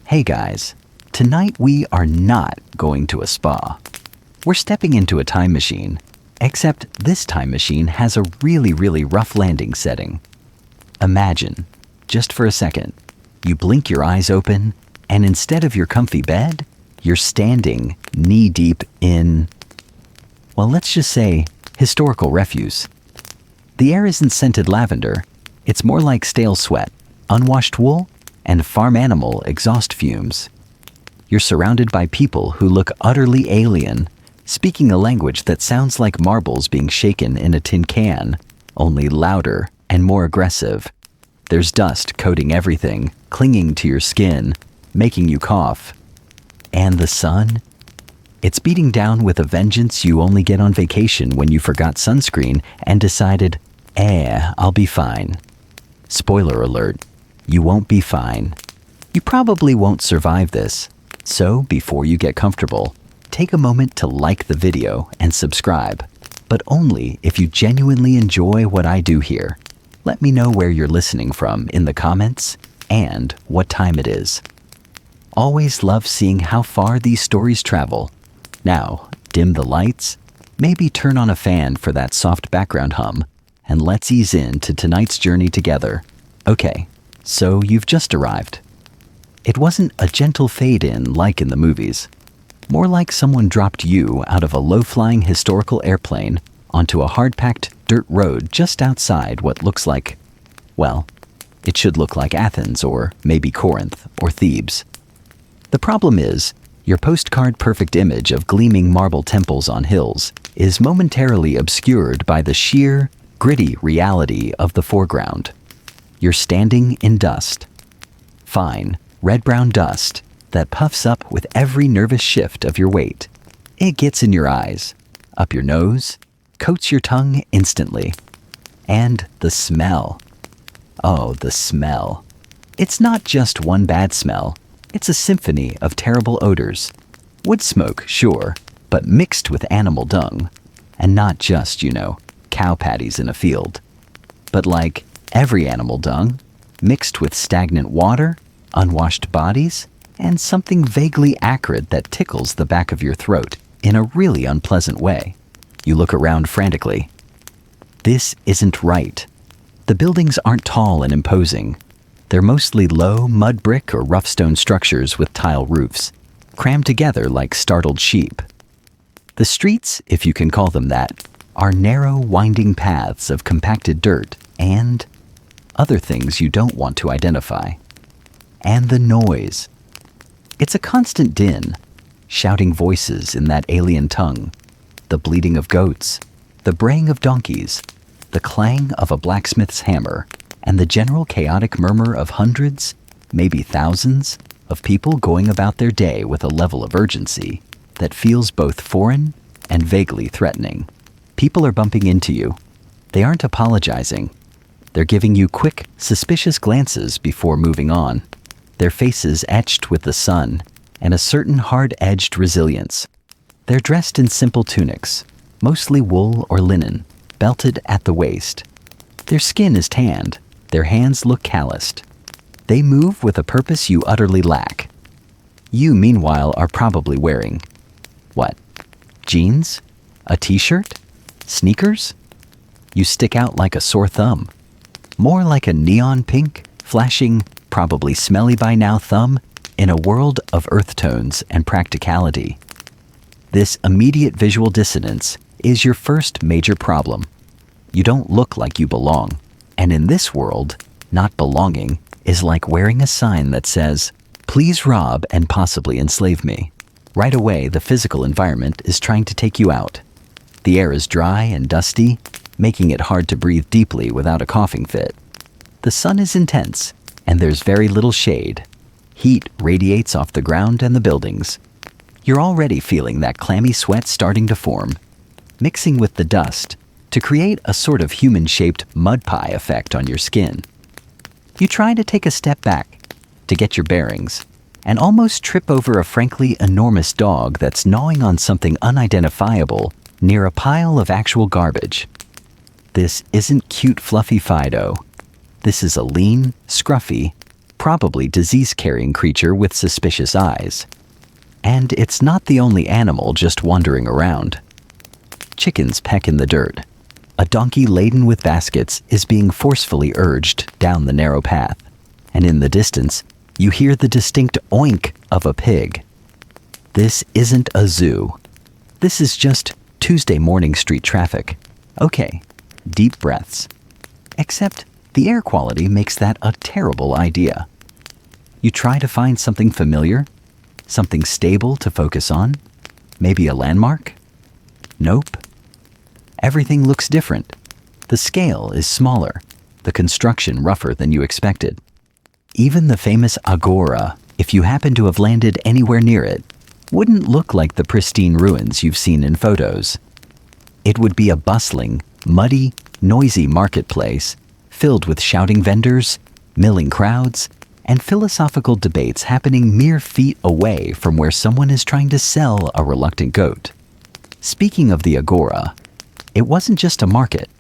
Hey guys, tonight we are not going to a spa. We're stepping into a time machine, except this time machine has a really rough landing setting. Imagine, just for a second, you blink your eyes open, and instead of your comfy bed, you're standing knee-deep in, well, let's just say, historical refuse. The air isn't scented lavender, it's more like stale sweat, unwashed wool, and farm animal exhaust fumes. You're surrounded by people who look utterly alien, speaking a language that sounds like marbles being shaken in a tin can, only louder and more aggressive. There's dust coating everything, clinging to your skin, making you cough. And the sun? It's beating down with a vengeance you only get on vacation when you forgot sunscreen and decided, I'll be fine. Spoiler alert, you won't be fine. You probably won't survive this. So before you get comfortable, take a moment to like the video and subscribe, but only if you genuinely enjoy what I do here. Let me know where you're listening from in the comments and what time it is. Always love seeing how far these stories travel. Now, dim the lights, maybe turn on a fan for that soft background hum, and let's ease into tonight's journey together. Okay, so you've just arrived. It wasn't a gentle fade in like in the movies. More like someone dropped you out of a low-flying historical airplane onto a hard-packed dirt road just outside what looks like, well, it should look like Athens or maybe Corinth or Thebes. The problem is, your postcard perfect image of gleaming marble temples on hills is momentarily obscured by the sheer, gritty reality of the foreground. You're standing in dust. Fine, red-brown dust that puffs up with every nervous shift of your weight. It gets in your eyes, up your nose, coats your tongue instantly. And the smell. Oh, the smell. It's not just one bad smell. It's a symphony of terrible odors. Wood smoke, sure, but mixed with animal dung. And not just, cow patties in a field. But like every animal dung, mixed with stagnant water, unwashed bodies, and something vaguely acrid that tickles the back of your throat in a really unpleasant way. You look around frantically. This isn't right. The buildings aren't tall and imposing. They're mostly low mud brick or rough stone structures with tile roofs, crammed together like startled sheep. The streets, if you can call them that, are narrow, winding paths of compacted dirt and other things you don't want to identify. And the noise. It's a constant din, shouting voices in that alien tongue, the bleating of goats, the braying of donkeys, the clang of a blacksmith's hammer, and the general chaotic murmur of hundreds, maybe thousands, of people going about their day with a level of urgency that feels both foreign and vaguely threatening. People are bumping into you. They aren't apologizing. They're giving you quick, suspicious glances before moving on, their faces etched with the sun and a certain hard-edged resilience. They're dressed in simple tunics, mostly wool or linen, belted at the waist. Their skin is tanned. Their hands look calloused. They move with a purpose you utterly lack. You, meanwhile, are probably wearing, what? Jeans? A t-shirt? Sneakers? You stick out like a sore thumb. More like a neon pink, flashing, probably smelly by now thumb in a world of earth tones and practicality. This immediate visual dissonance is your first major problem. You don't look like you belong. And in this world, not belonging is like wearing a sign that says, "Please rob and possibly enslave me." Right away, the physical environment is trying to take you out. The air is dry and dusty, making it hard to breathe deeply without a coughing fit. The sun is intense, and there's very little shade. Heat radiates off the ground and the buildings. You're already feeling that clammy sweat starting to form, mixing with the dust to create a sort of human-shaped mud pie effect on your skin. You try to take a step back to get your bearings and almost trip over a frankly enormous dog that's gnawing on something unidentifiable near a pile of actual garbage. This isn't cute fluffy Fido. This is a lean, scruffy, probably disease-carrying creature with suspicious eyes. And it's not the only animal just wandering around. Chickens peck in the dirt. A donkey laden with baskets is being forcefully urged down the narrow path. And in the distance, you hear the distinct oink of a pig. This isn't a zoo. This is just Tuesday morning street traffic. Okay, deep breaths. Except the air quality makes that a terrible idea. You try to find something familiar, something stable to focus on, maybe a landmark? Nope. Everything looks different. The scale is smaller, the construction rougher than you expected. Even the famous Agora, if you happen to have landed anywhere near it, wouldn't look like the pristine ruins you've seen in photos. It would be a bustling, muddy, noisy marketplace filled with shouting vendors, milling crowds, and philosophical debates happening mere feet away from where someone is trying to sell a reluctant goat. Speaking of the Agora, it wasn't just a market.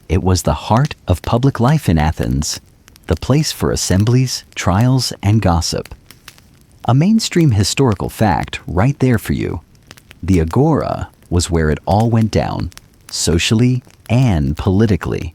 It was the heart of public life in Athens, the place for assemblies, trials, and gossip. A mainstream historical fact right there for you. The Agora was where it all went down, socially and politically.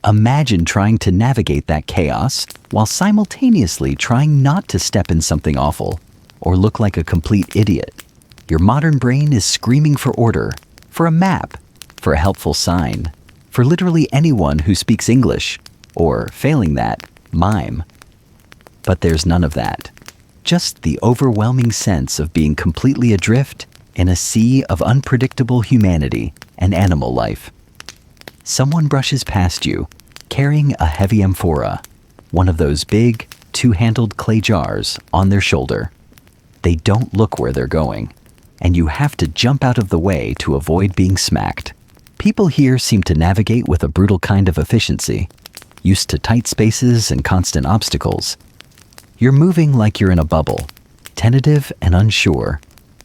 Imagine trying to navigate that chaos while simultaneously trying not to step in something awful or look like a complete idiot. Your modern brain is screaming for order, for a map, for a helpful sign, for literally anyone who speaks English, or, failing that, mime. But there's none of that. Just the overwhelming sense of being completely adrift in a sea of unpredictable humanity and animal life. Someone brushes past you, carrying a heavy amphora, one of those big, two-handled clay jars on their shoulder. They don't look where they're going, and you have to jump out of the way to avoid being smacked. People here seem to navigate with a brutal kind of efficiency, used to tight spaces and constant obstacles. You're moving like you're in a bubble, tentative and unsure,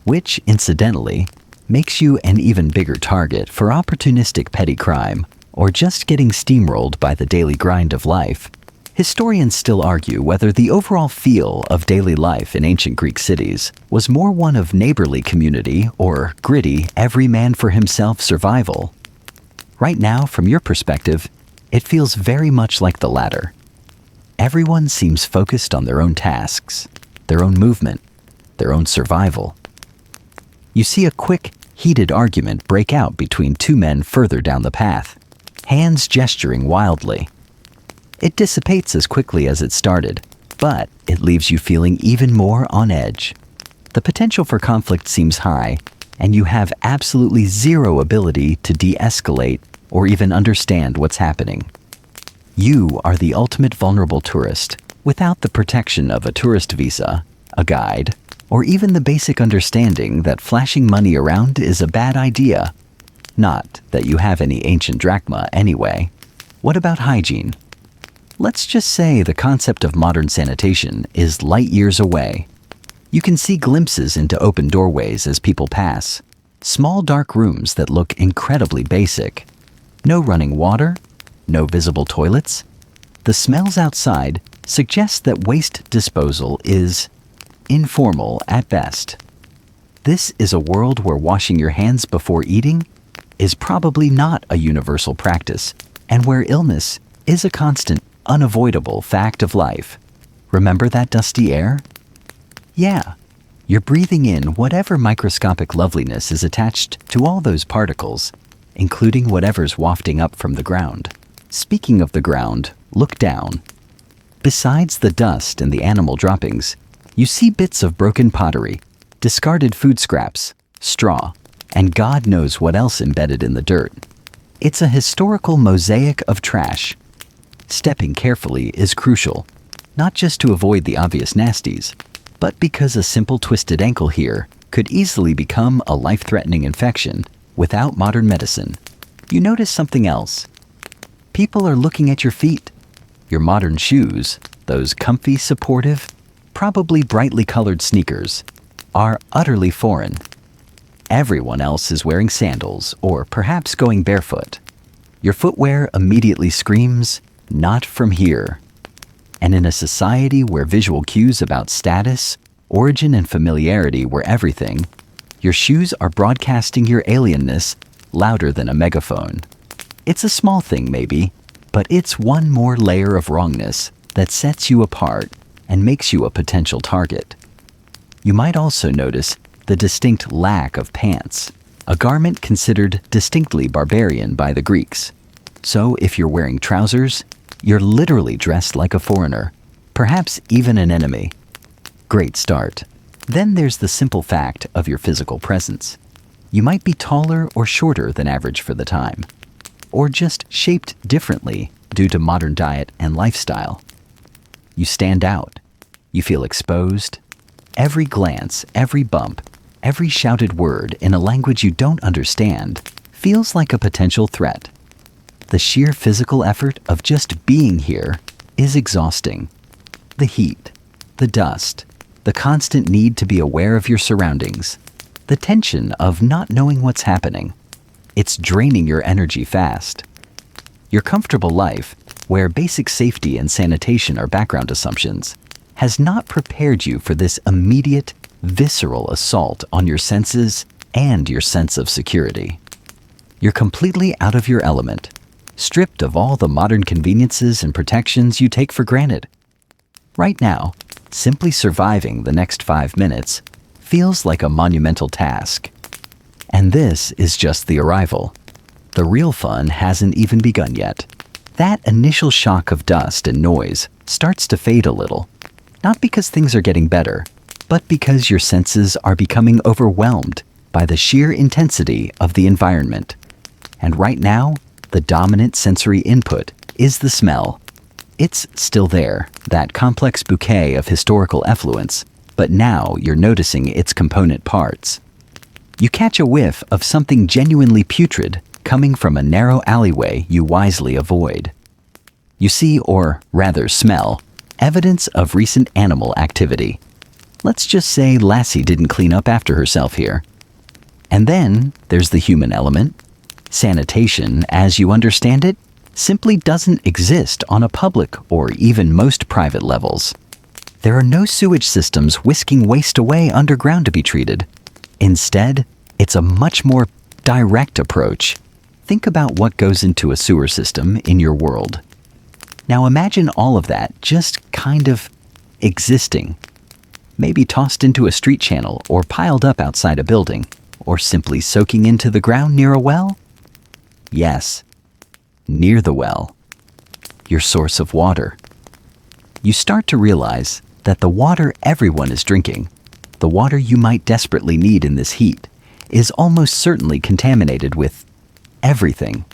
which, incidentally, makes you an even bigger target for opportunistic petty crime or just getting steamrolled by the daily grind of life. Historians still argue whether the overall feel of daily life in ancient Greek cities was more one of neighborly community or gritty every man for himself survival. Right now, from your perspective, it feels very much like the latter. Everyone seems focused on their own tasks, their own movement, their own survival. You see a quick, heated argument break out between two men further down the path, hands gesturing wildly. It dissipates as quickly as it started, but it leaves you feeling even more on edge. The potential for conflict seems high, and you have absolutely zero ability to de-escalate or even understand what's happening. You are the ultimate vulnerable tourist, without the protection of a tourist visa, a guide, or even the basic understanding that flashing money around is a bad idea. Not that you have any ancient drachma anyway. What about hygiene? Let's just say the concept of modern sanitation is light years away. You can see glimpses into open doorways as people pass, small dark rooms that look incredibly basic. No running water, no visible toilets. The smells outside suggest that waste disposal is informal at best. This is a world where washing your hands before eating is probably not a universal practice, and where illness is a constant, unavoidable fact of life. Remember that dusty air? Yeah, you're breathing in whatever microscopic loveliness is attached to all those particles, including whatever's wafting up from the ground. Speaking of the ground, look down. Besides the dust and the animal droppings, you see bits of broken pottery, discarded food scraps, straw, and God knows what else embedded in the dirt. It's a historical mosaic of trash. Stepping carefully is crucial, not just to avoid the obvious nasties, but because a simple twisted ankle here could easily become a life-threatening infection without modern medicine. You notice something else. People are looking at your feet. Your modern shoes, those comfy, supportive, probably brightly colored sneakers, are utterly foreign. Everyone else is wearing sandals or perhaps going barefoot. Your footwear immediately screams, "Not from here." And in a society where visual cues about status, origin, and familiarity were everything, your shoes are broadcasting your alienness louder than a megaphone. It's a small thing maybe, but it's one more layer of wrongness that sets you apart and makes you a potential target. You might also notice the distinct lack of pants, a garment considered distinctly barbarian by the Greeks. So if you're wearing trousers, you're literally dressed like a foreigner, perhaps even an enemy. Great start. Then there's the simple fact of your physical presence. You might be taller or shorter than average for the time, or just shaped differently due to modern diet and lifestyle. You stand out. You feel exposed. Every glance, every bump, every shouted word in a language you don't understand feels like a potential threat. The sheer physical effort of just being here is exhausting. The heat, the dust, the constant need to be aware of your surroundings, the tension of not knowing what's happening. It's draining your energy fast. Your comfortable life, where basic safety and sanitation are background assumptions, has not prepared you for this immediate, visceral assault on your senses and your sense of security. You're completely out of your element, stripped of all the modern conveniences and protections you take for granted. Right now, simply surviving the next 5 minutes feels like a monumental task. And this is just the arrival. The real fun hasn't even begun yet. That initial shock of dust and noise starts to fade a little, not because things are getting better, but because your senses are becoming overwhelmed by the sheer intensity of the environment. And right now, the dominant sensory input is the smell. It's still there, that complex bouquet of historical effluence, but now you're noticing its component parts. You catch a whiff of something genuinely putrid coming from a narrow alleyway you wisely avoid. You see, or rather smell, evidence of recent animal activity. Let's just say Lassie didn't clean up after herself here. And then there's the human element. Sanitation, as you understand it, simply doesn't exist on a public or even most private levels. There are no sewage systems whisking waste away underground to be treated. Instead, it's a much more direct approach. Think about what goes into a sewer system in your world. Now imagine all of that just kind of existing. Maybe tossed into a street channel or piled up outside a building, or simply soaking into the ground near a well. Yes, near the well, your source of water. You start to realize that the water everyone is drinking, the water you might desperately need in this heat, is almost certainly contaminated with everything.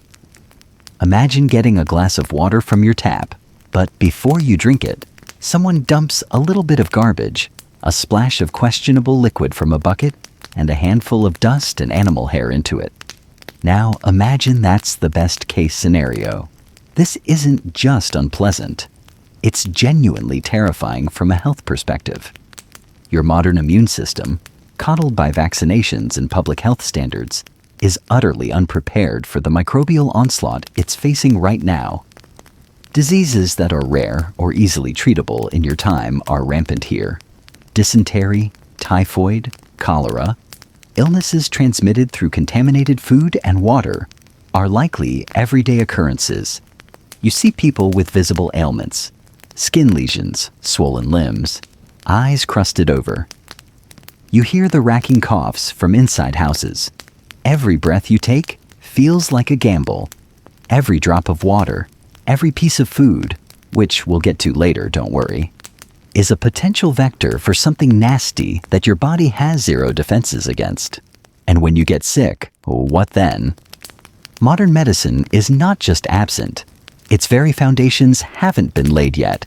Imagine getting a glass of water from your tap, but before you drink it, someone dumps a little bit of garbage, a splash of questionable liquid from a bucket, and a handful of dust and animal hair into it. Now imagine that's the best case scenario. This isn't just unpleasant. It's genuinely terrifying from a health perspective. Your modern immune system, coddled by vaccinations and public health standards, is utterly unprepared for the microbial onslaught it's facing right now. Diseases that are rare or easily treatable in your time are rampant here. Dysentery, typhoid, cholera, illnesses transmitted through contaminated food and water are likely everyday occurrences. You see people with visible ailments, skin lesions, swollen limbs, eyes crusted over. You hear the racking coughs from inside houses. Every breath you take feels like a gamble. Every drop of water, every piece of food, which we'll get to later, don't worry, is a potential vector for something nasty that your body has zero defenses against. And when you get sick, what then? Modern medicine is not just absent. Its very foundations haven't been laid yet.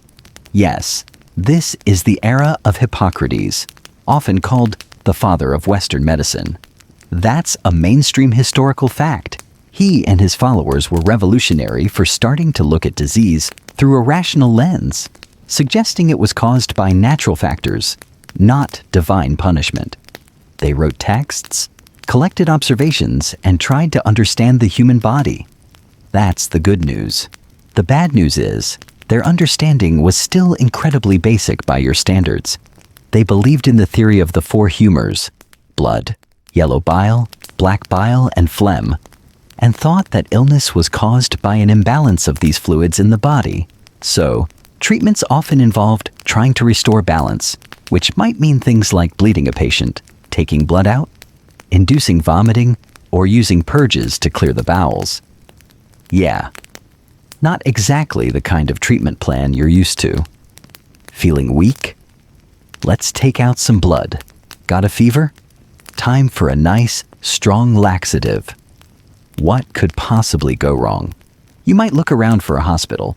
Yes, this is the era of Hippocrates, often called the father of Western medicine. That's a mainstream historical fact. He and his followers were revolutionary for starting to look at disease through a rational lens, suggesting it was caused by natural factors, not divine punishment. They wrote texts, collected observations, and tried to understand the human body. That's the good news. The bad news is, their understanding was still incredibly basic by your standards. They believed in the theory of the four humors, blood, yellow bile, black bile, and phlegm, and thought that illness was caused by an imbalance of these fluids in the body. So, treatments often involved trying to restore balance, which might mean things like bleeding a patient, taking blood out, inducing vomiting, or using purges to clear the bowels. Yeah, not exactly the kind of treatment plan you're used to. Feeling weak? Let's take out some blood. Got a fever? Time for a nice, strong laxative. What could possibly go wrong? You might look around for a hospital,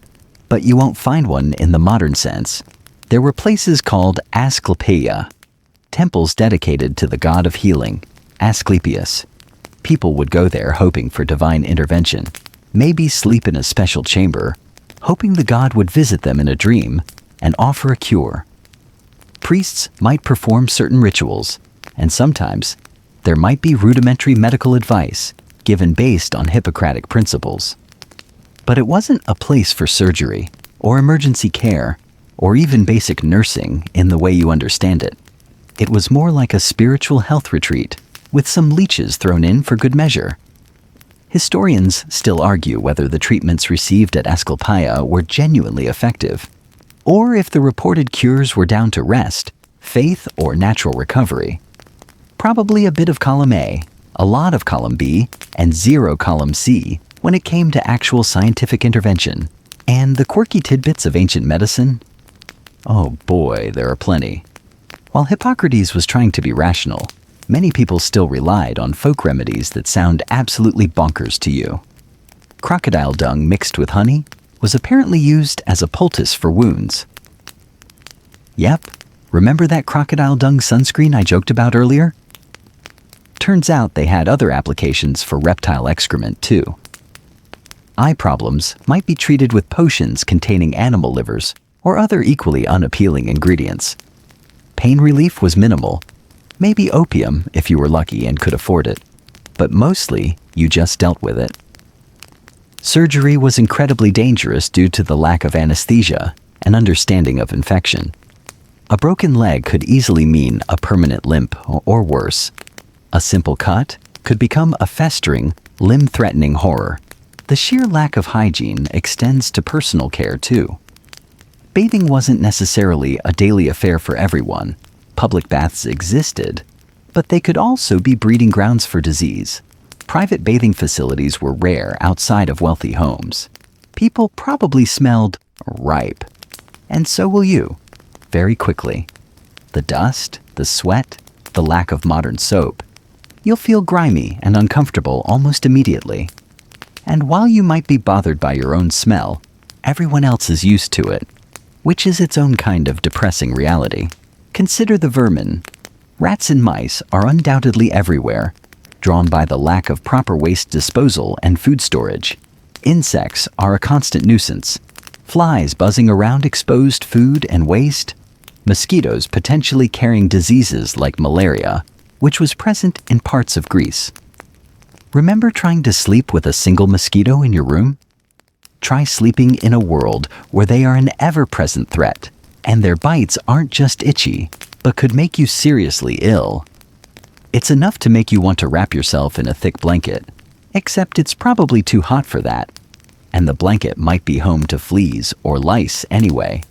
but you won't find one in the modern sense. There were places called Asclepiae, temples dedicated to the god of healing, Asclepius. People would go there hoping for divine intervention, maybe sleep in a special chamber, hoping the god would visit them in a dream and offer a cure. Priests might perform certain rituals, and sometimes there might be rudimentary medical advice given based on Hippocratic principles. But it wasn't a place for surgery, or emergency care, or even basic nursing in the way you understand it. It was more like a spiritual health retreat, with some leeches thrown in for good measure. Historians still argue whether the treatments received at Asclepiae were genuinely effective, or if the reported cures were down to rest, faith, or natural recovery. Probably a bit of column A, a lot of column B, and zero column C when it came to actual scientific intervention. And the quirky tidbits of ancient medicine? Oh boy, there are plenty. While Hippocrates was trying to be rational, many people still relied on folk remedies that sound absolutely bonkers to you. Crocodile dung mixed with honey was apparently used as a poultice for wounds. Yep, remember that crocodile dung sunscreen I joked about earlier? Turns out they had other applications for reptile excrement too. Eye problems might be treated with potions containing animal livers or other equally unappealing ingredients. Pain relief was minimal, maybe opium if you were lucky and could afford it, but mostly you just dealt with it. Surgery was incredibly dangerous due to the lack of anesthesia and understanding of infection. A broken leg could easily mean a permanent limp or worse. A simple cut could become a festering, limb-threatening horror. The sheer lack of hygiene extends to personal care too. Bathing wasn't necessarily a daily affair for everyone. Public baths existed, but they could also be breeding grounds for disease. Private bathing facilities were rare outside of wealthy homes. People probably smelled ripe, and so will you, very quickly. The dust, the sweat, the lack of modern soap. You'll feel grimy and uncomfortable almost immediately. And while you might be bothered by your own smell, everyone else is used to it, which is its own kind of depressing reality. Consider the vermin. Rats and mice are undoubtedly everywhere, drawn by the lack of proper waste disposal and food storage. Insects are a constant nuisance. Flies buzzing around exposed food and waste. Mosquitoes potentially carrying diseases like malaria, which was present in parts of Greece. Remember trying to sleep with a single mosquito in your room? Try sleeping in a world where they are an ever-present threat, and their bites aren't just itchy, but could make you seriously ill. It's enough to make you want to wrap yourself in a thick blanket, except it's probably too hot for that, and the blanket might be home to fleas or lice anyway.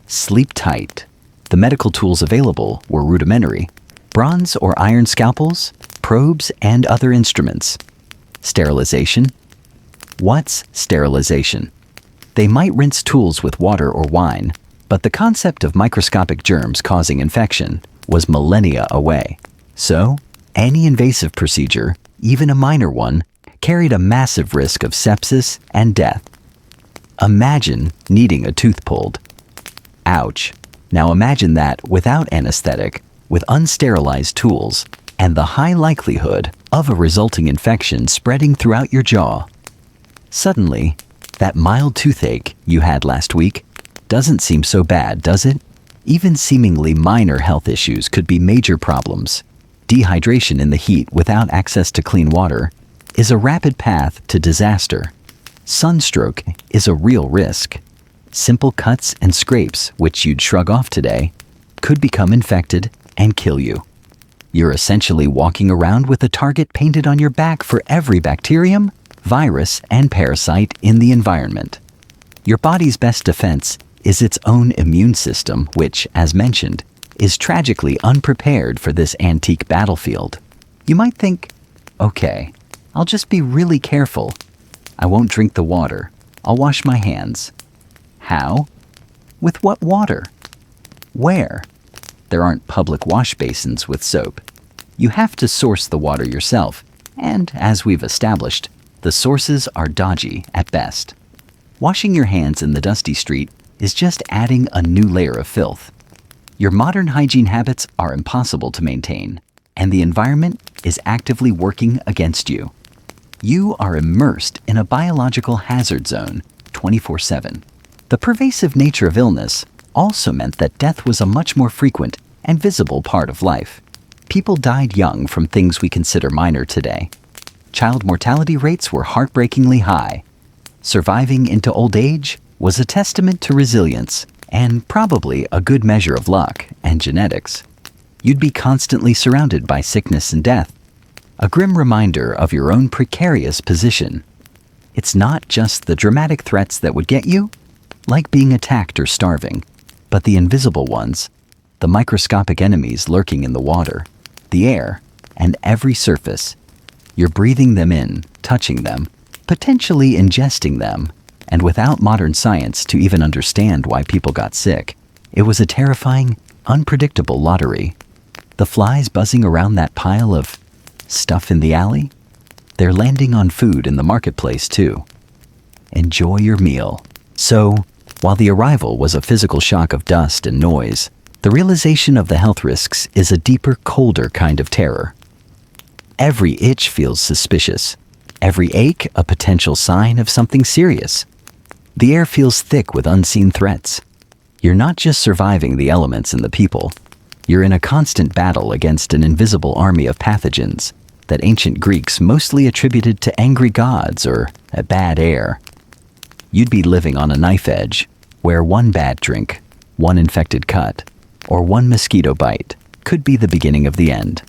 Sleep tight. The medical tools available were rudimentary: bronze or iron scalpels, probes, and other instruments. Sterilization. What's sterilization? They might rinse tools with water or wine, but the concept of microscopic germs causing infection was millennia away. So, any invasive procedure, even a minor one, carried a massive risk of sepsis and death. Imagine needing a tooth pulled. Ouch. Now imagine that without anesthetic, with unsterilized tools, and the high likelihood of a resulting infection spreading throughout your jaw. Suddenly, that mild toothache you had last week doesn't seem so bad, does it? Even seemingly minor health issues could be major problems. Dehydration in the heat without access to clean water is a rapid path to disaster. Sunstroke is a real risk. Simple cuts and scrapes, which you'd shrug off today, could become infected and kill you. You're essentially walking around with a target painted on your back for every bacterium, virus, and parasite in the environment. Your body's best defense is its own immune system, which, as mentioned, is tragically unprepared for this antique battlefield. You might think, okay, I'll just be really careful. I won't drink the water. I'll wash my hands. How? With what water? Where? There aren't public wash basins with soap. You have to source the water yourself, and as we've established, the sources are dodgy at best. Washing your hands in the dusty street is just adding a new layer of filth. Your modern hygiene habits are impossible to maintain, and the environment is actively working against you. You are immersed in a biological hazard zone 24/7. The pervasive nature of illness also meant that death was a much more frequent and visible part of life. People died young from things we consider minor today. Child mortality rates were heartbreakingly high. Surviving into old age was a testament to resilience and probably a good measure of luck and genetics. You'd be constantly surrounded by sickness and death, a grim reminder of your own precarious position. It's not just the dramatic threats that would get you, like being attacked or starving, but the invisible ones, the microscopic enemies lurking in the water, the air, and every surface. You're breathing them in, touching them, potentially ingesting them, and without modern science to even understand why people got sick, it was a terrifying, unpredictable lottery. The flies buzzing around that pile of stuff in the alley? They're landing on food in the marketplace too. Enjoy your meal. So, while the arrival was a physical shock of dust and noise, the realization of the health risks is a deeper, colder kind of terror. Every itch feels suspicious. Every ache a potential sign of something serious. The air feels thick with unseen threats. You're not just surviving the elements and the people. You're in a constant battle against an invisible army of pathogens that ancient Greeks mostly attributed to angry gods or a bad air. You'd be living on a knife edge, where one bad drink, one infected cut, or one mosquito bite could be the beginning of the end.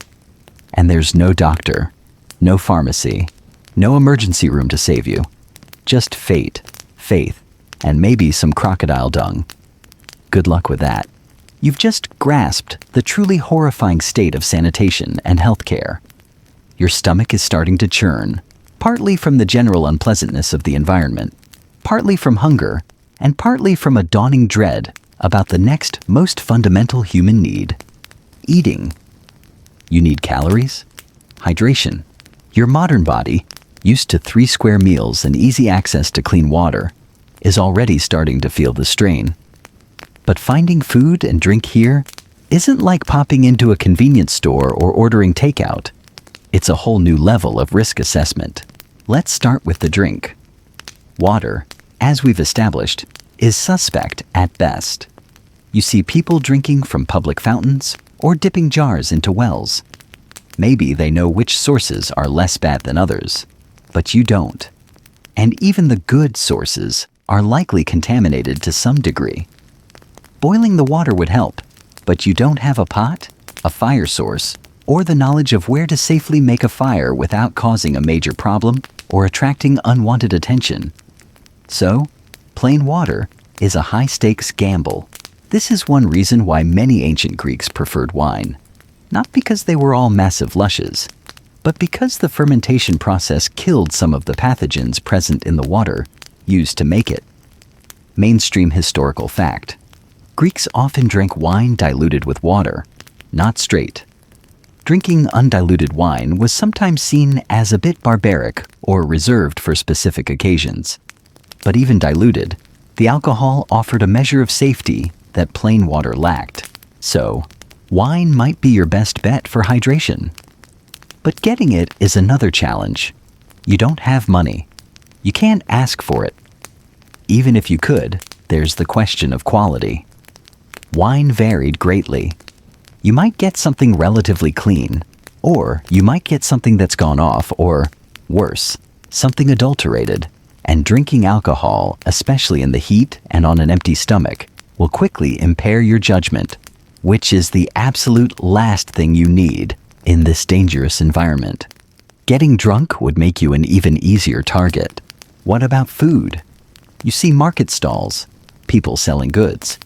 And there's no doctor, no pharmacy, no emergency room to save you. Just fate, faith, and maybe some crocodile dung. Good luck with that. You've just grasped the truly horrifying state of sanitation and healthcare. Your stomach is starting to churn, partly from the general unpleasantness of the environment, partly from hunger, and partly from a dawning dread about the next most fundamental human need: eating. You need calories, hydration. Your modern body, used to 3 square meals and easy access to clean water, is already starting to feel the strain. But finding food and drink here isn't like popping into a convenience store or ordering takeout. It's a whole new level of risk assessment. Let's start with the drink. Water, as we've established, is suspect at best. You see people drinking from public fountains or dipping jars into wells. Maybe they know which sources are less bad than others, but you don't. And even the good sources are likely contaminated to some degree. Boiling the water would help, but you don't have a pot, a fire source, or the knowledge of where to safely make a fire without causing a major problem or attracting unwanted attention. So, plain water is a high-stakes gamble. This is one reason why many ancient Greeks preferred wine. Not because they were all massive lushes, but because the fermentation process killed some of the pathogens present in the water used to make it. Mainstream historical fact: Greeks often drank wine diluted with water, not straight. Drinking undiluted wine was sometimes seen as a bit barbaric or reserved for specific occasions. But even diluted, the alcohol offered a measure of safety that plain water lacked. So, wine might be your best bet for hydration. But getting it is another challenge. You don't have money. You can't ask for it. Even if you could, there's the question of quality. Wine varied greatly. You might get something relatively clean, or you might get something that's gone off, or, worse, something adulterated, And drinking alcohol, especially in the heat and on an empty stomach, will quickly impair your judgment, which is the absolute last thing you need in this dangerous environment. Getting drunk would make you an even easier target. What about food? You see market stalls, people selling goods.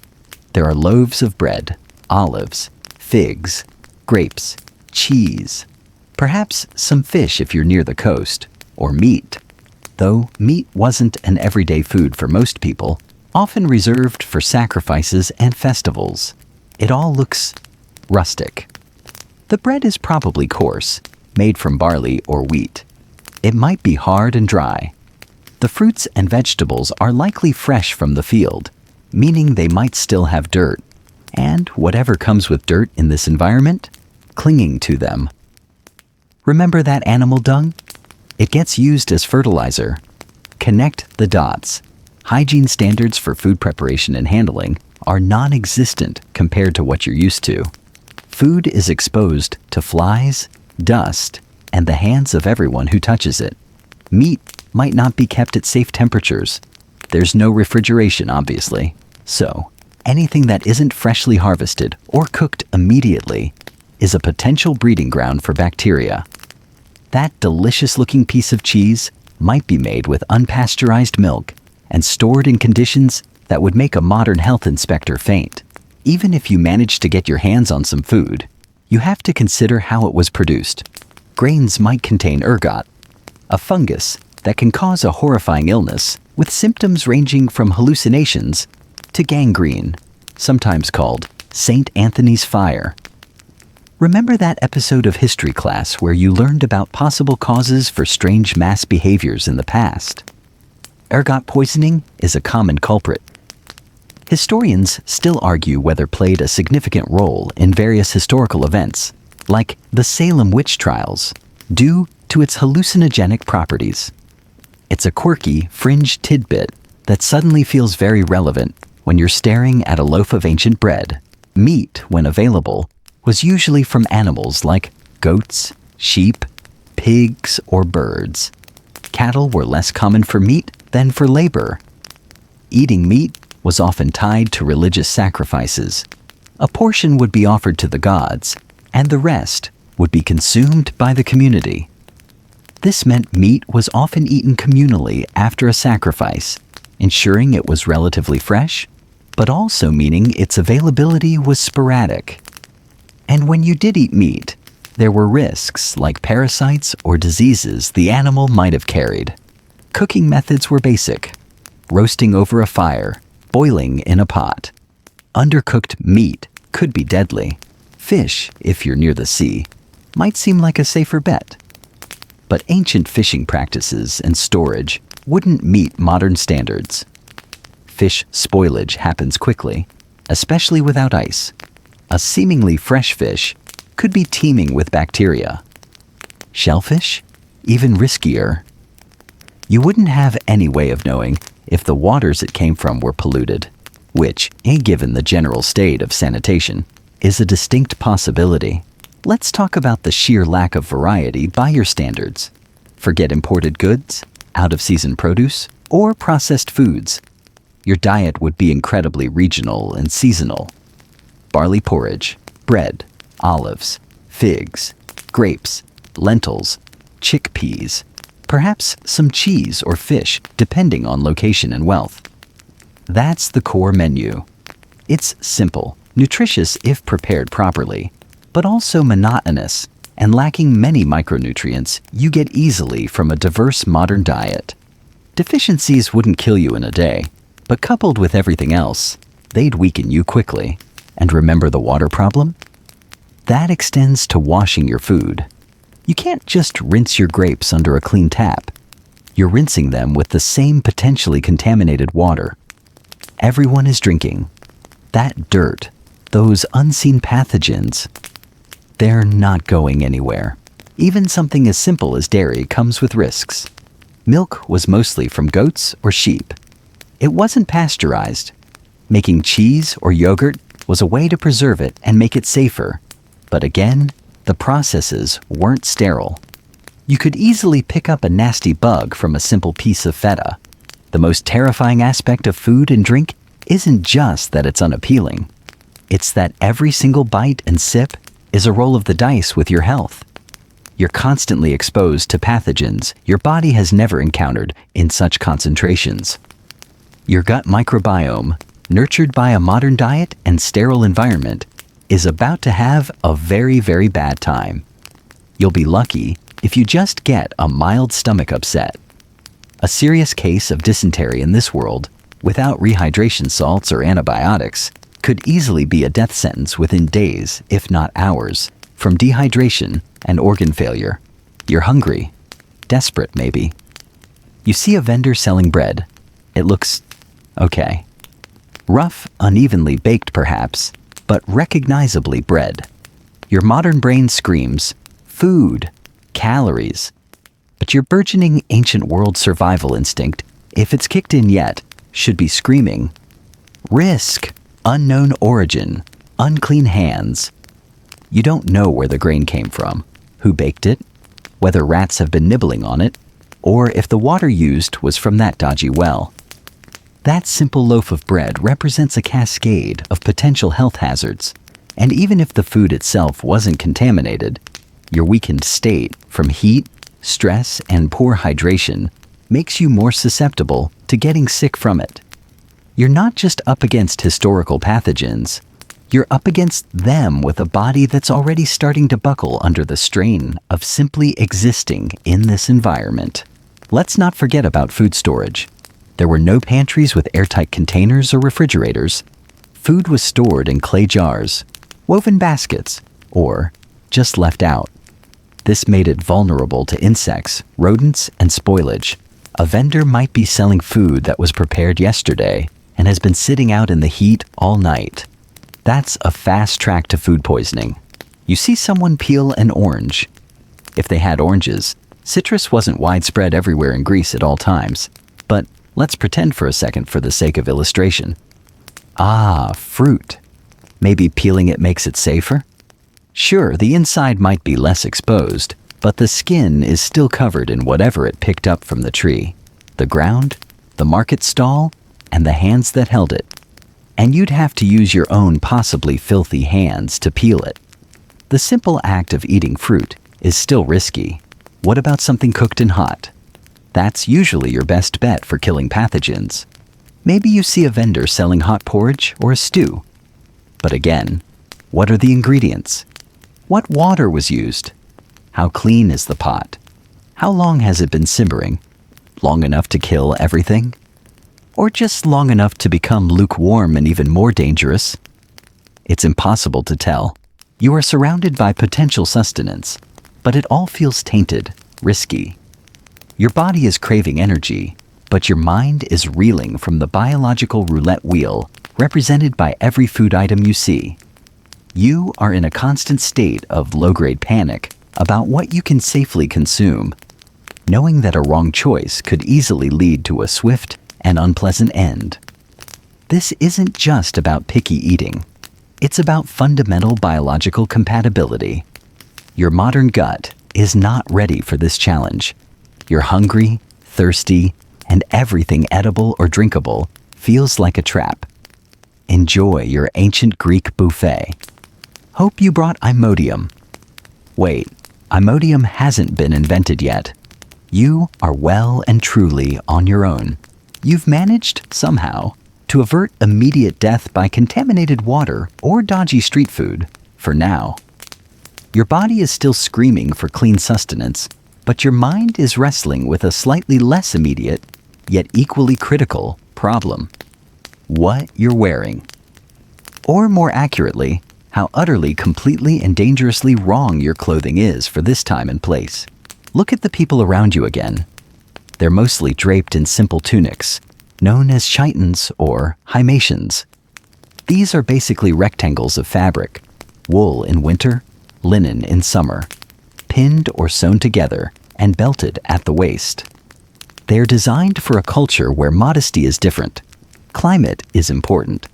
There are loaves of bread, olives, figs, grapes, cheese, perhaps some fish if you're near the coast, or meat. Though meat wasn't an everyday food for most people, often reserved for sacrifices and festivals. It all looks rustic. The bread is probably coarse, made from barley or wheat. It might be hard and dry. The fruits and vegetables are likely fresh from the field, meaning they might still have dirt, and whatever comes with dirt in this environment, clinging to them. Remember that animal dung? It gets used as fertilizer. Connect the dots. Hygiene standards for food preparation and handling are non-existent compared to what you're used to. Food is exposed to flies, dust, and the hands of everyone who touches it. Meat might not be kept at safe temperatures. There's no refrigeration, obviously. So, anything that isn't freshly harvested or cooked immediately is a potential breeding ground for bacteria. That delicious-looking piece of cheese might be made with unpasteurized milk and stored in conditions that would make a modern health inspector faint. Even if you manage to get your hands on some food, you have to consider how it was produced. Grains might contain ergot, a fungus that can cause a horrifying illness with symptoms ranging from hallucinations to gangrene, sometimes called St. Anthony's fire. Remember that episode of history class where you learned about possible causes for strange mass behaviors in the past? Ergot poisoning is a common culprit. Historians still argue whether played a significant role in various historical events, like the Salem witch trials, due to its hallucinogenic properties. It's a quirky, fringe tidbit that suddenly feels very relevant when you're staring at a loaf of ancient bread. Meat, when available, was usually from animals like goats, sheep, pigs, or birds. Cattle were less common for meat than for labor. Eating meat was often tied to religious sacrifices. A portion would be offered to the gods, and the rest would be consumed by the community. This meant meat was often eaten communally after a sacrifice, ensuring it was relatively fresh, but also meaning its availability was sporadic. And when you did eat meat, there were risks like parasites or diseases the animal might have carried. Cooking methods were basic: roasting over a fire, boiling in a pot. Undercooked meat could be deadly. Fish, if you're near the sea, might seem like a safer bet. But ancient fishing practices and storage wouldn't meet modern standards. Fish spoilage happens quickly, especially without ice. A seemingly fresh fish could be teeming with bacteria. Shellfish? Even riskier. You wouldn't have any way of knowing if the waters it came from were polluted, which, given the general state of sanitation, is a distinct possibility. Let's talk about the sheer lack of variety by your standards. Forget imported goods, out-of-season produce, or processed foods. Your diet would be incredibly regional and seasonal. Barley porridge, bread, olives, figs, grapes, lentils, chickpeas, perhaps some cheese or fish, depending on location and wealth. That's the core menu. It's simple, nutritious if prepared properly, but also monotonous and lacking many micronutrients you get easily from a diverse modern diet. Deficiencies wouldn't kill you in a day, but coupled with everything else, they'd weaken you quickly. And remember the water problem? That extends to washing your food. You can't just rinse your grapes under a clean tap. You're rinsing them with the same potentially contaminated water. Everyone is drinking. That dirt, those unseen pathogens, they're not going anywhere. Even something as simple as dairy comes with risks. Milk was mostly from goats or sheep. It wasn't pasteurized. Making cheese or yogurt was a way to preserve it and make it safer. But again, the processes weren't sterile. You could easily pick up a nasty bug from a simple piece of feta. The most terrifying aspect of food and drink isn't just that it's unappealing. It's that every single bite and sip is a roll of the dice with your health. You're constantly exposed to pathogens your body has never encountered in such concentrations. Your gut microbiome, nurtured by a modern diet and sterile environment, is about to have a very, very bad time. You'll be lucky if you just get a mild stomach upset. A serious case of dysentery in this world, without rehydration salts or antibiotics, could easily be a death sentence within days, if not hours, from dehydration and organ failure. You're hungry, desperate maybe. You see a vendor selling bread. It looks okay. Rough, unevenly baked perhaps, but recognizably bread. Your modern brain screams, food, calories. But your burgeoning ancient world survival instinct, if it's kicked in yet, should be screaming, risk, unknown origin, unclean hands. You don't know where the grain came from, who baked it, whether rats have been nibbling on it, or if the water used was from that dodgy well. That simple loaf of bread represents a cascade of potential health hazards, and even if the food itself wasn't contaminated, your weakened state from heat, stress, and poor hydration makes you more susceptible to getting sick from it. You're not just up against historical pathogens, you're up against them with a body that's already starting to buckle under the strain of simply existing in this environment. Let's not forget about food storage. There were no pantries with airtight containers or refrigerators. Food was stored in clay jars, woven baskets, or just left out. This made it vulnerable to insects, rodents, and spoilage. A vendor might be selling food that was prepared yesterday and has been sitting out in the heat all night. That's a fast track to food poisoning. You see someone peel an orange. If they had oranges, citrus wasn't widespread everywhere in Greece at all times. But let's pretend for a second for the sake of illustration. Ah, fruit. Maybe peeling it makes it safer? Sure, the inside might be less exposed, but the skin is still covered in whatever it picked up from the tree, the ground, the market stall, and the hands that held it. And you'd have to use your own possibly filthy hands to peel it. The simple act of eating fruit is still risky. What about something cooked and hot? That's usually your best bet for killing pathogens. Maybe you see a vendor selling hot porridge or a stew. But again, what are the ingredients? What water was used? How clean is the pot? How long has it been simmering? Long enough to kill everything? Or just long enough to become lukewarm and even more dangerous? It's impossible to tell. You are surrounded by potential sustenance, but it all feels tainted, risky. Your body is craving energy, but your mind is reeling from the biological roulette wheel represented by every food item you see. You are in a constant state of low-grade panic about what you can safely consume, knowing that a wrong choice could easily lead to a swift and unpleasant end. This isn't just about picky eating. It's about fundamental biological compatibility. Your modern gut is not ready for this challenge. You're hungry, thirsty, and everything edible or drinkable feels like a trap. Enjoy your ancient Greek buffet. Hope you brought Imodium. Wait, Imodium hasn't been invented yet. You are well and truly on your own. You've managed, somehow, to avert immediate death by contaminated water or dodgy street food, for now. Your body is still screaming for clean sustenance, but your mind is wrestling with a slightly less immediate, yet equally critical, problem. What you're wearing. Or more accurately, how utterly, completely, and dangerously wrong your clothing is for this time and place. Look at the people around you again. They're mostly draped in simple tunics, known as chitons or himatians. These are basically rectangles of fabric, wool in winter, linen in summer, pinned or sewn together and belted at the waist. They are designed for a culture where modesty is different, climate is important,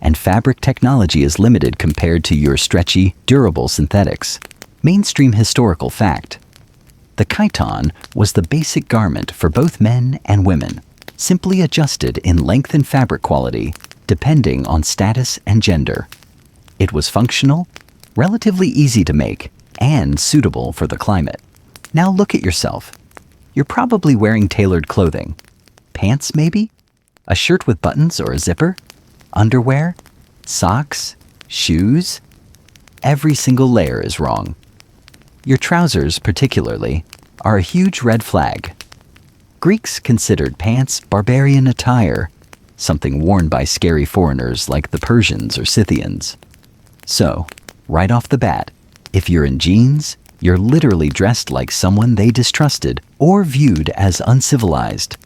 and fabric technology is limited compared to your stretchy, durable synthetics. Mainstream historical fact. The chiton was the basic garment for both men and women. simply adjusted in length and fabric quality, depending on status and gender. It was functional, relatively easy to make, and suitable for the climate. Now look at yourself. You're probably wearing tailored clothing. Pants, maybe? A shirt with buttons or a zipper? Underwear? Socks? Shoes? Every single layer is wrong. Your trousers, particularly, are a huge red flag. Greeks considered pants barbarian attire, something worn by scary foreigners like the Persians or Scythians. So, right off the bat, if you're in jeans, you're literally dressed like someone they distrusted or viewed as uncivilized.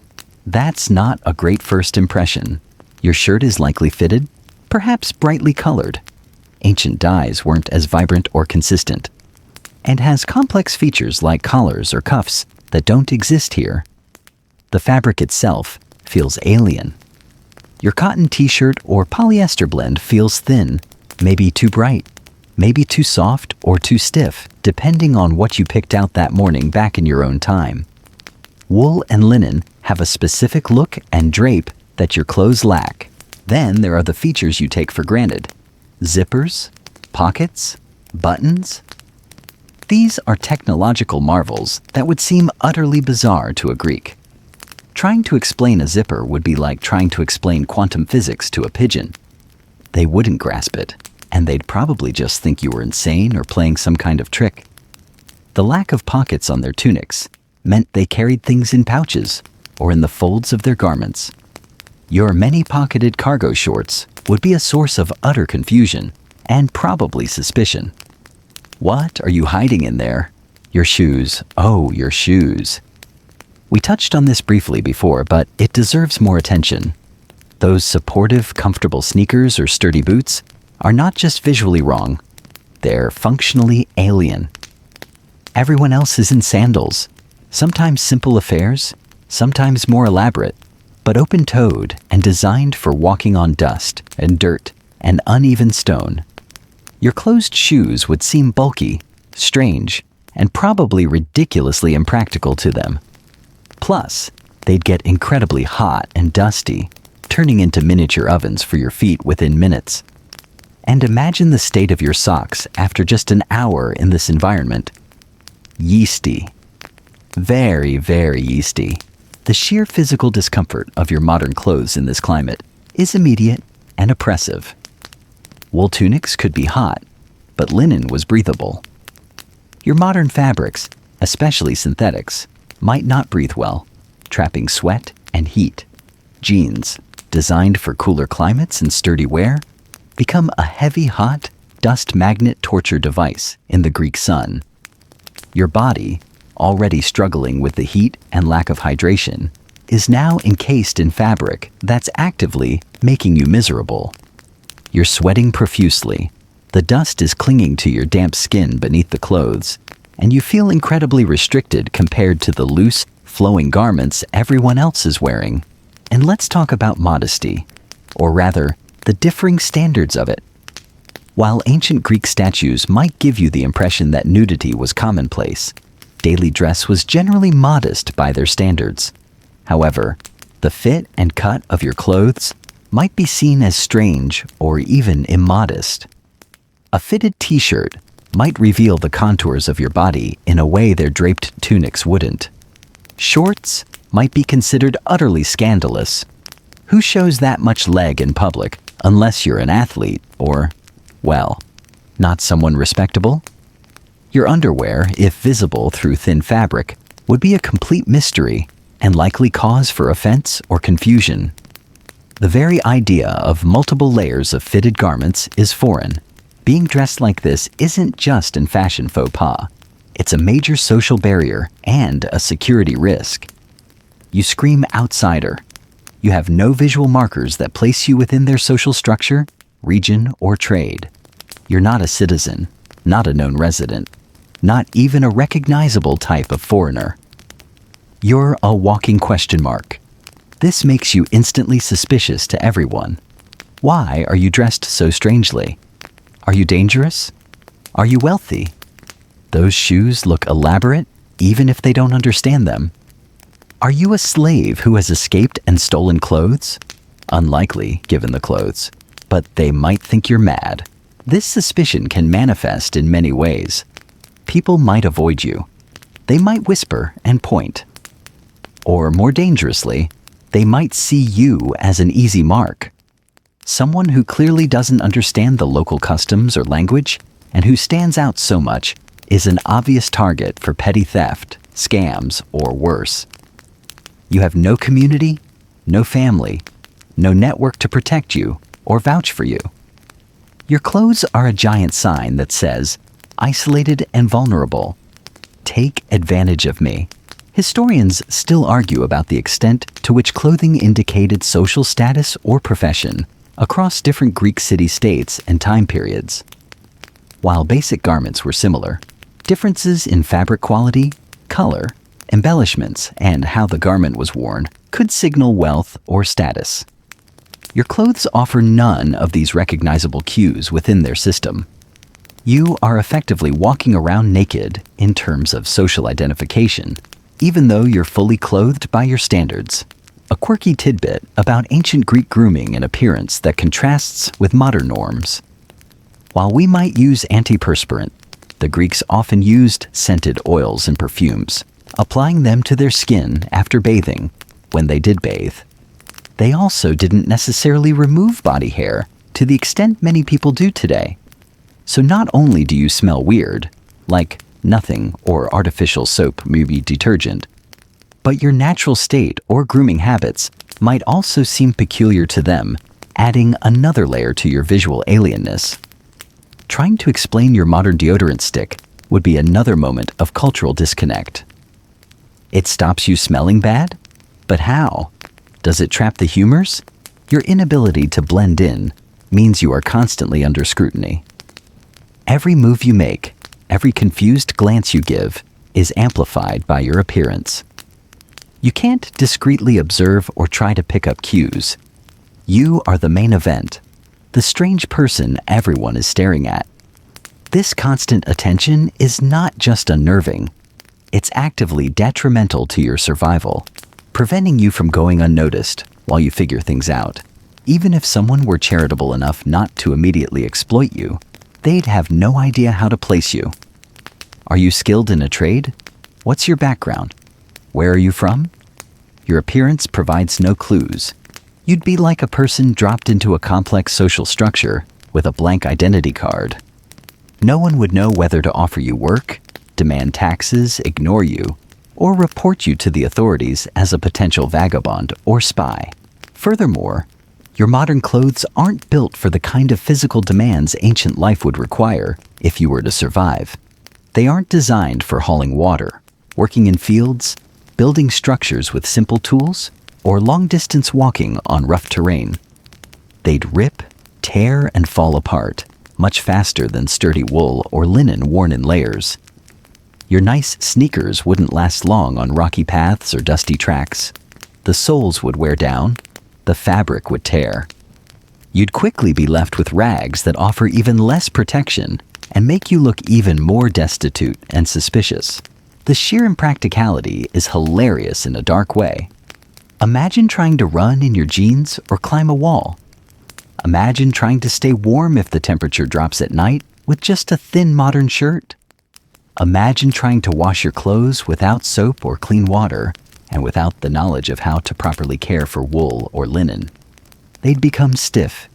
That's not a great first impression. Your shirt is likely fitted, perhaps brightly colored. Ancient dyes weren't as vibrant or consistent, and has complex features like collars or cuffs that don't exist here. The fabric itself feels alien. Your cotton t-shirt or polyester blend feels thin, maybe too bright, maybe too soft or too stiff, depending on what you picked out that morning back in your own time. Wool and linen have a specific look and drape that your clothes lack. Then there are the features you take for granted. Zippers, pockets, buttons. These are technological marvels that would seem utterly bizarre to a Greek. Trying to explain a zipper would be like trying to explain quantum physics to a pigeon. They wouldn't grasp it, and they'd probably just think you were insane or playing some kind of trick. The lack of pockets on their tunics meant they carried things in pouches or in the folds of their garments. Your many-pocketed cargo shorts would be a source of utter confusion and probably suspicion. What are you hiding in there? Your shoes. Oh, your shoes. We touched on this briefly before, but it deserves more attention. Those supportive, comfortable sneakers or sturdy boots are not just visually wrong, they're functionally alien. Everyone else is in sandals, sometimes simple affairs, sometimes more elaborate, but open-toed and designed for walking on dust and dirt and uneven stone. Your closed shoes would seem bulky, strange, and probably ridiculously impractical to them. Plus, they'd get incredibly hot and dusty, turning into miniature ovens for your feet within minutes. And imagine the state of your socks after just an hour in this environment. Yeasty. Very, very yeasty. The sheer physical discomfort of your modern clothes in this climate is immediate and oppressive. Wool tunics could be hot, but linen was breathable. Your modern fabrics, especially synthetics, might not breathe well, trapping sweat and heat. Jeans, designed for cooler climates and sturdy wear, become a heavy, hot, dust magnet torture device in the Greek sun. Your body, already struggling with the heat and lack of hydration, is now encased in fabric that's actively making you miserable. You're sweating profusely, the dust is clinging to your damp skin beneath the clothes, and you feel incredibly restricted compared to the loose, flowing garments everyone else is wearing. And let's talk about modesty, or rather, the differing standards of it. While ancient Greek statues might give you the impression that nudity was commonplace, daily dress was generally modest by their standards. However, the fit and cut of your clothes might be seen as strange or even immodest. A fitted t-shirt might reveal the contours of your body in a way their draped tunics wouldn't. Shorts might be considered utterly scandalous. Who shows that much leg in public unless you're an athlete or, well, not someone respectable? Your underwear, if visible through thin fabric, would be a complete mystery and likely cause for offense or confusion. The very idea of multiple layers of fitted garments is foreign. Being dressed like this isn't just a fashion faux pas. It's a major social barrier and a security risk. You scream outsider. You have no visual markers that place you within their social structure, region, or trade. You're not a citizen, not a known resident, not even a recognizable type of foreigner. You're a walking question mark. This makes you instantly suspicious to everyone. Why are you dressed so strangely? Are you dangerous? Are you wealthy? Those shoes look elaborate, even if they don't understand them. Are you a slave who has escaped and stolen clothes? Unlikely, given the clothes, but they might think you're mad. This suspicion can manifest in many ways. People might avoid you. They might whisper and point. Or more dangerously, they might see you as an easy mark. Someone who clearly doesn't understand the local customs or language and who stands out so much is an obvious target for petty theft, scams, or worse. You have no community, no family, no network to protect you or vouch for you. Your clothes are a giant sign that says, isolated and vulnerable. Take advantage of me. Historians still argue about the extent to which clothing indicated social status or profession across different Greek city-states and time periods. While basic garments were similar, differences in fabric quality, color, embellishments, and how the garment was worn could signal wealth or status. Your clothes offer none of these recognizable cues within their system. You are effectively walking around naked in terms of social identification, even though you're fully clothed by your standards. A quirky tidbit about ancient Greek grooming and appearance that contrasts with modern norms. While we might use antiperspirant, the Greeks often used scented oils and perfumes, applying them to their skin after bathing, when they did bathe. They also didn't necessarily remove body hair to the extent many people do today. So not only do you smell weird, like nothing or artificial soap maybe detergent, but your natural state or grooming habits might also seem peculiar to them, adding another layer to your visual alienness. Trying to explain your modern deodorant stick would be another moment of cultural disconnect. It stops you smelling bad? But how? Does it trap the humors? Your inability to blend in means you are constantly under scrutiny. Every move you make, every confused glance you give, is amplified by your appearance. You can't discreetly observe or try to pick up cues. You are the main event, the strange person everyone is staring at. This constant attention is not just unnerving, it's actively detrimental to your survival, preventing you from going unnoticed while you figure things out. Even if someone were charitable enough not to immediately exploit you, they'd have no idea how to place you. Are you skilled in a trade? What's your background? Where are you from? Your appearance provides no clues. You'd be like a person dropped into a complex social structure with a blank identity card. No one would know whether to offer you work, demand taxes, ignore you, or report you to the authorities as a potential vagabond or spy. Furthermore, your modern clothes aren't built for the kind of physical demands ancient life would require if you were to survive. They aren't designed for hauling water, working in fields, building structures with simple tools, or long-distance walking on rough terrain. They'd rip, tear, and fall apart much faster than sturdy wool or linen worn in layers. Your nice sneakers wouldn't last long on rocky paths or dusty tracks. The soles would wear down, the fabric would tear. You'd quickly be left with rags that offer even less protection and make you look even more destitute and suspicious. The sheer impracticality is hilarious in a dark way. Imagine trying to run in your jeans or climb a wall. Imagine trying to stay warm if the temperature drops at night with just a thin modern shirt. Imagine trying to wash your clothes without soap or clean water and without the knowledge of how to properly care for wool or linen. They'd become stiff,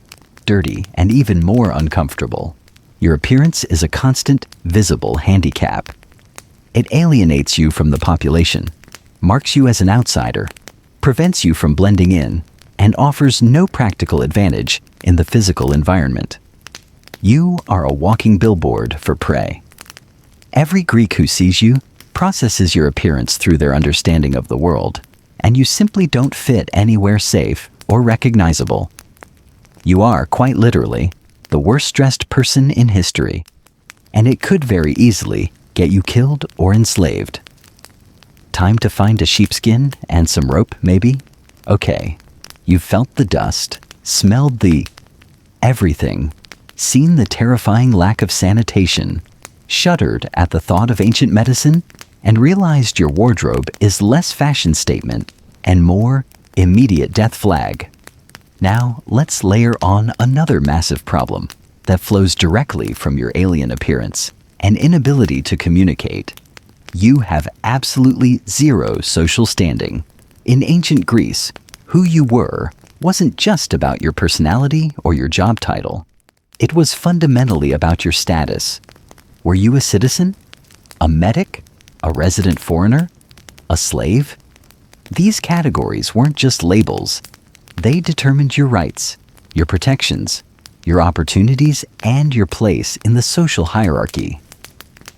dirty, and even more uncomfortable. Your appearance is a constant, visible handicap. It alienates you from the population, marks you as an outsider, prevents you from blending in, and offers no practical advantage in the physical environment. You are a walking billboard for prey. Every Greek who sees you processes your appearance through their understanding of the world, and you simply don't fit anywhere safe or recognizable. You are, quite literally, the worst-dressed person in history, and it could very easily get you killed or enslaved. Time to find a sheepskin and some rope, maybe? Okay, you've felt the dust, smelled the everything, seen the terrifying lack of sanitation, shuddered at the thought of ancient medicine, and realized your wardrobe is less fashion statement and more immediate death flag. Now, let's layer on another massive problem that flows directly from your alien appearance and inability to communicate. You have absolutely zero social standing. In ancient Greece, who you were wasn't just about your personality or your job title. It was fundamentally about your status. Were you a citizen? A medic? A resident foreigner? A slave? These categories weren't just labels. They determined your rights, your protections, your opportunities, and your place in the social hierarchy.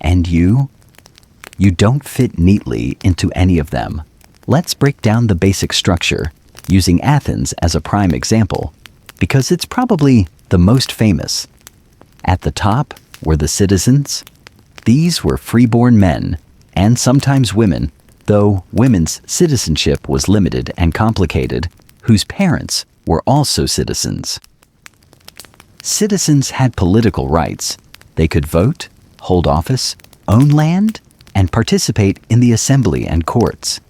And you? You don't fit neatly into any of them. Let's break down the basic structure, using Athens as a prime example, because it's probably the most famous. At the top were the citizens. These were freeborn men, and sometimes women, though women's citizenship was limited and complicated, whose parents were also citizens. Citizens had political rights. They could vote, hold office, own land, and participate in the assembly and courts.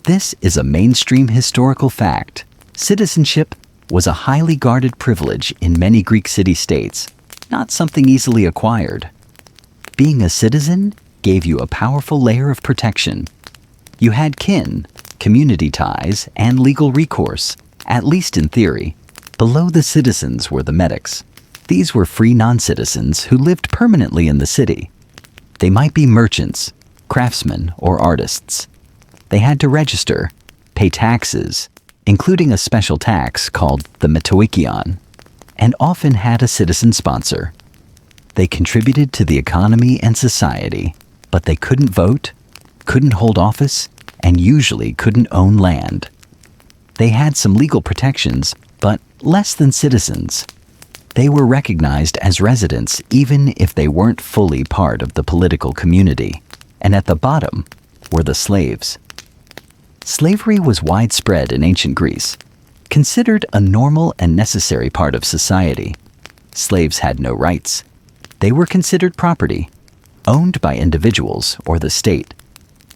This is a mainstream historical fact. Citizenship was a highly guarded privilege in many Greek city-states, not something easily acquired. Being a citizen gave you a powerful layer of protection. You had kin, community ties, and legal recourse, at least in theory. Below the citizens were the medics. These were free non-citizens who lived permanently in the city. They might be merchants, craftsmen, or artists. They had to register, pay taxes, including a special tax called the metoikion, and often had a citizen sponsor. They contributed to the economy and society, but they couldn't vote, couldn't hold office, and usually couldn't own land. They had some legal protections, but less than citizens. They were recognized as residents even if they weren't fully part of the political community. And at the bottom were the slaves. Slavery was widespread in ancient Greece, considered a normal and necessary part of society. Slaves had no rights. They were considered property, owned by individuals or the state.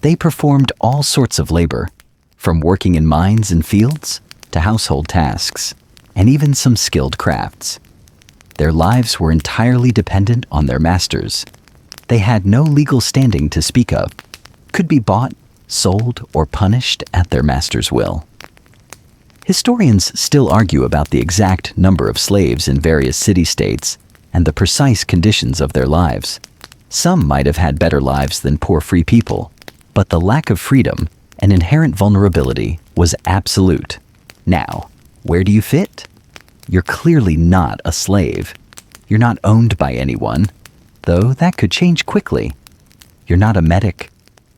They performed all sorts of labor, from working in mines and fields to household tasks, and even some skilled crafts. Their lives were entirely dependent on their masters. They had no legal standing to speak of, could be bought, sold, or punished at their master's will. Historians still argue about the exact number of slaves in various city-states and the precise conditions of their lives. Some might have had better lives than poor free people, but the lack of freedom and inherent vulnerability was absolute. Now, where do you fit? You're clearly not a slave. You're not owned by anyone, though that could change quickly. You're not a medic.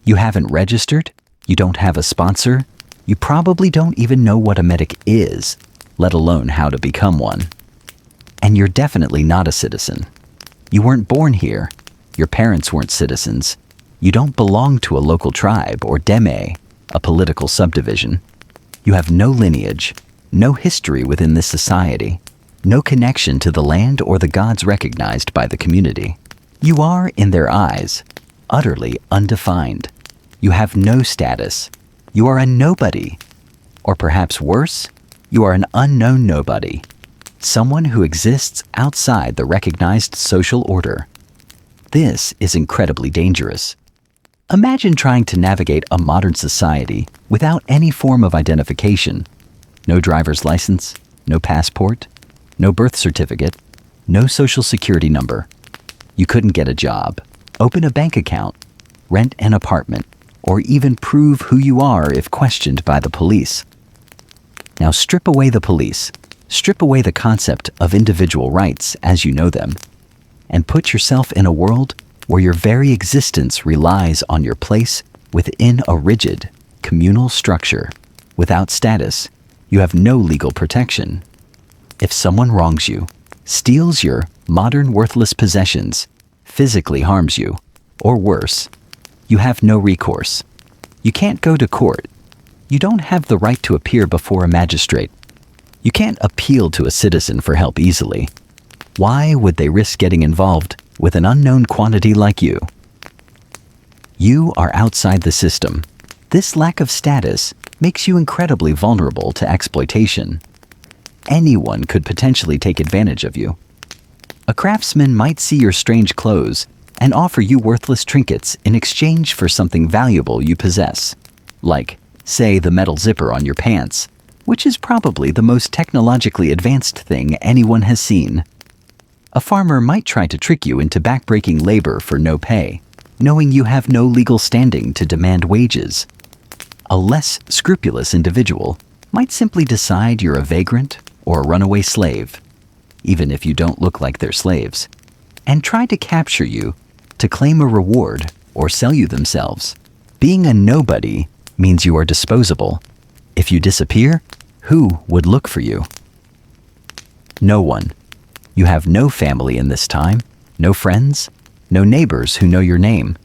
You haven't registered. You don't have a sponsor. You probably don't even know what a medic is, let alone how to become one. And you're definitely not a citizen. You weren't born here. Your parents weren't citizens. You don't belong to a local tribe or deme, a political subdivision. You have no lineage, no history within this society, no connection to the land or the gods recognized by the community. You are, in their eyes, utterly undefined. You have no status. You are a nobody. Or perhaps worse, you are an unknown nobody. Someone who exists outside the recognized social order. This is incredibly dangerous. Imagine trying to navigate a modern society without any form of identification. No driver's license, no passport, no birth certificate, no social security number. You couldn't get a job, open a bank account, rent an apartment, or even prove who you are if questioned by the police. Now strip away the police, strip away the concept of individual rights as you know them, and put yourself in a world where your very existence relies on your place within a rigid, communal structure. Without status, you have no legal protection. If someone wrongs you, steals your modern worthless possessions, physically harms you, or worse, you have no recourse. You can't go to court. You don't have the right to appear before a magistrate. You can't appeal to a citizen for help easily. Why would they risk getting involved with an unknown quantity like you? You are outside the system. This lack of status makes you incredibly vulnerable to exploitation. Anyone could potentially take advantage of you. A craftsman might see your strange clothes and offer you worthless trinkets in exchange for something valuable you possess, like, say, the metal zipper on your pants, which is probably the most technologically advanced thing anyone has seen. A farmer might try to trick you into backbreaking labor for no pay, knowing you have no legal standing to demand wages. A less scrupulous individual might simply decide you're a vagrant or a runaway slave, even if you don't look like they're slaves, and try to capture you to claim a reward or sell you themselves. Being a nobody means you are disposable. If you disappear, who would look for you? No one. You have no family in this time, no friends, no neighbors who know your name.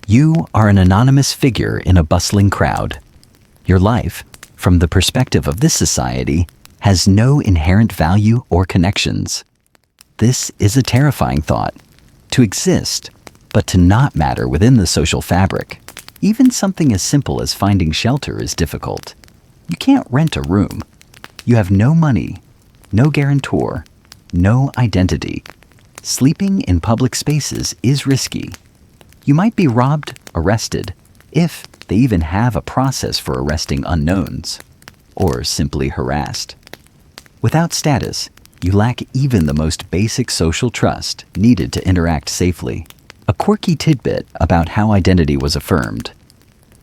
You are an anonymous figure in a bustling crowd. Your life, from the perspective of this society, has no inherent value or connections. This is a terrifying thought. To exist, but to not matter within the social fabric. Even something as simple as finding shelter is difficult. You can't rent a room. You have no money, no guarantor, no identity. Sleeping in public spaces is risky. You might be robbed, arrested, if they even have a process for arresting unknowns, or simply harassed. Without status, you lack even the most basic social trust needed to interact safely. A quirky tidbit about how identity was affirmed.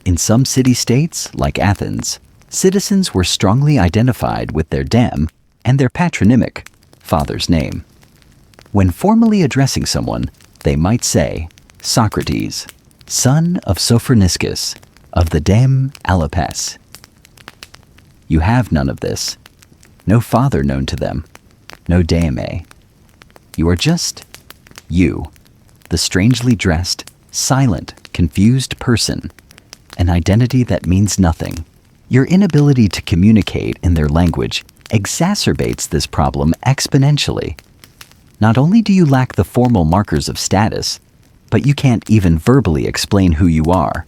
In some city-states, like Athens, citizens were strongly identified with their deme and their patronymic, father's name. When formally addressing someone, they might say, Socrates, son of Sophroniscus, of the deme Alipes. You have none of this. No father known to them. No deme. You are just you, the strangely dressed, silent, confused person, an identity that means nothing. Your inability to communicate in their language exacerbates this problem exponentially. Not only do you lack the formal markers of status, but you can't even verbally explain who you are,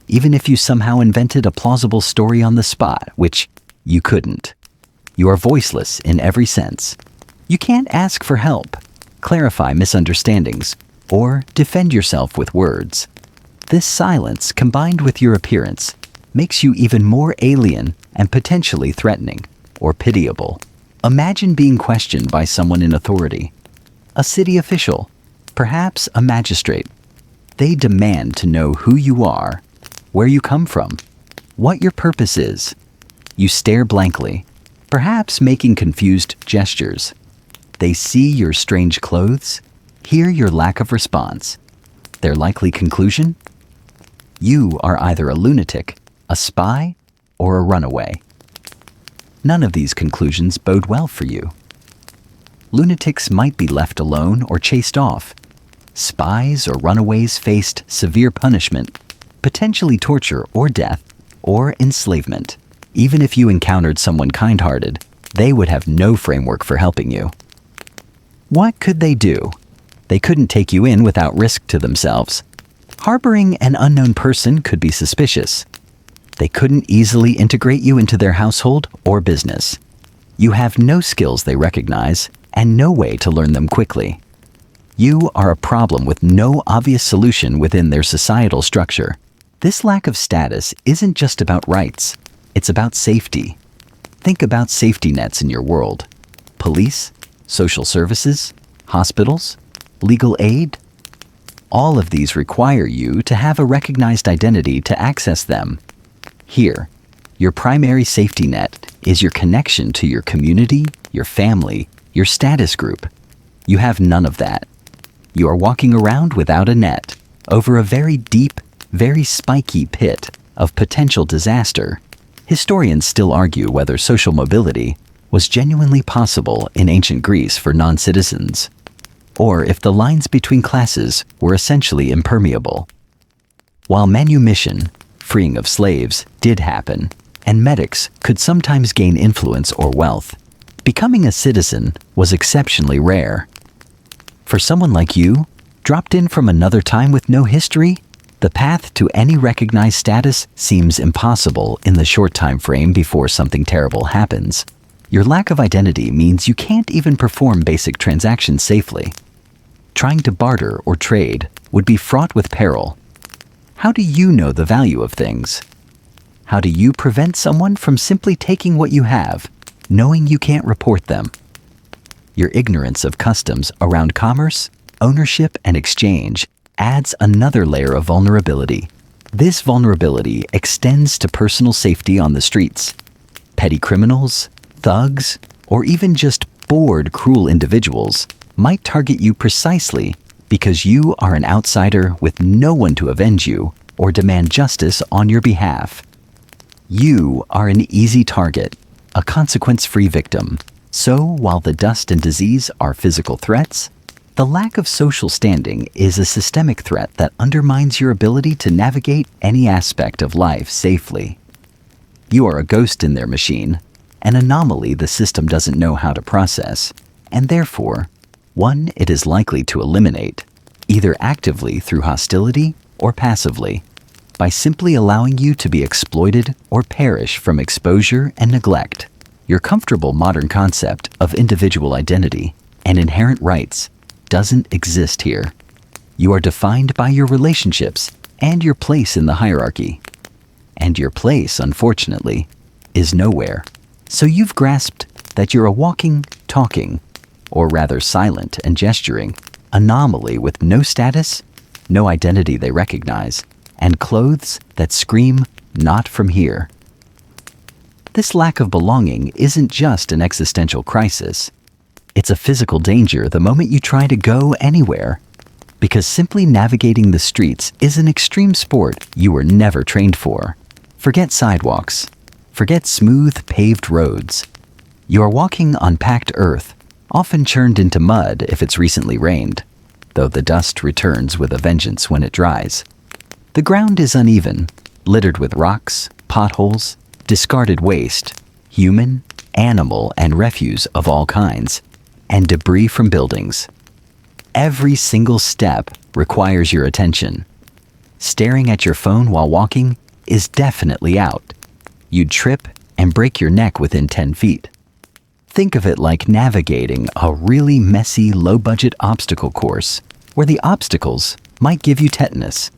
even if you somehow invented a plausible story on the spot, which you couldn't. You are voiceless in every sense. You can't ask for help, clarify misunderstandings, or defend yourself with words. This silence, combined with your appearance, makes you even more alien and potentially threatening or pitiable. Imagine being questioned by someone in authority, a city official, perhaps a magistrate. They demand to know who you are, where you come from, what your purpose is. You stare blankly, perhaps making confused gestures. They see your strange clothes, hear your lack of response. Their likely conclusion? You are either a lunatic, a spy, or a runaway. None of these conclusions bode well for you. Lunatics might be left alone or chased off. Spies or runaways faced severe punishment, potentially torture or death, or enslavement. Even if you encountered someone kind-hearted, they would have no framework for helping you. What could they do? They couldn't take you in without risk to themselves. Harboring an unknown person could be suspicious. They couldn't easily integrate you into their household or business. You have no skills they recognize and no way to learn them quickly. You are a problem with no obvious solution within their societal structure. This lack of status isn't just about rights, it's about safety. Think about safety nets in your world. Police, social services, hospitals, legal aid. All of these require you to have a recognized identity to access them. Here, your primary safety net is your connection to your community, your family, your status group. You have none of that. You are walking around without a net, over a very deep, very spiky pit of potential disaster. Historians still argue whether social mobility was genuinely possible in ancient Greece for non-citizens, or if the lines between classes were essentially impermeable. While manumission, freeing of slaves, did happen, and medics could sometimes gain influence or wealth, becoming a citizen was exceptionally rare. For someone like you, dropped in from another time with no history, The path to any recognized status seems impossible in the short time frame before something terrible happens. Your lack of identity means you can't even perform basic transactions safely. Trying to barter or trade would be fraught with peril. How do you know the value of things? How do you prevent someone from simply taking what you have, knowing you can't report them? Your ignorance of customs around commerce, ownership, and exchange adds another layer of vulnerability. This vulnerability extends to personal safety on the streets. Petty criminals, thugs, or even just bored, cruel individuals might target you precisely because you are an outsider with no one to avenge you or demand justice on your behalf. You are an easy target, a consequence-free victim. So, while the dust and disease are physical threats, the lack of social standing is a systemic threat that undermines your ability to navigate any aspect of life safely. You are a ghost in their machine, an anomaly the system doesn't know how to process, and therefore, one it is likely to eliminate, either actively through hostility or passively, by simply allowing you to be exploited or perish from exposure and neglect. Your comfortable modern concept of individual identity and inherent rights doesn't exist here. You are defined by your relationships and your place in the hierarchy. And your place, unfortunately, is nowhere. So you've grasped that you're a walking, talking, or rather silent and gesturing, anomaly with no status, no identity they recognize, and clothes that scream, "Not from here." This lack of belonging isn't just an existential crisis. It's a physical danger the moment you try to go anywhere, because simply navigating the streets is an extreme sport you were never trained for. Forget sidewalks. Forget smooth, paved roads. You are walking on packed earth, often churned into mud if it's recently rained, though the dust returns with a vengeance when it dries. The ground is uneven, littered with rocks, potholes, discarded waste, human, animal, and refuse of all kinds, and debris from buildings. Every single step requires your attention. Staring at your phone while walking is definitely out. You'd trip and break your neck within 10 feet. Think of it like navigating a really messy, low-budget obstacle course where the obstacles might give you tetanus.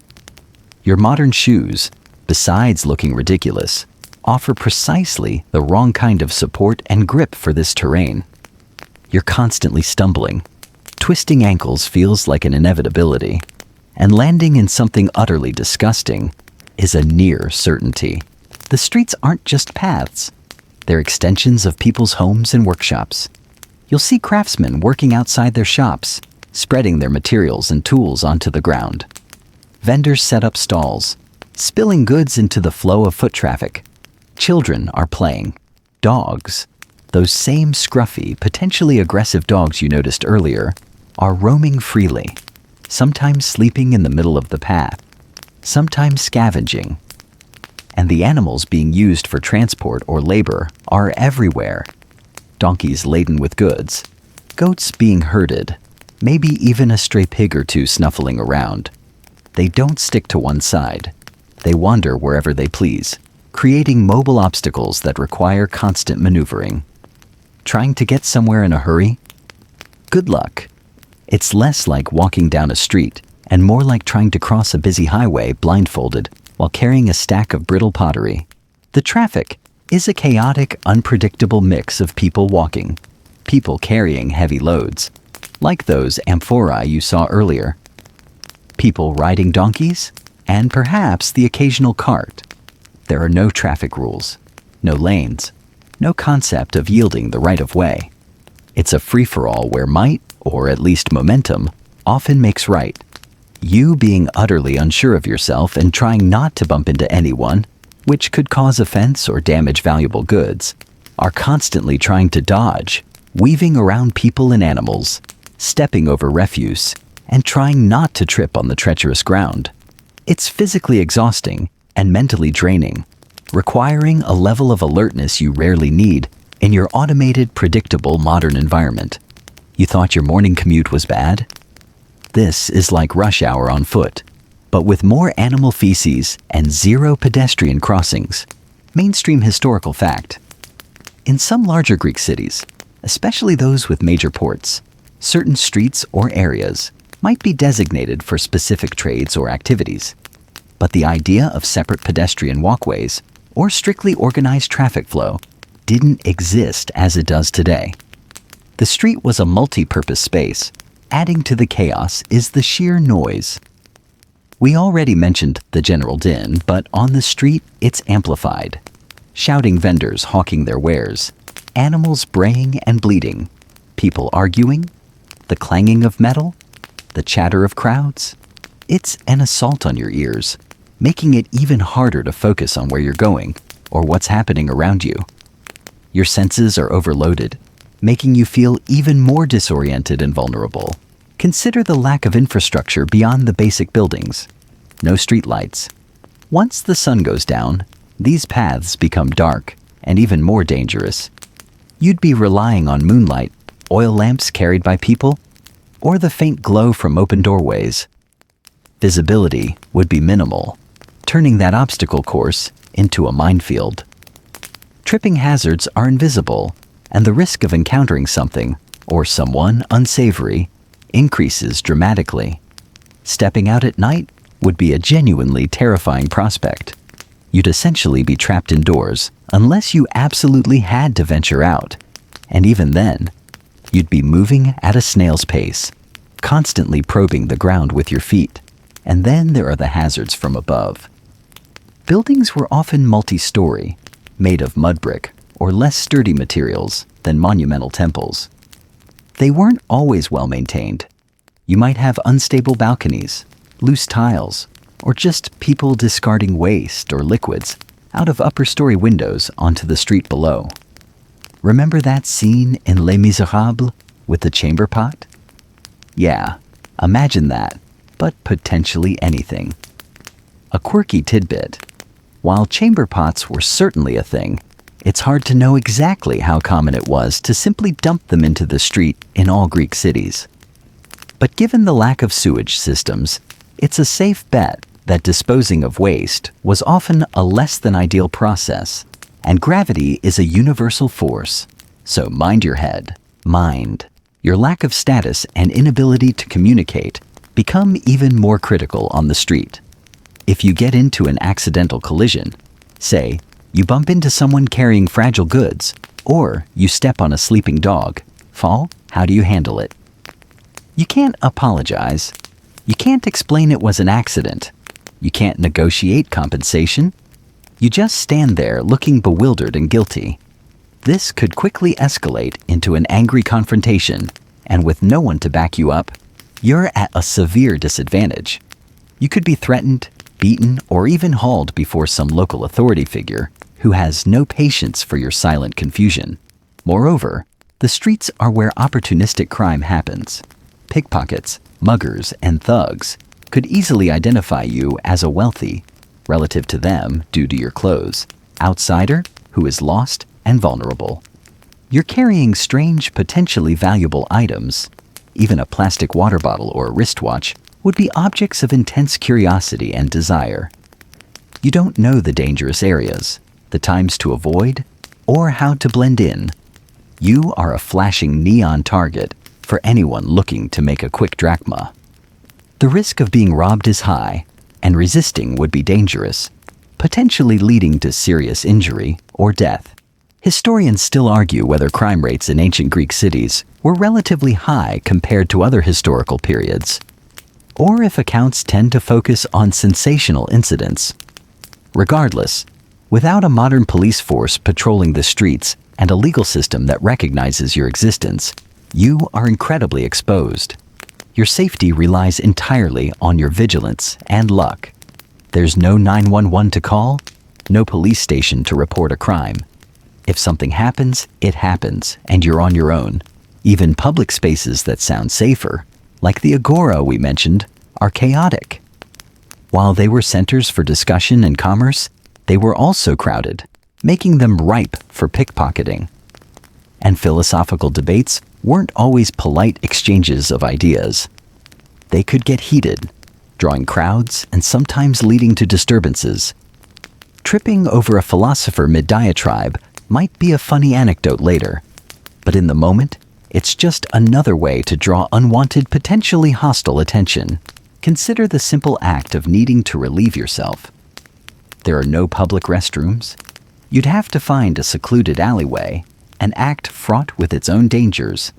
Your modern shoes, besides looking ridiculous, offer precisely the wrong kind of support and grip for this terrain. You're constantly stumbling. Twisting ankles feels like an inevitability, and landing in something utterly disgusting is a near certainty. The streets aren't just paths. They're extensions of people's homes and workshops. You'll see craftsmen working outside their shops, spreading their materials and tools onto the ground. Vendors set up stalls, spilling goods into the flow of foot traffic. Children are playing. Dogs, those same scruffy, potentially aggressive dogs you noticed earlier, are roaming freely, sometimes sleeping in the middle of the path, sometimes scavenging. And the animals being used for transport or labor are everywhere. Donkeys laden with goods, goats being herded, maybe even a stray pig or two snuffling around. They don't stick to one side. They wander wherever they please, creating mobile obstacles that require constant maneuvering. Trying to get somewhere in a hurry? Good luck. It's less like walking down a street and more like trying to cross a busy highway blindfolded while carrying a stack of brittle pottery. The traffic is a chaotic, unpredictable mix of people walking, people carrying heavy loads, like those amphorae you saw earlier, people riding donkeys, and perhaps the occasional cart. There are no traffic rules, no lanes, no concept of yielding the right of way. It's a free-for-all where might, or at least momentum, often makes right. You being utterly unsure of yourself and trying not to bump into anyone, which could cause offense or damage valuable goods, are constantly trying to dodge, weaving around people and animals, stepping over refuse, and trying not to trip on the treacherous ground. It's physically exhausting and mentally draining, requiring a level of alertness you rarely need in your automated, predictable modern environment. You thought your morning commute was bad? This is like rush hour on foot. but with more animal feces and zero pedestrian crossings. Mainstream historical fact. In some larger Greek cities, especially those with major ports, certain streets or areas might be designated for specific trades or activities. But the idea of separate pedestrian walkways or strictly organized traffic flow didn't exist as it does today. The street was a multi-purpose space. Adding to the chaos is the sheer noise. We already mentioned the general din, but on the street it's amplified. Shouting vendors hawking their wares, animals braying and bleating, people arguing, the clanging of metal, the chatter of crowds. It's an assault on your ears, making it even harder to focus on where you're going or what's happening around you. Your senses are overloaded, making you feel even more disoriented and vulnerable. Consider the lack of infrastructure beyond the basic buildings. No streetlights. Once the sun goes down, these paths become dark and even more dangerous. You'd be relying on moonlight, oil lamps carried by people, or the faint glow from open doorways. Visibility would be minimal, turning that obstacle course into a minefield. Tripping hazards are invisible, and the risk of encountering something or someone unsavory increases dramatically. Stepping out at night would be a genuinely terrifying prospect. You'd essentially be trapped indoors unless you absolutely had to venture out. And even then, you'd be moving at a snail's pace, constantly probing the ground with your feet. And then there are the hazards from above. Buildings were often multi-story, made of mud brick or less sturdy materials than monumental temples. They weren't always well maintained. You might have unstable balconies, loose tiles, or just people discarding waste or liquids out of upper-story windows onto the street below. Remember that scene in Les Miserables with the chamber pot? Yeah, imagine that, but potentially anything. A quirky tidbit. While chamber pots were certainly a thing, it's hard to know exactly how common it was to simply dump them into the street in all Greek cities. But given the lack of sewage systems, it's a safe bet that disposing of waste was often a less than ideal process, and gravity is a universal force. So mind your head. Mind. Your lack of status and inability to communicate become even more critical on the street. If you get into an accidental collision, say, you bump into someone carrying fragile goods, or you step on a sleeping dog, fall, how do you handle it? You can't apologize. You can't explain it was an accident. You can't negotiate compensation. You just stand there looking bewildered and guilty. This could quickly escalate into an angry confrontation, and with no one to back you up, you're at a severe disadvantage. You could be threatened, beaten, or even hauled before some local authority figure who has no patience for your silent confusion. Moreover, the streets are where opportunistic crime happens. Pickpockets, muggers, and thugs could easily identify you as a wealthy, relative to them due to your clothes, outsider who is lost and vulnerable. You're carrying strange, potentially valuable items. Even a plastic water bottle or a wristwatch would be objects of intense curiosity and desire. You don't know the dangerous areas, the times to avoid, or how to blend in. You are a flashing neon target for anyone looking to make a quick drachma. The risk of being robbed is high, and resisting would be dangerous, potentially leading to serious injury or death. Historians still argue whether crime rates in ancient Greek cities were relatively high compared to other historical periods, or if accounts tend to focus on sensational incidents. Regardless, without a modern police force patrolling the streets and a legal system that recognizes your existence, you are incredibly exposed. Your safety relies entirely on your vigilance and luck. There's no 911 to call, no police station to report a crime. If something happens, it happens, and you're on your own. Even public spaces that sound safer, like the Agora we mentioned, are chaotic. While they were centers for discussion and commerce, they were also crowded, making them ripe for pickpocketing. And philosophical debates weren't always polite exchanges of ideas. They could get heated, drawing crowds and sometimes leading to disturbances. Tripping over a philosopher mid-diatribe might be a funny anecdote later, but in the moment, it's just another way to draw unwanted, potentially hostile attention. Consider the simple act of needing to relieve yourself. There are no public restrooms. You'd have to find a secluded alleyway, an act fraught with its own dangers.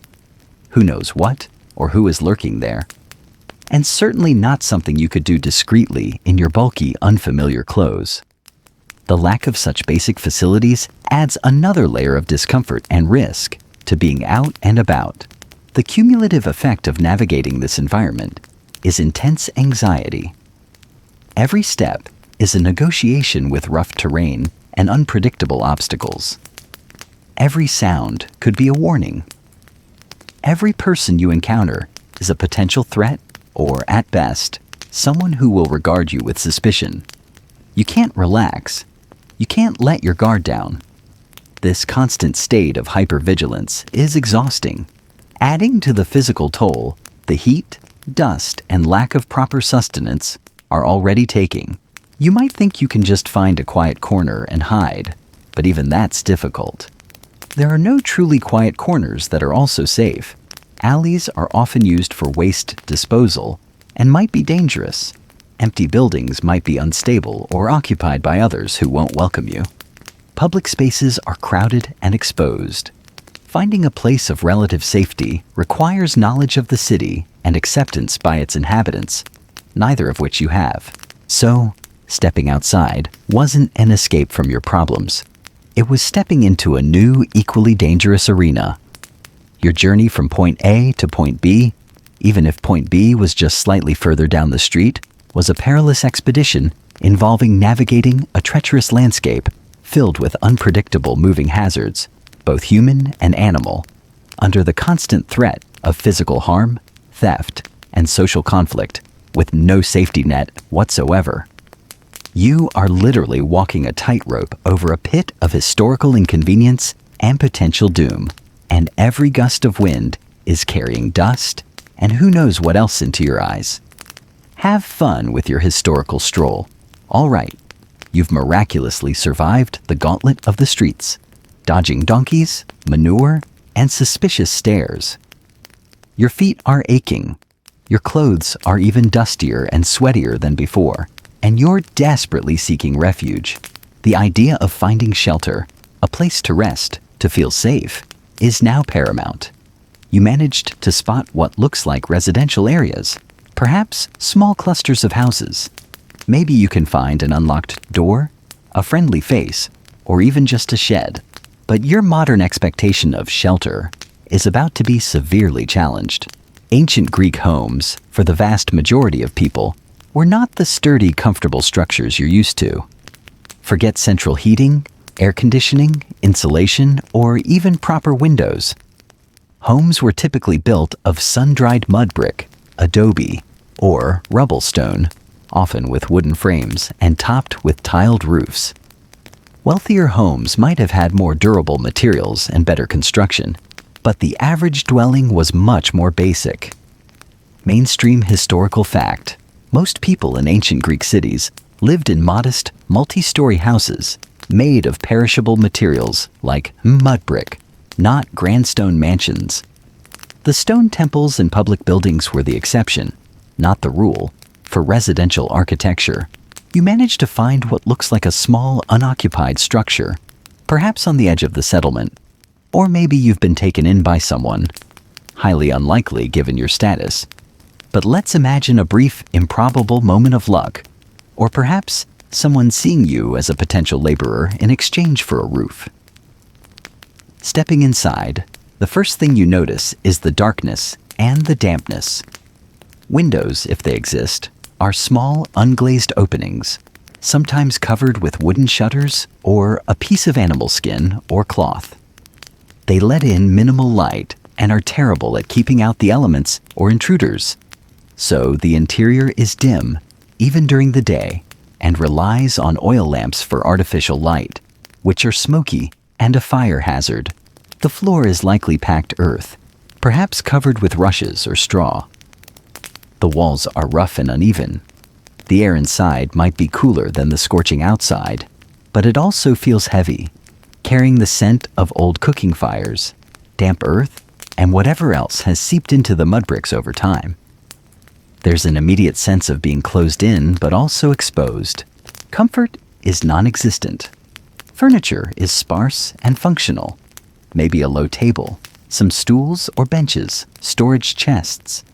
Who knows what or who is lurking there? And certainly not something you could do discreetly in your bulky, unfamiliar clothes. The lack of such basic facilities adds another layer of discomfort and risk to being out and about. The cumulative effect of navigating this environment is intense anxiety. Every step is a negotiation with rough terrain and unpredictable obstacles. Every sound could be a warning. Every person you encounter is a potential threat or, at best, someone who will regard you with suspicion. You can't relax. You can't let your guard down. This constant state of hypervigilance is exhausting. Adding to the physical toll, the heat, dust, and lack of proper sustenance are already taking. You might think you can just find a quiet corner and hide, but even that's difficult. There are no truly quiet corners that are also safe. Alleys are often used for waste disposal and might be dangerous. Empty buildings might be unstable or occupied by others who won't welcome you. Public spaces are crowded and exposed. Finding a place of relative safety requires knowledge of the city and acceptance by its inhabitants, neither of which you have. So, stepping outside wasn't an escape from your problems. It was stepping into a new, equally dangerous arena. Your journey from point A to point B, even if point B was just slightly further down the street, was a perilous expedition involving navigating a treacherous landscape filled with unpredictable moving hazards, both human and animal, under the constant threat of physical harm, theft, and social conflict, with no safety net whatsoever. You are literally walking a tightrope over a pit of historical inconvenience and potential doom, and every gust of wind is carrying dust and who knows what else into your eyes. Have fun with your historical stroll. All right, you've miraculously survived the gauntlet of the streets, dodging donkeys, manure, and suspicious stares. Your feet are aching. Your clothes are even dustier and sweatier than before, and you're desperately seeking refuge. The idea of finding shelter, a place to rest, to feel safe, is now paramount. You managed to spot what looks like residential areas, perhaps small clusters of houses. Maybe you can find an unlocked door, a friendly face, or even just a shed. But your modern expectation of shelter is about to be severely challenged. Ancient Greek homes, for the vast majority of people, were not the sturdy, comfortable structures you're used to. Forget central heating, air conditioning, insulation, or even proper windows. Homes were typically built of sun-dried mud brick, adobe, or rubble stone, often with wooden frames and topped with tiled roofs. Wealthier homes might have had more durable materials and better construction, but the average dwelling was much more basic. Mainstream historical fact: most people in ancient Greek cities lived in modest, multi-story houses made of perishable materials like mud brick, not grand stone mansions. The stone temples and public buildings were the exception, not the rule, for residential architecture. You manage to find what looks like a small, unoccupied structure, perhaps on the edge of the settlement, or maybe you've been taken in by someone, highly unlikely given your status. But let's imagine a brief, improbable moment of luck, or perhaps someone seeing you as a potential laborer in exchange for a roof. Stepping inside, the first thing you notice is the darkness and the dampness. Windows, if they exist, are small, unglazed openings, sometimes covered with wooden shutters or a piece of animal skin or cloth. They let in minimal light and are terrible at keeping out the elements or intruders. So the interior is dim, even during the day, and relies on oil lamps for artificial light, which are smoky and a fire hazard. The floor is likely packed earth, perhaps covered with rushes or straw. The walls are rough and uneven, The air inside might be cooler than the scorching outside, but it also feels heavy, carrying the scent of old cooking fires, damp earth, and whatever else has seeped into the mud bricks over time. There's an immediate sense of being closed in but also exposed. Comfort is non-existent. Furniture is sparse and functional. Maybe a low table, some stools or benches, storage chests.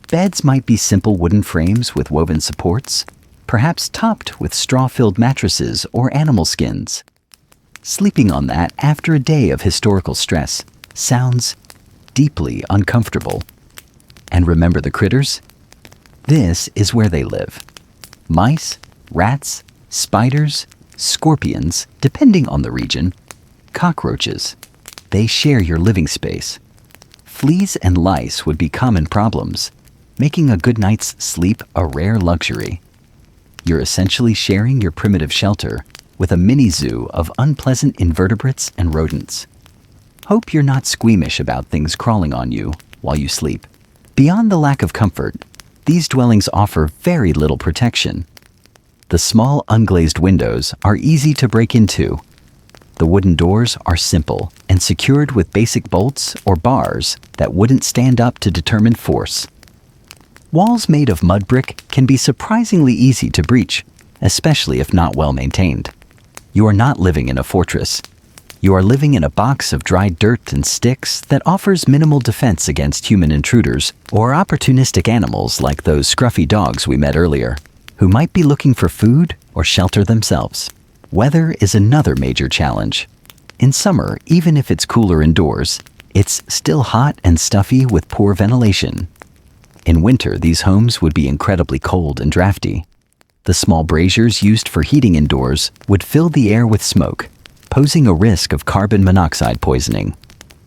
Beds might be simple wooden frames with woven supports, perhaps topped with straw-filled mattresses or animal skins. Sleeping on that after a day of historical stress sounds deeply uncomfortable. And remember the critters? This is where they live. Mice, rats, spiders, scorpions, depending on the region, cockroaches. They share your living space. Fleas and lice would be common problems, making a good night's sleep a rare luxury. You're essentially sharing your primitive shelter with a mini zoo of unpleasant invertebrates and rodents. Hope you're not squeamish about things crawling on you while you sleep. Beyond the lack of comfort, these dwellings offer very little protection. The small unglazed windows are easy to break into. The wooden doors are simple and secured with basic bolts or bars that wouldn't stand up to determined force. Walls made of mud brick can be surprisingly easy to breach, especially if not well maintained. You are not living in a fortress. You are living in a box of dried dirt and sticks that offers minimal defense against human intruders or opportunistic animals like those scruffy dogs we met earlier, who might be looking for food or shelter themselves. Weather is another major challenge. In summer, even if it's cooler indoors, it's still hot and stuffy with poor ventilation. In winter, these homes would be incredibly cold and drafty. The small braziers used for heating indoors would fill the air with smoke, posing a risk of carbon monoxide poisoning,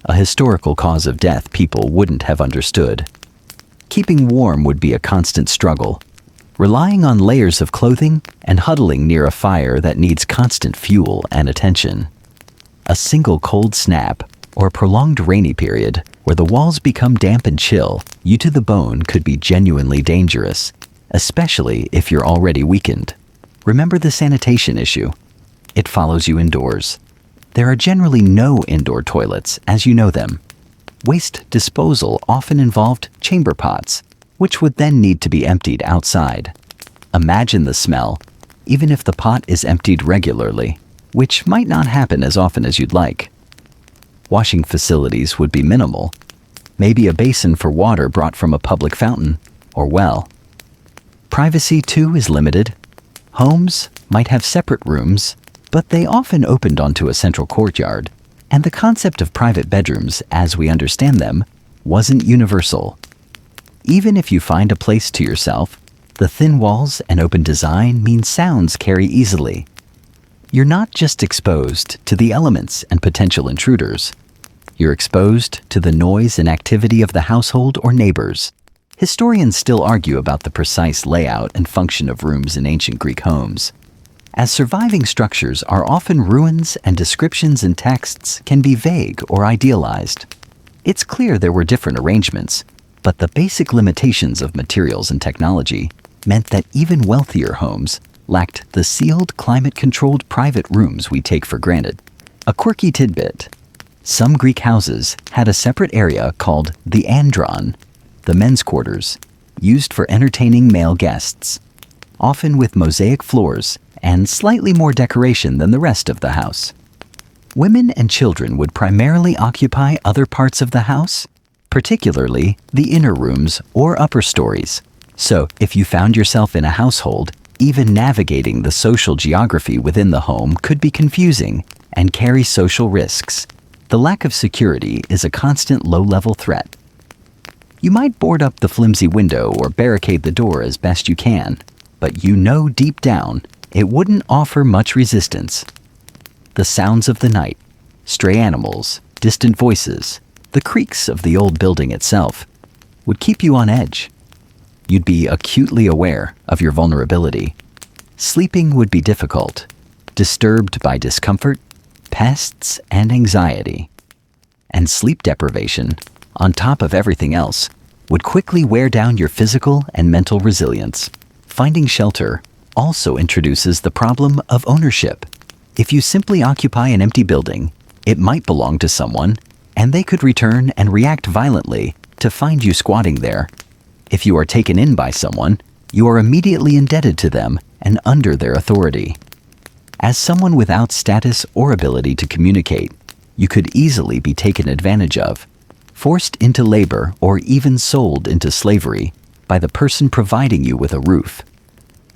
a historical cause of death people wouldn't have understood. Keeping warm would be a constant struggle, relying on layers of clothing and huddling near a fire that needs constant fuel and attention. A single cold snap or a prolonged rainy period where the walls become damp and chill you to the bone could be genuinely dangerous, especially if you're already weakened. Remember the sanitation issue. It follows you indoors. There are generally no indoor toilets as you know them. Waste disposal often involved chamber pots, which would then need to be emptied outside. Imagine the smell, even if the pot is emptied regularly, which might not happen as often as you'd like. Washing facilities would be minimal. Maybe a basin for water brought from a public fountain or well. Privacy, too, is limited. Homes might have separate rooms, but they often opened onto a central courtyard, and the concept of private bedrooms, as we understand them, wasn't universal. Even if you find a place to yourself, the thin walls and open design mean sounds carry easily. You're not just exposed to the elements and potential intruders. You're exposed to the noise and activity of the household or neighbors. Historians still argue about the precise layout and function of rooms in ancient Greek homes. As surviving structures are often ruins and descriptions in texts can be vague or idealized. It's clear there were different arrangements, but the basic limitations of materials and technology meant that even wealthier homes lacked the sealed, climate-controlled private rooms we take for granted. A quirky tidbit. Some Greek houses had a separate area called the andron, the men's quarters, used for entertaining male guests, often with mosaic floors and slightly more decoration than the rest of the house. Women and children would primarily occupy other parts of the house, particularly the inner rooms or upper stories. So, if you found yourself in a household, even navigating the social geography within the home could be confusing and carry social risks. The lack of security is a constant low-level threat. You might board up the flimsy window or barricade the door as best you can, but you know deep down it wouldn't offer much resistance. The sounds of the night, stray animals, distant voices, the creaks of the old building itself would keep you on edge. You'd be acutely aware of your vulnerability. Sleeping would be difficult, disturbed by discomfort, pests, and anxiety. And sleep deprivation, on top of everything else, would quickly wear down your physical and mental resilience. Finding shelter also introduces the problem of ownership. If you simply occupy an empty building, it might belong to someone, and they could return and react violently to find you squatting there. If you are taken in by someone, you are immediately indebted to them and under their authority. As someone without status or ability to communicate, you could easily be taken advantage of, forced into labor, or even sold into slavery by the person providing you with a roof.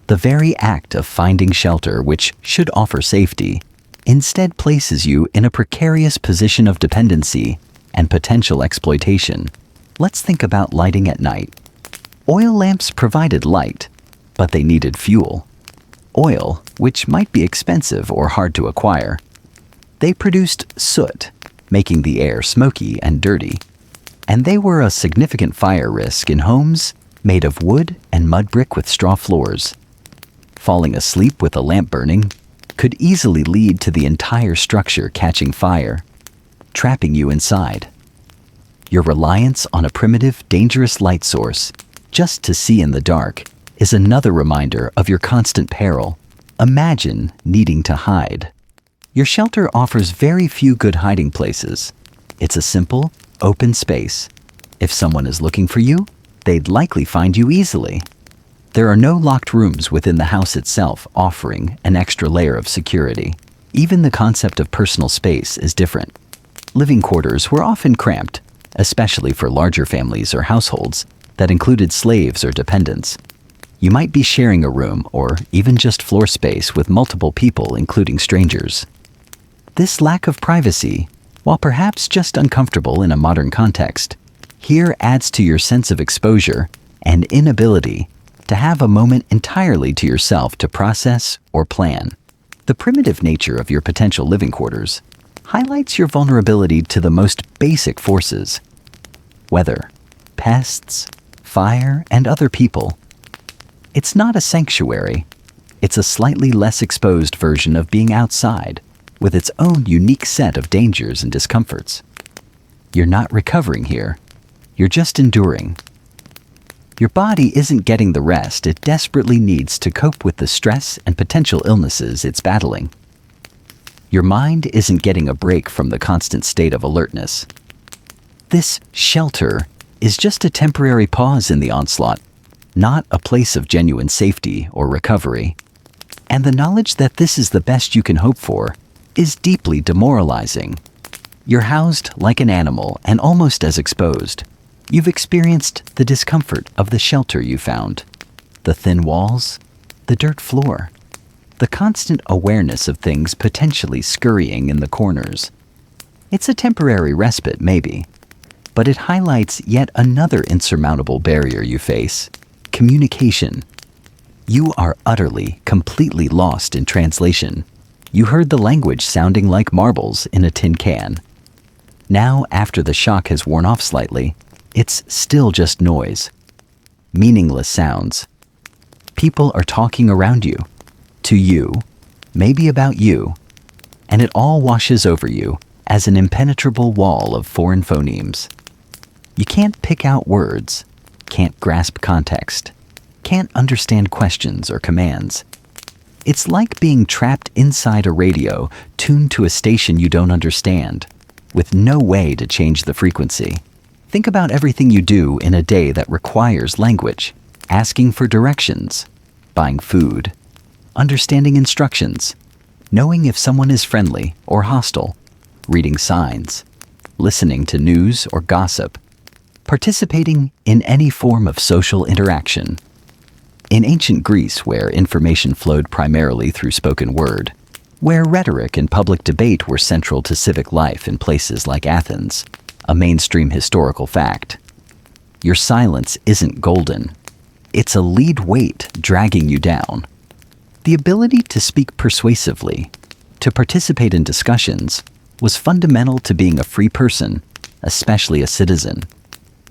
The very act of finding shelter, which should offer safety, instead places you in a precarious position of dependency and potential exploitation. Let's think about lighting at night. Oil lamps provided light, but they needed fuel. Oil, which might be expensive or hard to acquire. They produced soot, making the air smoky and dirty. And they were a significant fire risk in homes made of wood and mud brick with straw floors. Falling asleep with a lamp burning could easily lead to the entire structure catching fire, trapping you inside. Your reliance on a primitive, dangerous light source, just to see in the dark, is another reminder of your constant peril. Imagine needing to hide. Your shelter offers very few good hiding places. It's a simple, open space. If someone is looking for you, they'd likely find you easily. There are no locked rooms within the house itself offering an extra layer of security. Even the concept of personal space is different. Living quarters were often cramped, especially for larger families or households that included slaves or dependents. You might be sharing a room or even just floor space with multiple people, including strangers. This lack of privacy, while perhaps just uncomfortable in a modern context, here adds to your sense of exposure and inability to have a moment entirely to yourself to process or plan. The primitive nature of your potential living quarters highlights your vulnerability to the most basic forces: weather, pests, fire, and other people. It's not a sanctuary. It's a slightly less exposed version of being outside, with its own unique set of dangers and discomforts. You're not recovering here. You're just enduring. Your body isn't getting the rest it desperately needs to cope with the stress and potential illnesses it's battling. Your mind isn't getting a break from the constant state of alertness. This shelter is just a temporary pause in the onslaught, not a place of genuine safety or recovery. And the knowledge that this is the best you can hope for is deeply demoralizing. You're housed like an animal and almost as exposed. You've experienced the discomfort of the shelter you found, the thin walls, the dirt floor, the constant awareness of things potentially scurrying in the corners. It's a temporary respite, maybe, but it highlights yet another insurmountable barrier you face: communication. You are utterly, completely lost in translation. You heard the language sounding like marbles in a tin can. Now, after the shock has worn off slightly, it's still just noise. Meaningless sounds. People are talking around you, to you, maybe about you, and it all washes over you as an impenetrable wall of foreign phonemes. You can't pick out words, can't grasp context, can't understand questions or commands. It's like being trapped inside a radio tuned to a station you don't understand, with no way to change the frequency. Think about everything you do in a day that requires language: asking for directions, buying food, understanding instructions, knowing if someone is friendly or hostile, reading signs, listening to news or gossip, participating in any form of social interaction. In ancient Greece, where information flowed primarily through spoken word, where rhetoric and public debate were central to civic life in places like Athens, a mainstream historical fact, your silence isn't golden. It's a lead weight dragging you down. The ability to speak persuasively, to participate in discussions, was fundamental to being a free person, especially a citizen.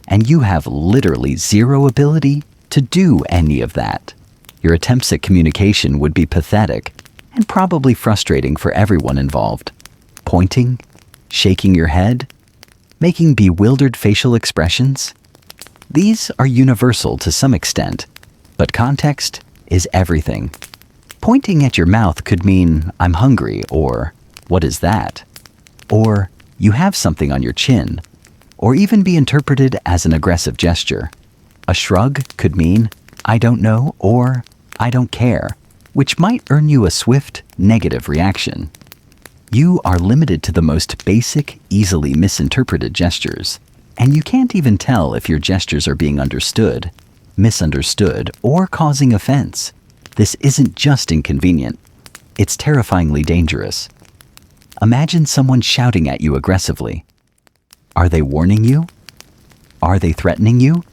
And you have literally zero ability to do any of that. Your attempts at communication would be pathetic and probably frustrating for everyone involved. Pointing, shaking your head, making bewildered facial expressions. These are universal to some extent, but context is everything. Pointing at your mouth could mean, I'm hungry, or, what is that? Or, you have something on your chin, or even be interpreted as an aggressive gesture. A shrug could mean, I don't know, or, I don't care, which might earn you a swift, negative reaction. You are limited to the most basic, easily misinterpreted gestures, and you can't even tell if your gestures are being understood, misunderstood, or causing offense. This isn't just inconvenient, it's terrifyingly dangerous. Imagine someone shouting at you aggressively. Are they warning you? Are they threatening you?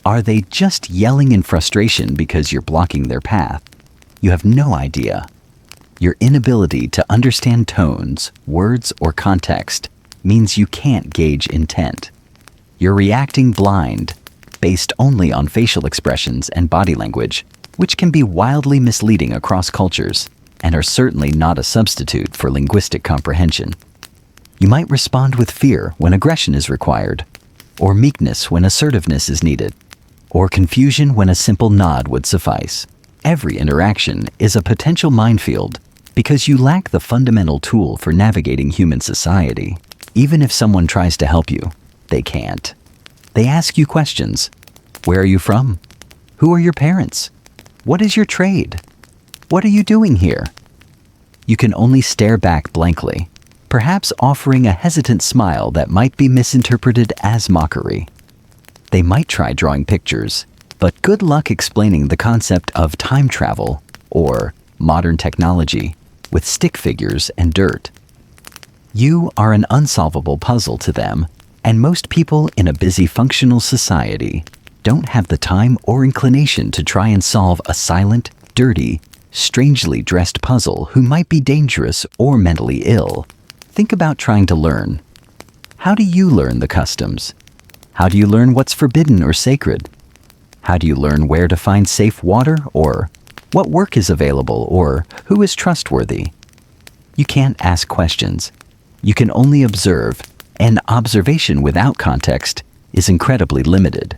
Are they just yelling in frustration because you're blocking their path? You have no idea. Your inability to understand tones, words, or context means you can't gauge intent. You're reacting blind, based only on facial expressions and body language, which can be wildly misleading across cultures and are certainly not a substitute for linguistic comprehension. You might respond with fear when aggression is required, or meekness when assertiveness is needed, or confusion when a simple nod would suffice. Every interaction is a potential minefield because you lack the fundamental tool for navigating human society. Even if someone tries to help you, they can't. They ask you questions. Where are you from? Who are your parents? What is your trade? What are you doing here? You can only stare back blankly, perhaps offering a hesitant smile that might be misinterpreted as mockery. They might try drawing pictures, but good luck explaining the concept of time travel or modern technology with stick figures and dirt. You are an unsolvable puzzle to them, and most people in a busy functional society don't have the time or inclination to try and solve a silent, dirty, strangely dressed puzzle who might be dangerous or mentally ill. Think about trying to learn. How do you learn the customs? How do you learn what's forbidden or sacred? How do you learn where to find safe water, or what work is available, or who is trustworthy? You can't ask questions. You can only observe, and observation without context is incredibly limited.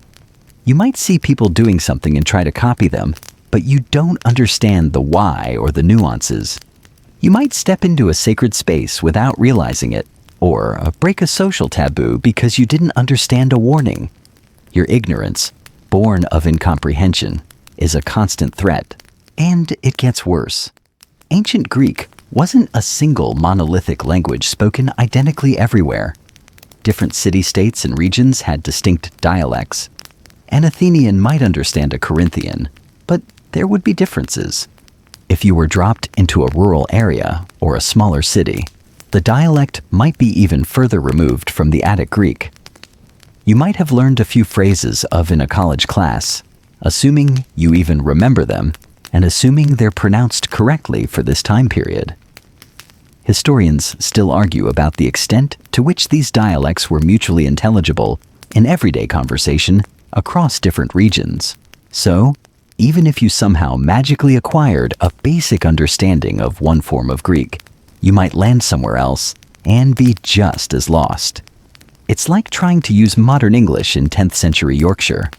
You might see people doing something and try to copy them, but you don't understand the why or the nuances. You might step into a sacred space without realizing it, or break a social taboo because you didn't understand a warning. Your ignorance, born of incomprehension, is a constant threat, and it gets worse. Ancient Greek wasn't a single monolithic language spoken identically everywhere. Different city-states and regions had distinct dialects. An Athenian might understand a Corinthian, but there would be differences. If you were dropped into a rural area or a smaller city, the dialect might be even further removed from the Attic Greek. You might have learned a few phrases of in a college class, assuming you even remember them, and assuming they're pronounced correctly for this time period. Historians still argue about the extent to which these dialects were mutually intelligible in everyday conversation across different regions. So, even if you somehow magically acquired a basic understanding of one form of Greek, you might land somewhere else and be just as lost. It's like trying to use modern English in 10th century Yorkshire.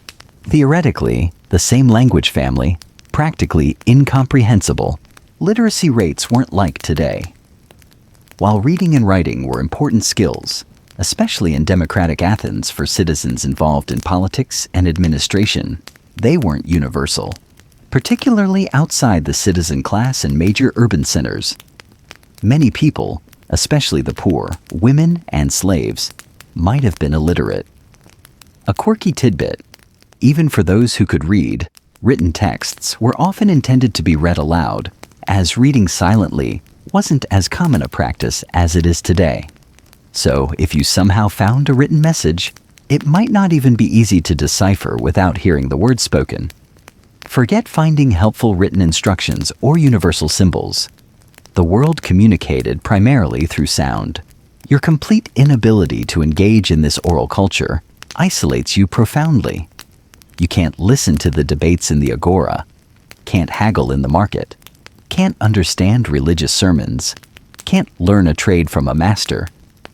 Theoretically, the same language family, practically incomprehensible. Literacy rates weren't like today. While reading and writing were important skills, especially in democratic Athens for citizens involved in politics and administration, they weren't universal, particularly outside the citizen class and major urban centers. Many people, especially the poor, women, and slaves, might have been illiterate. A quirky tidbit: even for those who could read, written texts were often intended to be read aloud, as reading silently wasn't as common a practice as it is today. So if you somehow found a written message, it might not even be easy to decipher without hearing the words spoken. Forget finding helpful written instructions or universal symbols. The world communicated primarily through sound. Your complete inability to engage in this oral culture isolates you profoundly. You can't listen to the debates in the agora, can't haggle in the market, can't understand religious sermons, can't learn a trade from a master,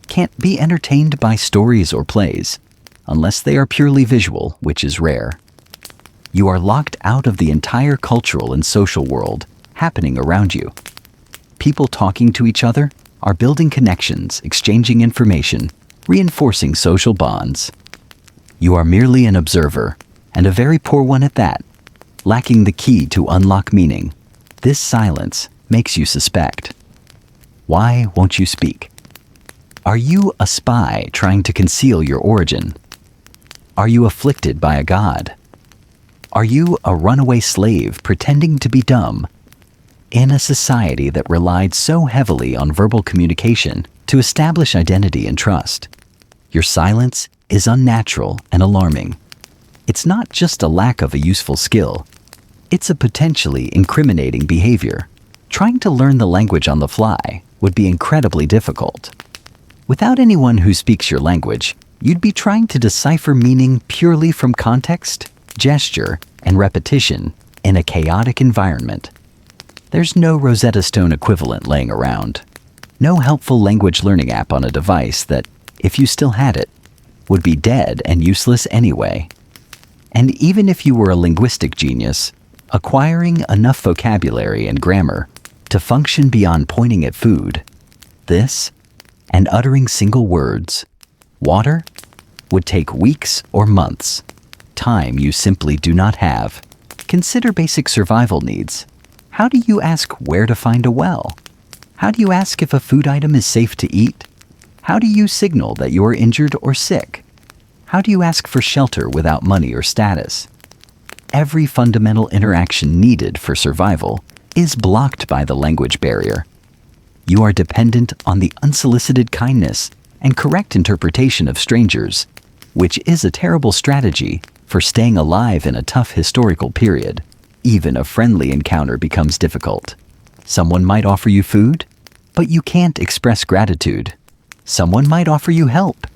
can't be entertained by stories or plays, unless they are purely visual, which is rare. You are locked out of the entire cultural and social world happening around you. People talking to each other are building connections, exchanging information, reinforcing social bonds. You are merely an observer, and a very poor one at that, lacking the key to unlock meaning. This silence makes you suspect. Why won't you speak? Are you a spy trying to conceal your origin? Are you afflicted by a god? Are you a runaway slave pretending to be dumb? In a society that relied so heavily on verbal communication to establish identity and trust, your silence is unnatural and alarming. It's not just a lack of a useful skill. It's a potentially incriminating behavior. Trying to learn the language on the fly would be incredibly difficult. Without anyone who speaks your language, you'd be trying to decipher meaning purely from context, gesture, and repetition in a chaotic environment. There's no Rosetta Stone equivalent laying around. No helpful language learning app on a device that, if you still had it, would be dead and useless anyway. And even if you were a linguistic genius, acquiring enough vocabulary and grammar to function beyond pointing at food, this, and uttering single words, water, would take weeks or months, time you simply do not have. Consider basic survival needs. How do you ask where to find a well? How do you ask if a food item is safe to eat? How do you signal that you are injured or sick? How do you ask for shelter without money or status? Every fundamental interaction needed for survival is blocked by the language barrier. You are dependent on the unsolicited kindness and correct interpretation of strangers, which is a terrible strategy for staying alive in a tough historical period. Even a friendly encounter becomes difficult. Someone might offer you food, but you can't express gratitude. Someone might offer you help,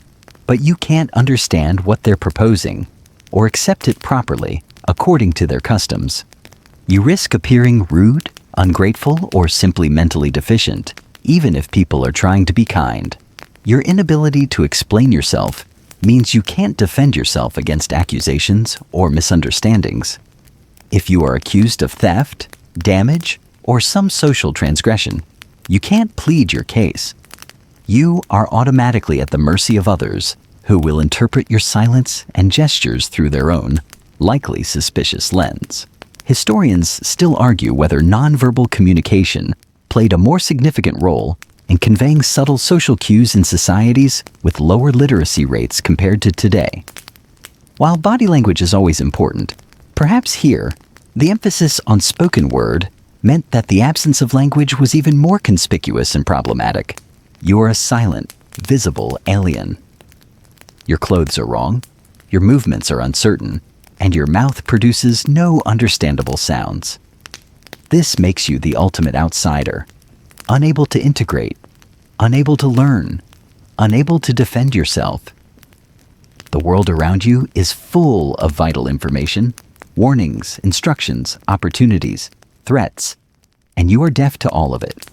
but you can't understand what they're proposing or accept it properly according to their customs. You risk appearing rude, ungrateful, or simply mentally deficient, even if people are trying to be kind. Your inability to explain yourself means you can't defend yourself against accusations or misunderstandings. If you are accused of theft, damage, or some social transgression, you can't plead your case. You are automatically at the mercy of others who will interpret your silence and gestures through their own, likely suspicious lens. Historians still argue whether nonverbal communication played a more significant role in conveying subtle social cues in societies with lower literacy rates compared to today. While body language is always important, perhaps here, the emphasis on spoken word meant that the absence of language was even more conspicuous and problematic. You are a silent, visible alien. Your clothes are wrong, your movements are uncertain, and your mouth produces no understandable sounds. This makes you the ultimate outsider, unable to integrate, unable to learn, unable to defend yourself. The world around you is full of vital information, warnings, instructions, opportunities, threats, and you are deaf to all of it.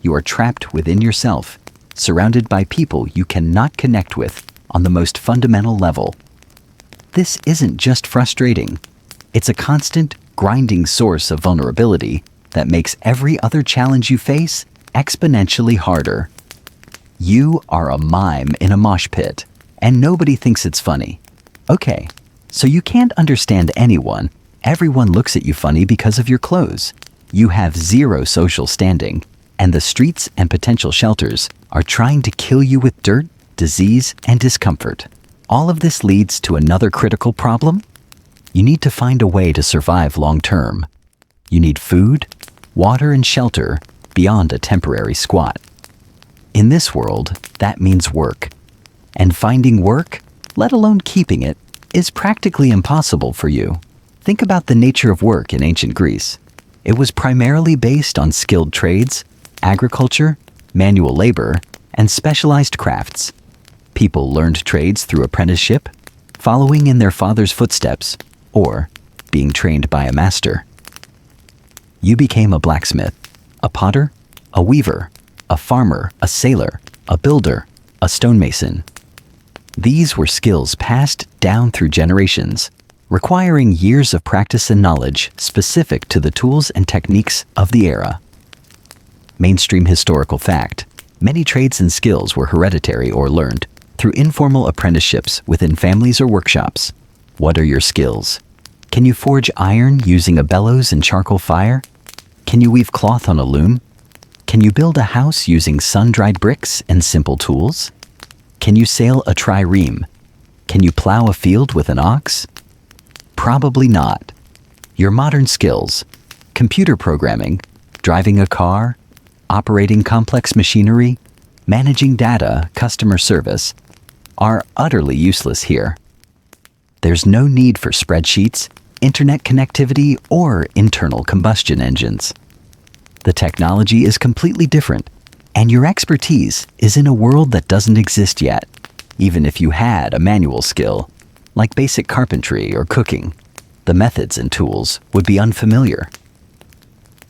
You are trapped within yourself, surrounded by people you cannot connect with on the most fundamental level. This isn't just frustrating. It's a constant, grinding source of vulnerability that makes every other challenge you face exponentially harder. You are a mime in a mosh pit, and nobody thinks it's funny. Okay, so you can't understand anyone. Everyone looks at you funny because of your clothes. You have zero social standing, and the streets and potential shelters are trying to kill you with dirt, disease, and discomfort. All of this leads to another critical problem. You need to find a way to survive long term. You need food, water, and shelter beyond a temporary squat. In this world, that means work. And finding work, let alone keeping it, is practically impossible for you. Think about the nature of work in ancient Greece. It was primarily based on skilled trades, agriculture, manual labor, and specialized crafts. People learned trades through apprenticeship, following in their father's footsteps, or being trained by a master. You became a blacksmith, a potter, a weaver, a farmer, a sailor, a builder, a stonemason. These were skills passed down through generations, requiring years of practice and knowledge specific to the tools and techniques of the era. Mainstream historical fact: many trades and skills were hereditary or learned through informal apprenticeships within families or workshops. What are your skills? Can you forge iron using a bellows and charcoal fire? Can you weave cloth on a loom? Can you build a house using sun-dried bricks and simple tools? Can you sail a trireme? Can you plow a field with an ox? Probably not. Your modern skills: computer programming, driving a car, operating complex machinery, managing data, customer service, are utterly useless here. There's no need for spreadsheets, internet connectivity, or internal combustion engines. The technology is completely different, and your expertise is in a world that doesn't exist yet. Even if you had a manual skill, like basic carpentry or cooking, the methods and tools would be unfamiliar.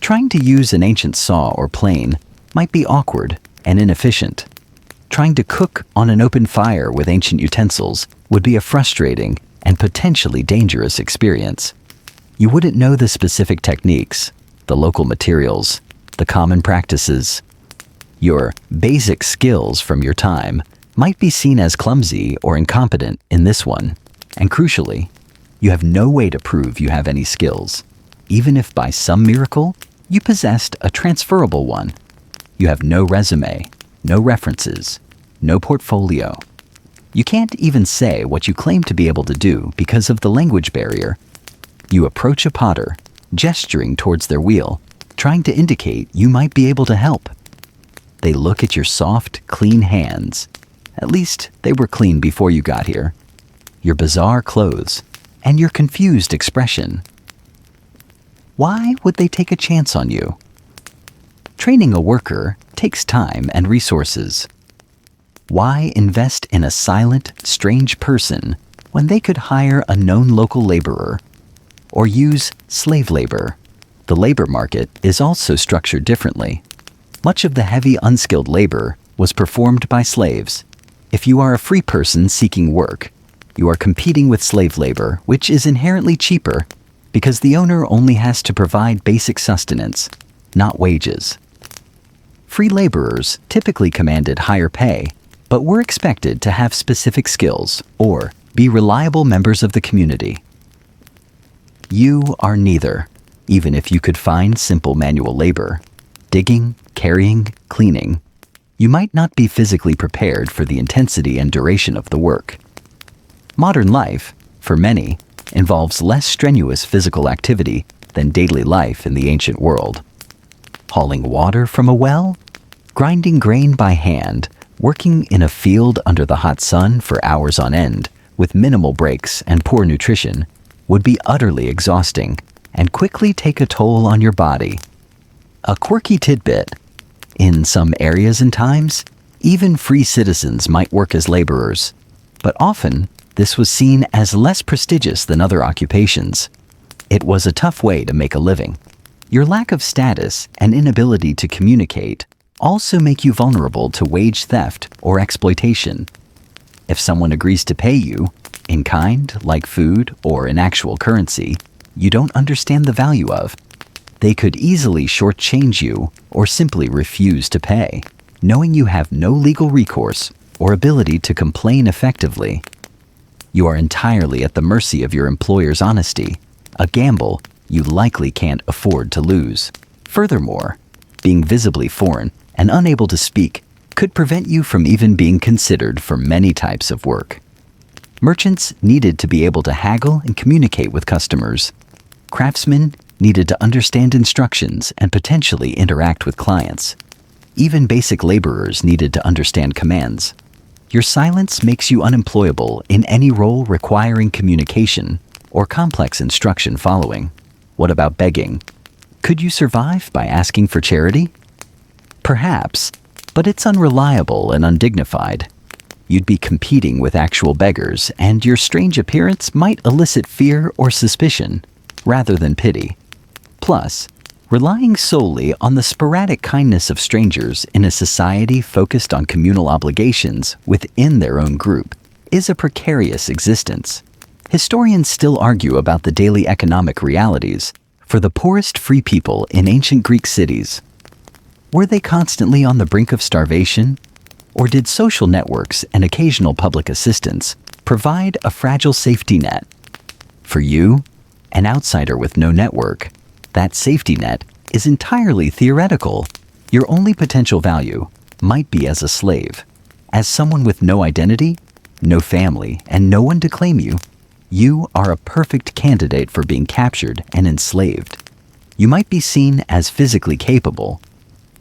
Trying to use an ancient saw or plane might be awkward and inefficient. Trying to cook on an open fire with ancient utensils would be a frustrating and potentially dangerous experience. You wouldn't know the specific techniques, the local materials, the common practices. Your basic skills from your time might be seen as clumsy or incompetent in this one, and crucially, you have no way to prove you have any skills, even if by some miracle you possessed a transferable one. You have no resume, no references, no portfolio. You can't even say what you claim to be able to do because of the language barrier. You approach a potter, gesturing towards their wheel, trying to indicate you might be able to help. They look at your soft, clean hands. At least they were clean before you got here. Your bizarre clothes, and your confused expression. Why would they take a chance on you? Training a worker takes time and resources. Why invest in a silent, strange person when they could hire a known local laborer or use slave labor? The labor market is also structured differently. Much of the heavy, unskilled labor was performed by slaves. If you are a free person seeking work, you are competing with slave labor, which is inherently cheaper because the owner only has to provide basic sustenance, not wages. Free laborers typically commanded higher pay, but were expected to have specific skills or be reliable members of the community. You are neither, even if you could find simple manual labor, digging, carrying, cleaning. You might not be physically prepared for the intensity and duration of the work. Modern life, for many, involves less strenuous physical activity than daily life in the ancient world. Hauling water from a well, grinding grain by hand, working in a field under the hot sun for hours on end with minimal breaks and poor nutrition would be utterly exhausting and quickly take a toll on your body. A quirky tidbit: in some areas and times, even free citizens might work as laborers, but often this was seen as less prestigious than other occupations. It was a tough way to make a living. Your lack of status and inability to communicate also make you vulnerable to wage theft or exploitation. If someone agrees to pay you, in kind, like food, or in actual currency, you don't understand the value of, they could easily shortchange you or simply refuse to pay, knowing you have no legal recourse or ability to complain effectively. You are entirely at the mercy of your employer's honesty, a gamble you likely can't afford to lose. Furthermore, being visibly foreign and unable to speak could prevent you from even being considered for many types of work. Merchants needed to be able to haggle and communicate with customers. Craftsmen needed to understand instructions and potentially interact with clients. Even basic laborers needed to understand commands. Your silence makes you unemployable in any role requiring communication or complex instruction following. What about begging? Could you survive by asking for charity? Perhaps, but it's unreliable and undignified. You'd be competing with actual beggars, and your strange appearance might elicit fear or suspicion, rather than pity. Plus, relying solely on the sporadic kindness of strangers in a society focused on communal obligations within their own group is a precarious existence. Historians still argue about the daily economic realities for the poorest free people in ancient Greek cities. Were they constantly on the brink of starvation? Or did social networks and occasional public assistance provide a fragile safety net? For you, an outsider with no network, that safety net is entirely theoretical. Your only potential value might be as a slave. As someone with no identity, no family, and no one to claim you, you are a perfect candidate for being captured and enslaved. You might be seen as physically capable.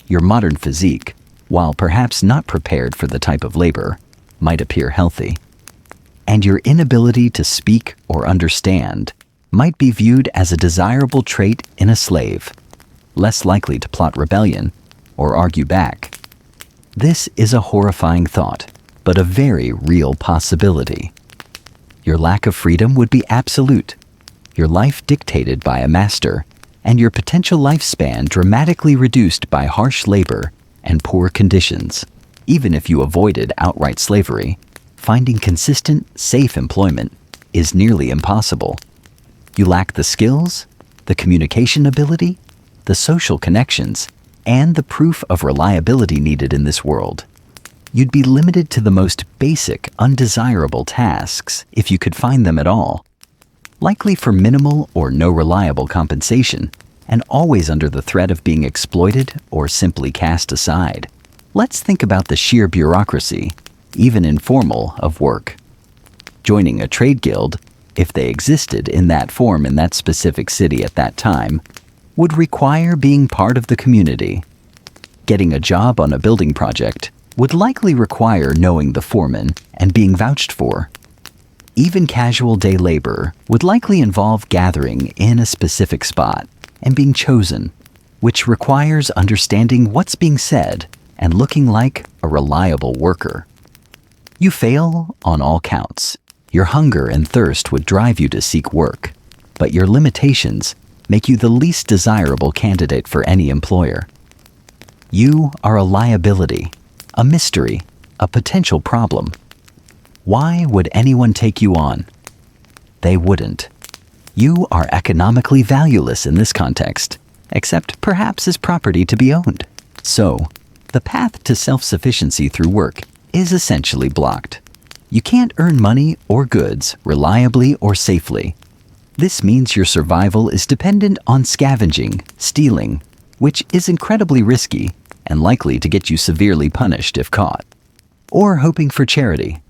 Your modern physique, while perhaps not prepared for the type of labor, might appear healthy. And your inability to speak or understand might be viewed as a desirable trait in a slave, less likely to plot rebellion or argue back. This is a horrifying thought, but a very real possibility. Your lack of freedom would be absolute, your life dictated by a master, and your potential lifespan dramatically reduced by harsh labor and poor conditions. Even if you avoided outright slavery, finding consistent, safe employment is nearly impossible. You lack the skills, the communication ability, the social connections, and the proof of reliability needed in this world. You'd be limited to the most basic, undesirable tasks if you could find them at all, likely for minimal or no reliable compensation, and always under the threat of being exploited or simply cast aside. Let's think about the sheer bureaucracy, even informal, of work. Joining a trade guild, if they existed in that form in that specific city at that time, would require being part of the community. Getting a job on a building project would likely require knowing the foreman and being vouched for. Even casual day labor would likely involve gathering in a specific spot and being chosen, which requires understanding what's being said and looking like a reliable worker. You fail on all counts. Your hunger and thirst would drive you to seek work, but your limitations make you the least desirable candidate for any employer. You are a liability, a mystery, a potential problem. Why would anyone take you on? They wouldn't. You are economically valueless in this context, except perhaps as property to be owned. So, the path to self-sufficiency through work is essentially blocked. You can't earn money or goods reliably or safely. This means your survival is dependent on scavenging, stealing, which is incredibly risky and likely to get you severely punished if caught, or hoping for charity.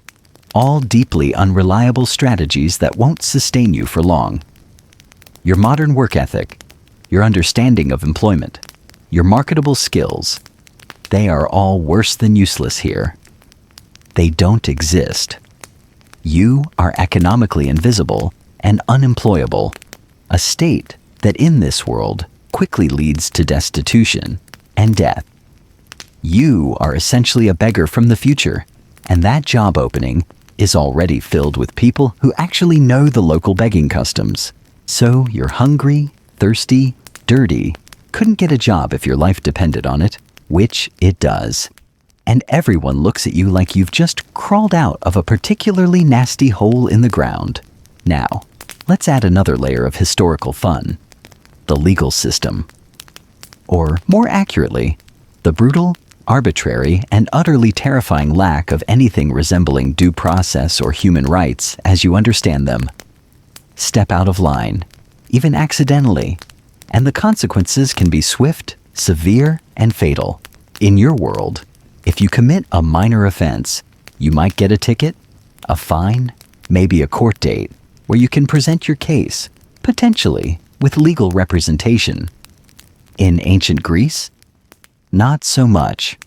All deeply unreliable strategies that won't sustain you for long. Your modern work ethic, your understanding of employment, your marketable skills, they are all worse than useless here. They don't exist. You are economically invisible and unemployable, a state that in this world quickly leads to destitution and death. You are essentially a beggar from the future, and that job opening is already filled with people who actually know the local begging customs. So you're hungry, thirsty, dirty, couldn't get a job if your life depended on it, which it does. And everyone looks at you like you've just crawled out of a particularly nasty hole in the ground. Now, let's add another layer of historical fun: the legal system. Or, more accurately, the brutal, arbitrary, and utterly terrifying lack of anything resembling due process or human rights as you understand them. Step out of line, even accidentally, and the consequences can be swift, severe, and fatal. In your world, if you commit a minor offense, you might get a ticket, a fine, maybe a court date, where you can present your case, potentially with legal representation. In ancient Greece, not so much.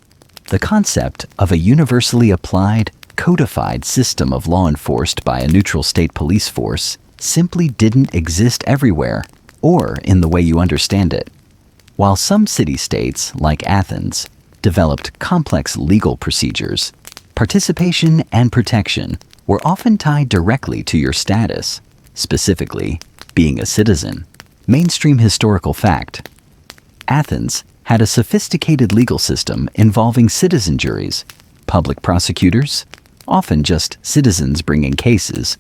The concept of a universally applied, codified system of law enforced by a neutral state police force simply didn't exist everywhere, or in the way you understand it. While some city-states, like Athens, developed complex legal procedures, participation and protection were often tied directly to your status, specifically, being a citizen. Mainstream historical fact: Athens had a sophisticated legal system involving citizen juries, public prosecutors, often just citizens bringing cases,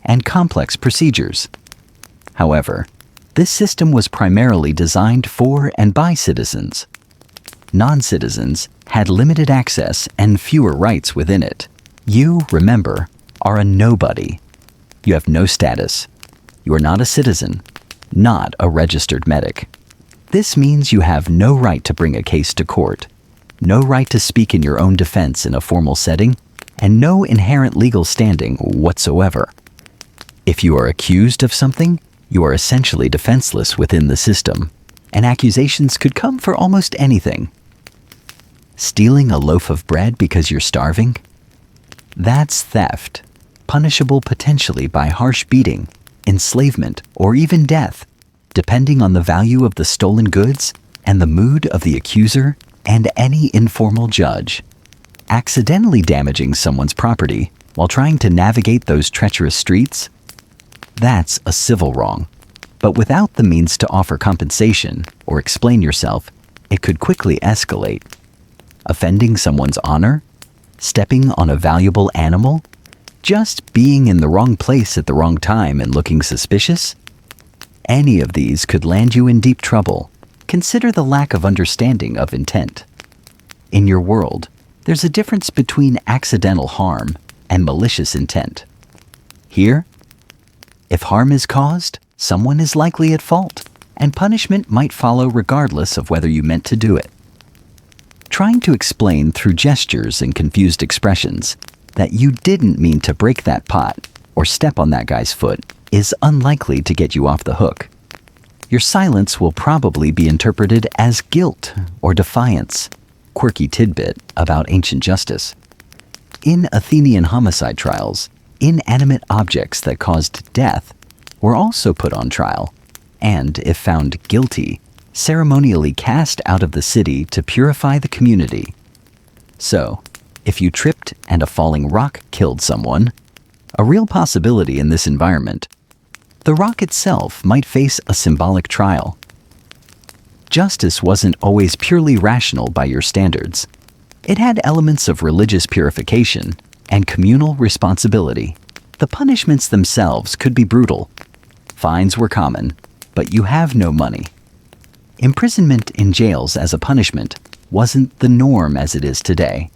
and complex procedures. However, this system was primarily designed for and by citizens. Non-citizens had limited access and fewer rights within it. You, remember, are a nobody. You have no status. You are not a citizen, not a registered medic. This means you have no right to bring a case to court, no right to speak in your own defense in a formal setting, and no inherent legal standing whatsoever. If you are accused of something, you are essentially defenseless within the system, and accusations could come for almost anything. Stealing a loaf of bread because you're starving? That's theft, punishable potentially by harsh beating, enslavement, or even death, depending on the value of the stolen goods and the mood of the accuser and any informal judge. Accidentally damaging someone's property while trying to navigate those treacherous streets? That's a civil wrong. But without the means to offer compensation or explain yourself, it could quickly escalate. Offending someone's honor? Stepping on a valuable animal? Just being in the wrong place at the wrong time and looking suspicious? Any of these could land you in deep trouble. Consider the lack of understanding of intent. In your world, there's a difference between accidental harm and malicious intent. Here, if harm is caused, someone is likely at fault, and punishment might follow regardless of whether you meant to do it. Trying to explain through gestures and confused expressions that you didn't mean to break that pot or step on that guy's foot is unlikely to get you off the hook. Your silence will probably be interpreted as guilt or defiance. Quirky tidbit about ancient justice. In Athenian homicide trials, inanimate objects that caused death were also put on trial, and, if found guilty, ceremonially cast out of the city to purify the community. So, if you tripped and a falling rock killed someone, a real possibility in this environment, the rock itself might face a symbolic trial. Justice wasn't always purely rational by your standards. It had elements of religious purification and communal responsibility. The punishments themselves could be brutal. Fines were common, but you have no money. Imprisonment in jails as a punishment wasn't the norm as it is today.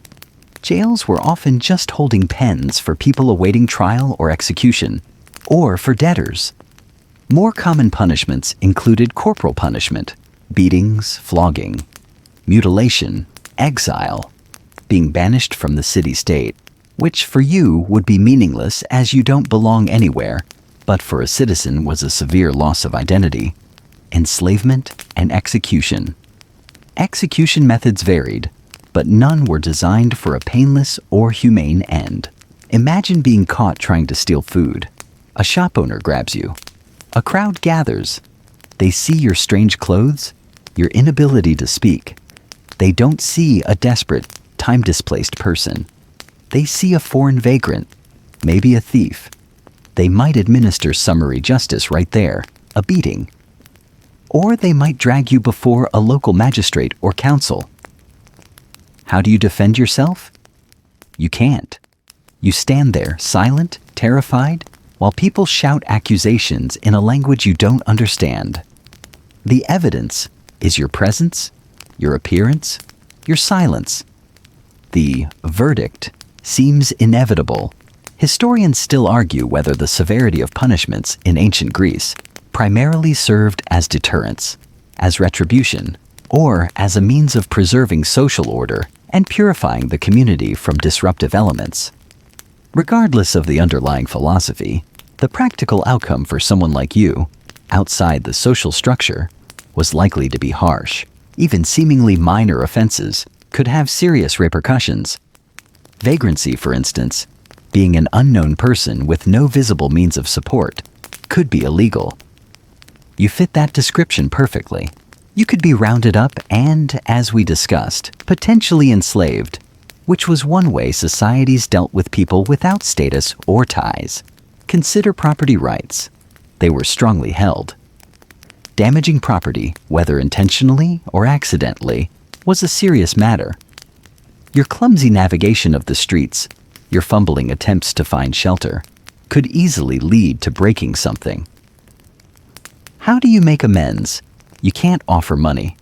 Jails were often just holding pens for people awaiting trial or execution, or for debtors. More common punishments included corporal punishment, beatings, flogging, mutilation, exile, being banished from the city-state, which for you would be meaningless as you don't belong anywhere, but for a citizen was a severe loss of identity, enslavement, and execution. Execution methods varied, but none were designed for a painless or humane end. Imagine being caught trying to steal food. A shop owner grabs you. A crowd gathers. They see your strange clothes, your inability to speak. They don't see a desperate, time-displaced person. They see a foreign vagrant, maybe a thief. They might administer summary justice right there, a beating. Or they might drag you before a local magistrate or council. How do you defend yourself? You can't. You stand there, silent, terrified, while people shout accusations in a language you don't understand. The evidence is your presence, your appearance, your silence. The verdict seems inevitable. Historians still argue whether the severity of punishments in ancient Greece primarily served as deterrence, as retribution, or as a means of preserving social order and purifying the community from disruptive elements. Regardless of the underlying philosophy, the practical outcome for someone like you, outside the social structure, was likely to be harsh. Even seemingly minor offenses could have serious repercussions. Vagrancy, for instance, being an unknown person with no visible means of support, could be illegal. You fit that description perfectly. You could be rounded up and, as we discussed, potentially enslaved, which was one way societies dealt with people without status or ties. Consider property rights. They were strongly held. Damaging property, whether intentionally or accidentally, was a serious matter. Your clumsy navigation of the streets, your fumbling attempts to find shelter, could easily lead to breaking something. How do you make amends? You can't offer money.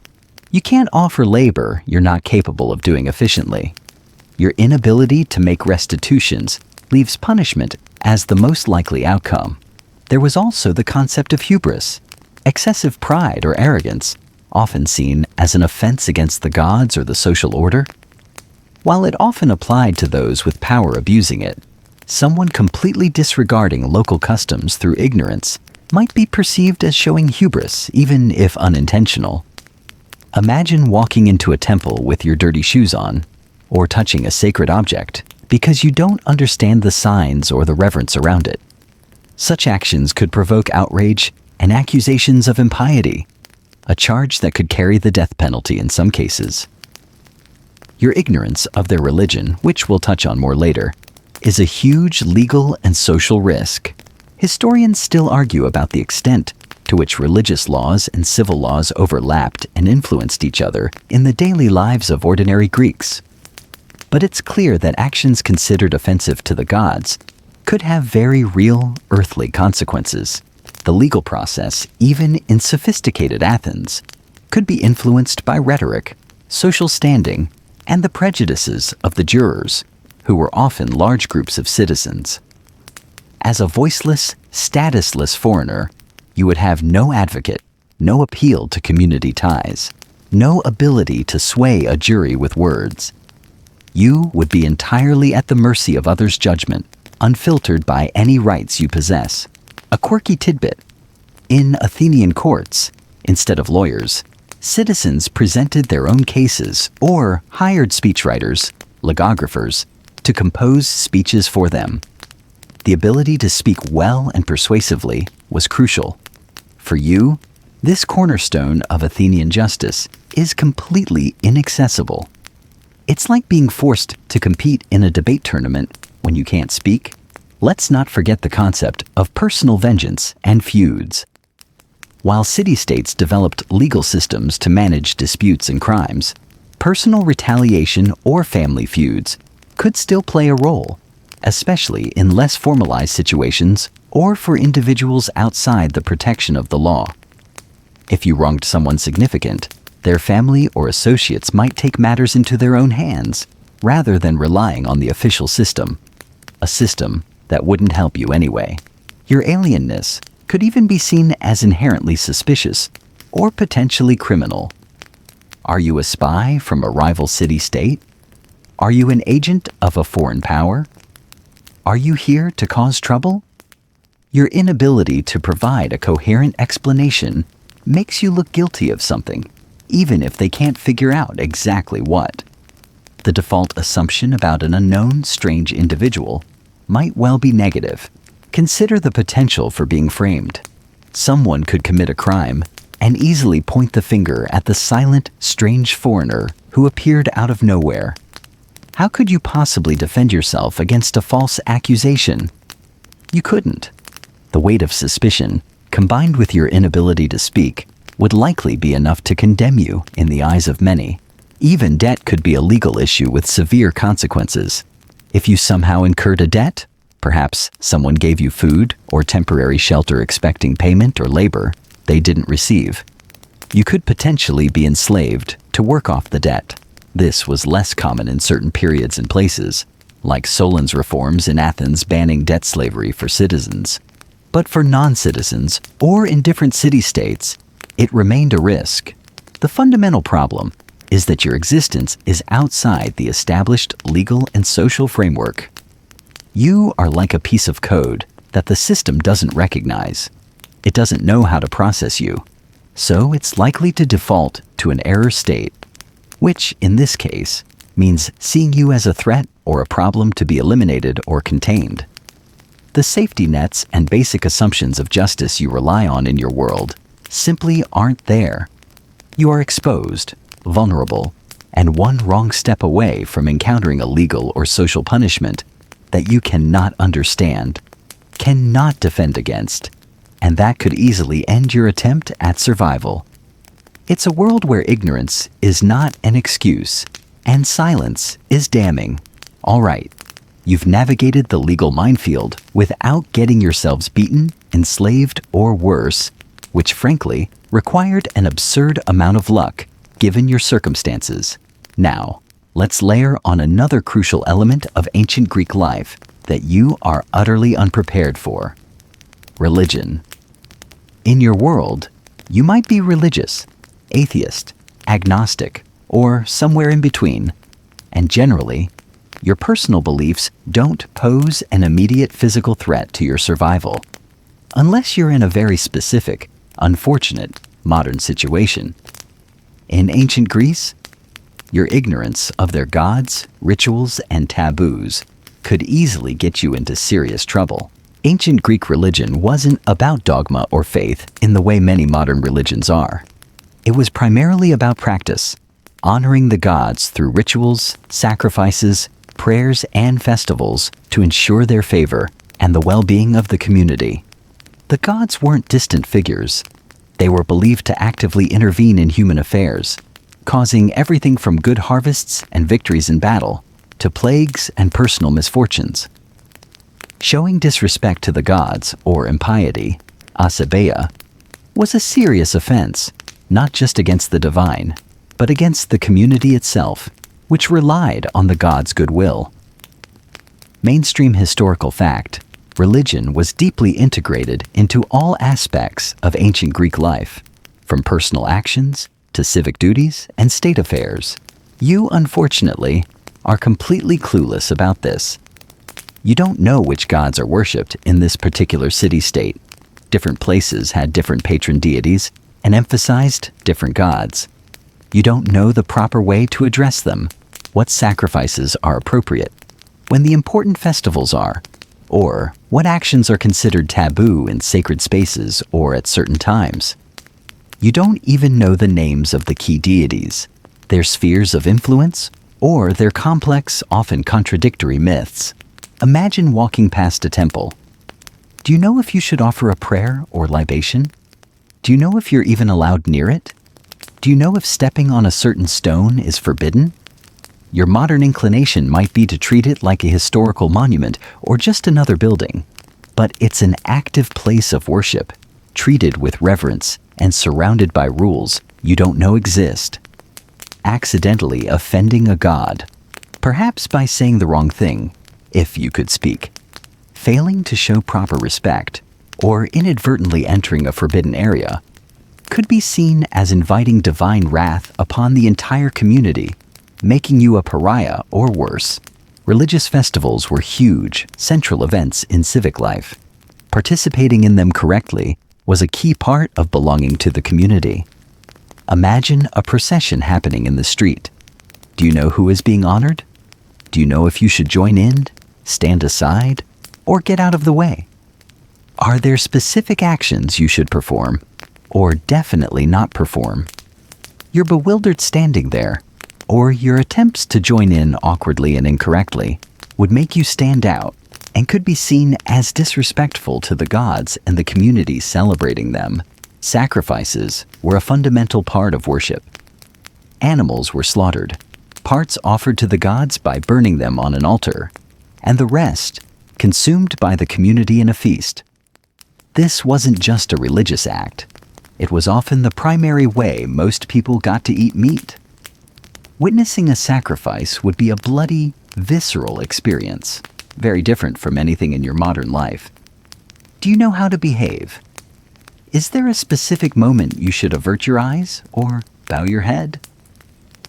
You can't offer labor you're not capable of doing efficiently. Your inability to make restitutions leaves punishment as the most likely outcome. There was also the concept of hubris, excessive pride or arrogance, often seen as an offense against the gods or the social order. While it often applied to those with power abusing it, someone completely disregarding local customs through ignorance might be perceived as showing hubris, even if unintentional. Imagine walking into a temple with your dirty shoes on, or touching a sacred object, because you don't understand the signs or the reverence around it. Such actions could provoke outrage and accusations of impiety, a charge that could carry the death penalty in some cases. Your ignorance of their religion, which we'll touch on more later, is a huge legal and social risk. Historians still argue about the extent to which religious laws and civil laws overlapped and influenced each other in the daily lives of ordinary Greeks. But it's clear that actions considered offensive to the gods could have very real earthly consequences. The legal process, even in sophisticated Athens, could be influenced by rhetoric, social standing, and the prejudices of the jurors, who were often large groups of citizens. As a voiceless, statusless foreigner, you would have no advocate, no appeal to community ties, no ability to sway a jury with words. You would be entirely at the mercy of others' judgment, unfiltered by any rights you possess. A quirky tidbit: in Athenian courts, instead of lawyers, citizens presented their own cases or hired speechwriters, logographers, to compose speeches for them. The ability to speak well and persuasively was crucial. For you, this cornerstone of Athenian justice is completely inaccessible. It's like being forced to compete in a debate tournament when you can't speak. Let's not forget the concept of personal vengeance and feuds. While city-states developed legal systems to manage disputes and crimes, personal retaliation or family feuds could still play a role, especially in less formalized situations or for individuals outside the protection of the law. If you wronged someone significant, their family or associates might take matters into their own hands rather than relying on the official system, a system that wouldn't help you anyway. Your alienness could even be seen as inherently suspicious or potentially criminal. Are you a spy from a rival city-state? Are you an agent of a foreign power? Are you here to cause trouble? Your inability to provide a coherent explanation makes you look guilty of something, even if they can't figure out exactly what. The default assumption about an unknown, strange individual might well be negative. Consider the potential for being framed. Someone could commit a crime and easily point the finger at the silent, strange foreigner who appeared out of nowhere. How could you possibly defend yourself against a false accusation? You couldn't. The weight of suspicion, combined with your inability to speak, would likely be enough to condemn you in the eyes of many. Even debt could be a legal issue with severe consequences. If you somehow incurred a debt, perhaps someone gave you food or temporary shelter expecting payment or labor they didn't receive, you could potentially be enslaved to work off the debt. This was less common in certain periods and places, like Solon's reforms in Athens banning debt slavery for citizens. But for non-citizens, or in different city-states, it remained a risk. The fundamental problem is that your existence is outside the established legal and social framework. You are like a piece of code that the system doesn't recognize. It doesn't know how to process you, so it's likely to default to an error state, which, in this case, means seeing you as a threat or a problem to be eliminated or contained. The safety nets and basic assumptions of justice you rely on in your world simply aren't there. You are exposed, vulnerable, and one wrong step away from encountering a legal or social punishment that you cannot understand, cannot defend against, and that could easily end your attempt at survival. It's a world where ignorance is not an excuse, and silence is damning. All right, you've navigated the legal minefield without getting yourselves beaten, enslaved, or worse, which frankly required an absurd amount of luck given your circumstances. Now, let's layer on another crucial element of ancient Greek life that you are utterly unprepared for: religion. In your world, you might be religious, atheist, agnostic, or somewhere in between, and generally, your personal beliefs don't pose an immediate physical threat to your survival, unless you're in a very specific, unfortunate, modern situation. In ancient Greece, your ignorance of their gods, rituals, and taboos could easily get you into serious trouble. Ancient Greek religion wasn't about dogma or faith in the way many modern religions are. It was primarily about practice, honoring the gods through rituals, sacrifices, prayers, and festivals to ensure their favor and the well-being of the community. The gods weren't distant figures. They were believed to actively intervene in human affairs, causing everything from good harvests and victories in battle to plagues and personal misfortunes. Showing disrespect to the gods, or impiety, asabeia, was a serious offense, not just against the divine, but against the community itself, which relied on the gods' goodwill. Mainstream historical fact: religion was deeply integrated into all aspects of ancient Greek life, from personal actions to civic duties and state affairs. You, unfortunately, are completely clueless about this. You don't know which gods are worshipped in this particular city-state. Different places had different patron deities and emphasized different gods. You don't know the proper way to address them, what sacrifices are appropriate, when the important festivals are, or what actions are considered taboo in sacred spaces or at certain times. You don't even know the names of the key deities, their spheres of influence, or their complex, often contradictory myths. Imagine walking past a temple. Do you know if you should offer a prayer or libation? Do you know if you're even allowed near it? Do you know if stepping on a certain stone is forbidden? Your modern inclination might be to treat it like a historical monument or just another building, but it's an active place of worship, treated with reverence and surrounded by rules you don't know exist. Accidentally offending a god, perhaps by saying the wrong thing, if you could speak, failing to show proper respect, or inadvertently entering a forbidden area, could be seen as inviting divine wrath upon the entire community, making you a pariah or worse. Religious festivals were huge, central events in civic life. Participating in them correctly was a key part of belonging to the community. Imagine a procession happening in the street. Do you know who is being honored? Do you know if you should join in, stand aside, or get out of the way? Are there specific actions you should perform, or definitely not perform? You're bewildered standing there, or your attempts to join in awkwardly and incorrectly would make you stand out and could be seen as disrespectful to the gods and the community celebrating them. Sacrifices were a fundamental part of worship. Animals were slaughtered, parts offered to the gods by burning them on an altar, and the rest consumed by the community in a feast. This wasn't just a religious act. It was often the primary way most people got to eat meat. Witnessing a sacrifice would be a bloody, visceral experience, very different from anything in your modern life. Do you know how to behave? Is there a specific moment you should avert your eyes or bow your head?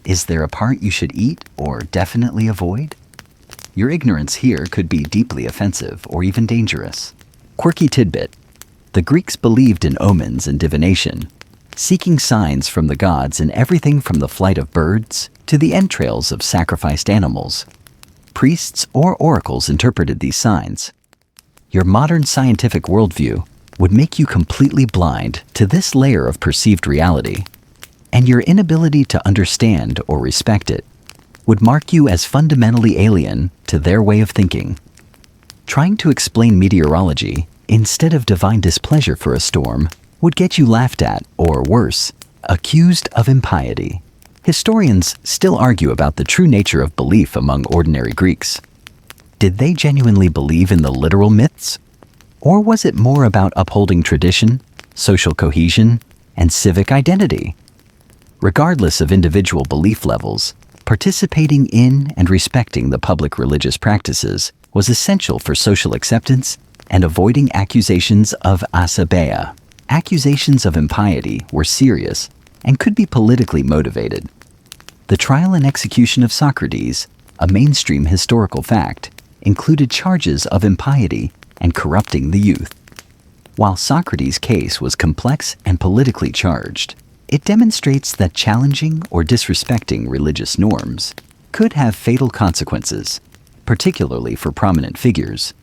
Is there a part you should eat or definitely avoid? Your ignorance here could be deeply offensive or even dangerous. Quirky tidbit: the Greeks believed in omens and divination, seeking signs from the gods in everything from the flight of birds to the entrails of sacrificed animals. Priests or oracles interpreted these signs. Your modern scientific worldview would make you completely blind to this layer of perceived reality, and your inability to understand or respect it would mark you as fundamentally alien to their way of thinking. Trying to explain meteorology instead of divine displeasure for a storm would get you laughed at, or worse, accused of impiety. Historians still argue about the true nature of belief among ordinary Greeks. Did they genuinely believe in the literal myths? Or was it more about upholding tradition, social cohesion, and civic identity? Regardless of individual belief levels, participating in and respecting the public religious practices was essential for social acceptance and avoiding accusations of asabeia. Accusations of impiety were serious and could be politically motivated. The trial and execution of Socrates, a mainstream historical fact, included charges of impiety and corrupting the youth. While Socrates' case was complex and politically charged, it demonstrates that challenging or disrespecting religious norms could have fatal consequences, particularly for prominent figures.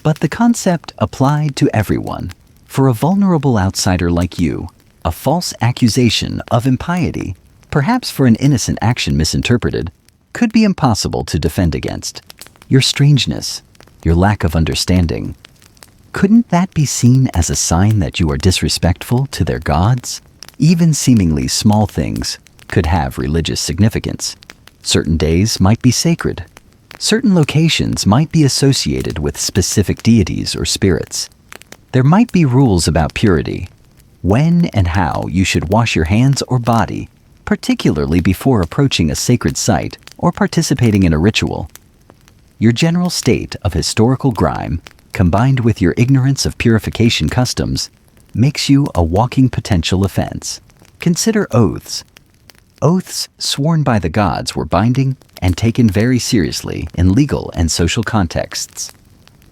But the concept applied to everyone. For a vulnerable outsider like you, a false accusation of impiety, perhaps for an innocent action misinterpreted, could be impossible to defend against. Your strangeness, your lack of understanding, couldn't that be seen as a sign that you are disrespectful to their gods? Even seemingly small things could have religious significance. Certain days might be sacred. Certain locations might be associated with specific deities or spirits. There might be rules about purity, when and how you should wash your hands or body, particularly before approaching a sacred site or participating in a ritual. Your general state of historical grime, combined with your ignorance of purification customs, makes you a walking potential offense. Consider oaths. Oaths sworn by the gods were binding and taken very seriously in legal and social contexts.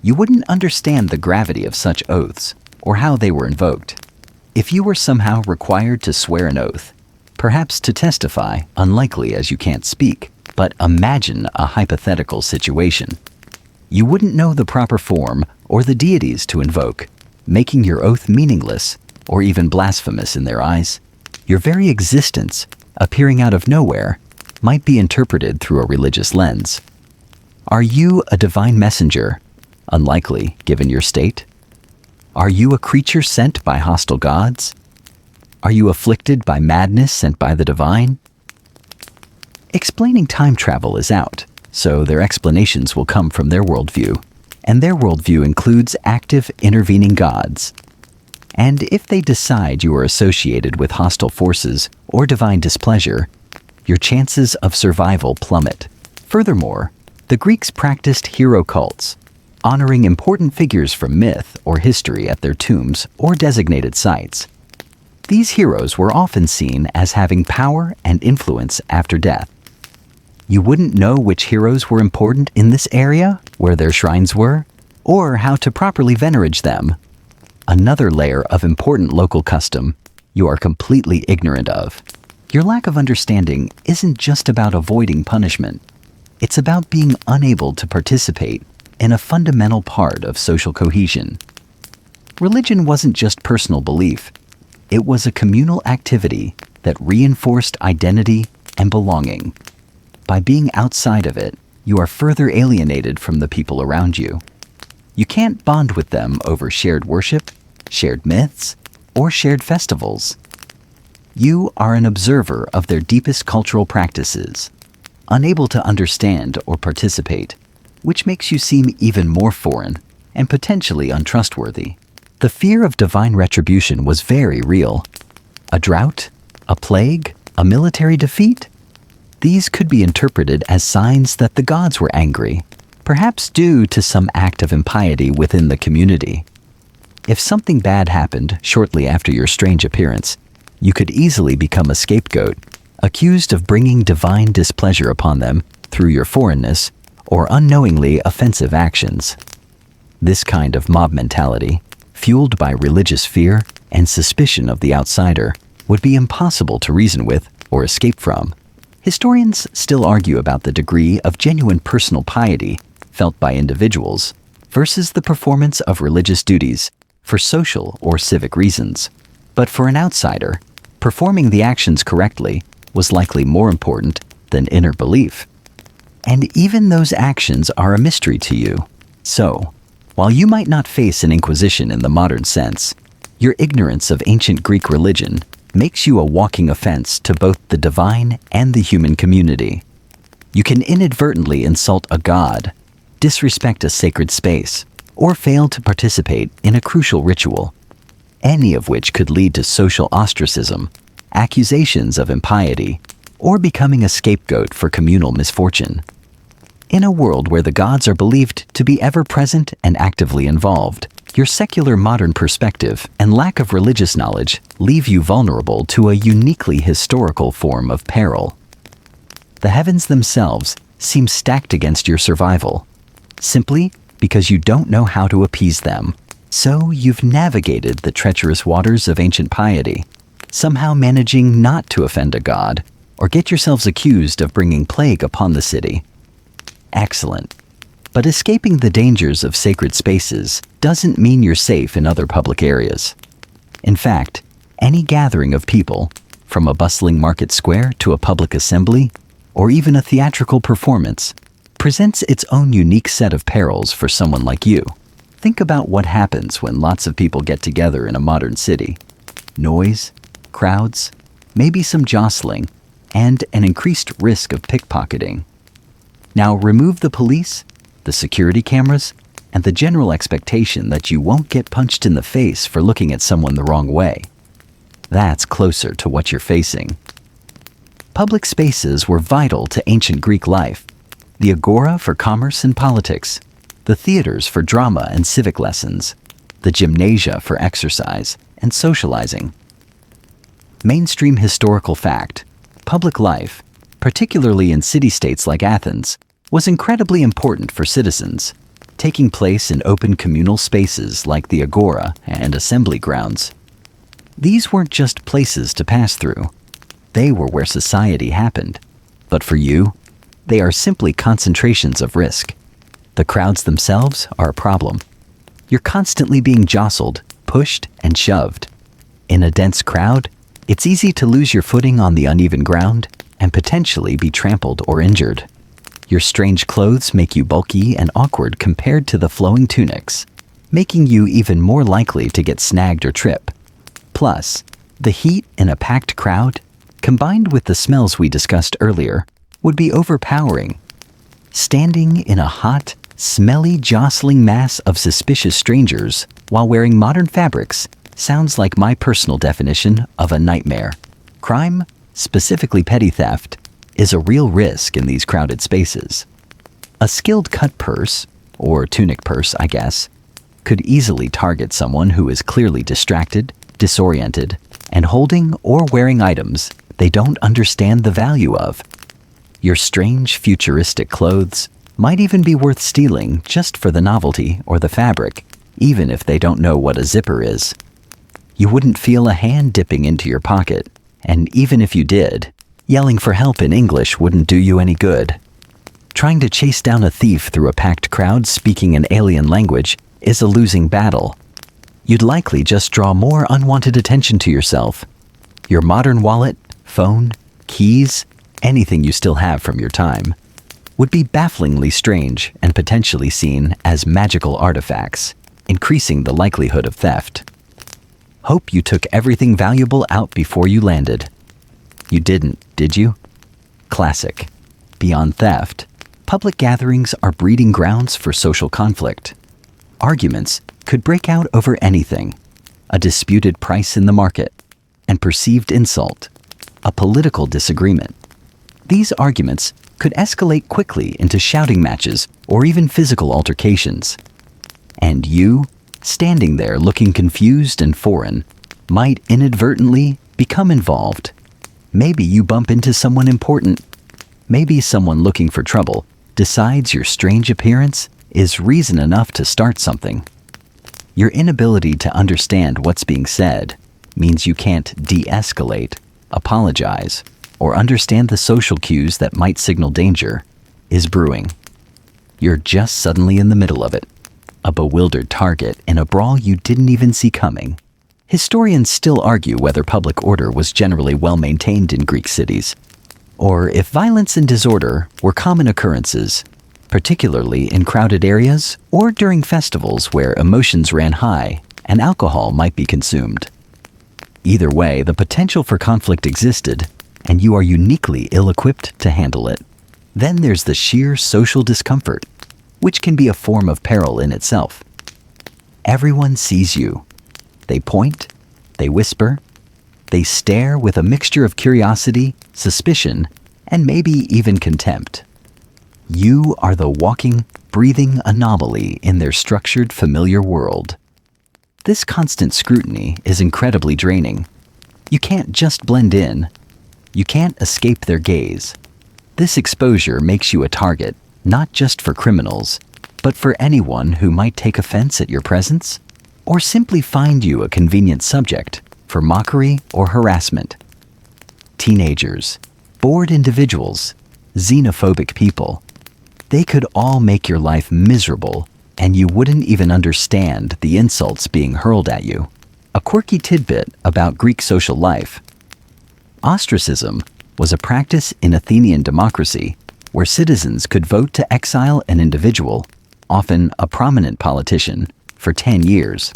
You wouldn't understand the gravity of such oaths or how they were invoked. If you were somehow required to swear an oath, perhaps to testify, unlikely as you can't speak, but imagine a hypothetical situation. You wouldn't know the proper form or the deities to invoke, making your oath meaningless or even blasphemous in their eyes. Your very existence, appearing out of nowhere, might be interpreted through a religious lens. Are you a divine messenger? Unlikely, given your state. Are you a creature sent by hostile gods? Are you afflicted by madness sent by the divine? Explaining time travel is out, so their explanations will come from their worldview, and their worldview includes active intervening gods. And if they decide you are associated with hostile forces or divine displeasure, your chances of survival plummet. Furthermore, the Greeks practiced hero cults, honoring important figures from myth or history at their tombs or designated sites. These heroes were often seen as having power and influence after death. You wouldn't know which heroes were important in this area, where their shrines were, or how to properly venerate them. Another layer of important local custom you are completely ignorant of. Your lack of understanding isn't just about avoiding punishment. It's about being unable to participate in a fundamental part of social cohesion. Religion wasn't just personal belief. It was a communal activity that reinforced identity and belonging. By being outside of it, you are further alienated from the people around you. You can't bond with them over shared worship, shared myths, or shared festivals. You are an observer of their deepest cultural practices, unable to understand or participate, which makes you seem even more foreign and potentially untrustworthy. The fear of divine retribution was very real. A drought, a plague, a military defeat? These could be interpreted as signs that the gods were angry, perhaps due to some act of impiety within the community. If something bad happened shortly after your strange appearance, you could easily become a scapegoat, accused of bringing divine displeasure upon them through your foreignness or unknowingly offensive actions. This kind of mob mentality, fueled by religious fear and suspicion of the outsider, would be impossible to reason with or escape from. Historians still argue about the degree of genuine personal piety felt by individuals versus the performance of religious duties for social or civic reasons. But for an outsider, performing the actions correctly was likely more important than inner belief. And even those actions are a mystery to you. So, while you might not face an inquisition in the modern sense, your ignorance of ancient Greek religion makes you a walking offense to both the divine and the human community. You can inadvertently insult a god, disrespect a sacred space, or fail to participate in a crucial ritual, any of which could lead to social ostracism, accusations of impiety, or becoming a scapegoat for communal misfortune. In a world where the gods are believed to be ever-present and actively involved, your secular modern perspective and lack of religious knowledge leave you vulnerable to a uniquely historical form of peril. The heavens themselves seem stacked against your survival, simply because you don't know how to appease them. So you've navigated the treacherous waters of ancient piety, somehow managing not to offend a god or get yourselves accused of bringing plague upon the city. Excellent. But escaping the dangers of sacred spaces doesn't mean you're safe in other public areas. In fact, any gathering of people, from a bustling market square to a public assembly, or even a theatrical performance, presents its own unique set of perils for someone like you. Think about what happens when lots of people get together in a modern city. Noise, crowds, maybe some jostling, and an increased risk of pickpocketing. Now remove the police, the security cameras, and the general expectation that you won't get punched in the face for looking at someone the wrong way. That's closer to what you're facing. Public spaces were vital to ancient Greek life. The agora for commerce and politics, the theaters for drama and civic lessons, the gymnasia for exercise and socializing. Mainstream historical fact: public life, particularly in city-states like Athens, was incredibly important for citizens, taking place in open communal spaces like the agora and assembly grounds. These weren't just places to pass through. They were where society happened. But for you, they are simply concentrations of risk. The crowds themselves are a problem. You're constantly being jostled, pushed, and shoved. In a dense crowd, it's easy to lose your footing on the uneven ground and potentially be trampled or injured. Your strange clothes make you bulky and awkward compared to the flowing tunics, making you even more likely to get snagged or trip. Plus, the heat in a packed crowd, combined with the smells we discussed earlier, would be overpowering. Standing in a hot, smelly, jostling mass of suspicious strangers while wearing modern fabrics sounds like my personal definition of a nightmare. Crime, specifically petty theft, is a real risk in these crowded spaces. A skilled cut purse, or tunic purse, I guess, could easily target someone who is clearly distracted, disoriented, and holding or wearing items they don't understand the value of. Your strange, futuristic clothes might even be worth stealing just for the novelty or the fabric, even if they don't know what a zipper is. You wouldn't feel a hand dipping into your pocket, and even if you did, yelling for help in English wouldn't do you any good. Trying to chase down a thief through a packed crowd speaking an alien language is a losing battle. You'd likely just draw more unwanted attention to yourself. Your modern wallet, phone, keys, anything you still have from your time, would be bafflingly strange and potentially seen as magical artifacts, increasing the likelihood of theft. Hope you took everything valuable out before you landed. You didn't, did you? Classic. Beyond theft, public gatherings are breeding grounds for social conflict. Arguments could break out over anything: a disputed price in the market, an perceived insult, a political disagreement. These arguments could escalate quickly into shouting matches or even physical altercations. And you, standing there looking confused and foreign, might inadvertently become involved. Maybe you bump into someone important. Maybe someone looking for trouble decides your strange appearance is reason enough to start something. Your inability to understand what's being said means you can't de-escalate, apologize, or understand the social cues that might signal danger is brewing. You're just suddenly in the middle of it, a bewildered target in a brawl you didn't even see coming. Historians still argue whether public order was generally well maintained in Greek cities, or if violence and disorder were common occurrences, particularly in crowded areas or during festivals where emotions ran high and alcohol might be consumed. Either way, the potential for conflict existed, and you are uniquely ill-equipped to handle it. Then there's the sheer social discomfort. which can be a form of peril in itself. Everyone sees you. They point, they whisper, they stare with a mixture of curiosity, suspicion, and maybe even contempt. You are the walking, breathing anomaly in their structured, familiar world. This constant scrutiny is incredibly draining. You can't just blend in. You can't escape their gaze. This exposure makes you a target, not just for criminals, but for anyone who might take offense at your presence, or simply find you a convenient subject for mockery or harassment. Teenagers, bored individuals, xenophobic people, they could all make your life miserable, and you wouldn't even understand the insults being hurled at you. A quirky tidbit about Greek social life. Ostracism was a practice in Athenian democracy where citizens could vote to exile an individual, often a prominent politician, for 10 years.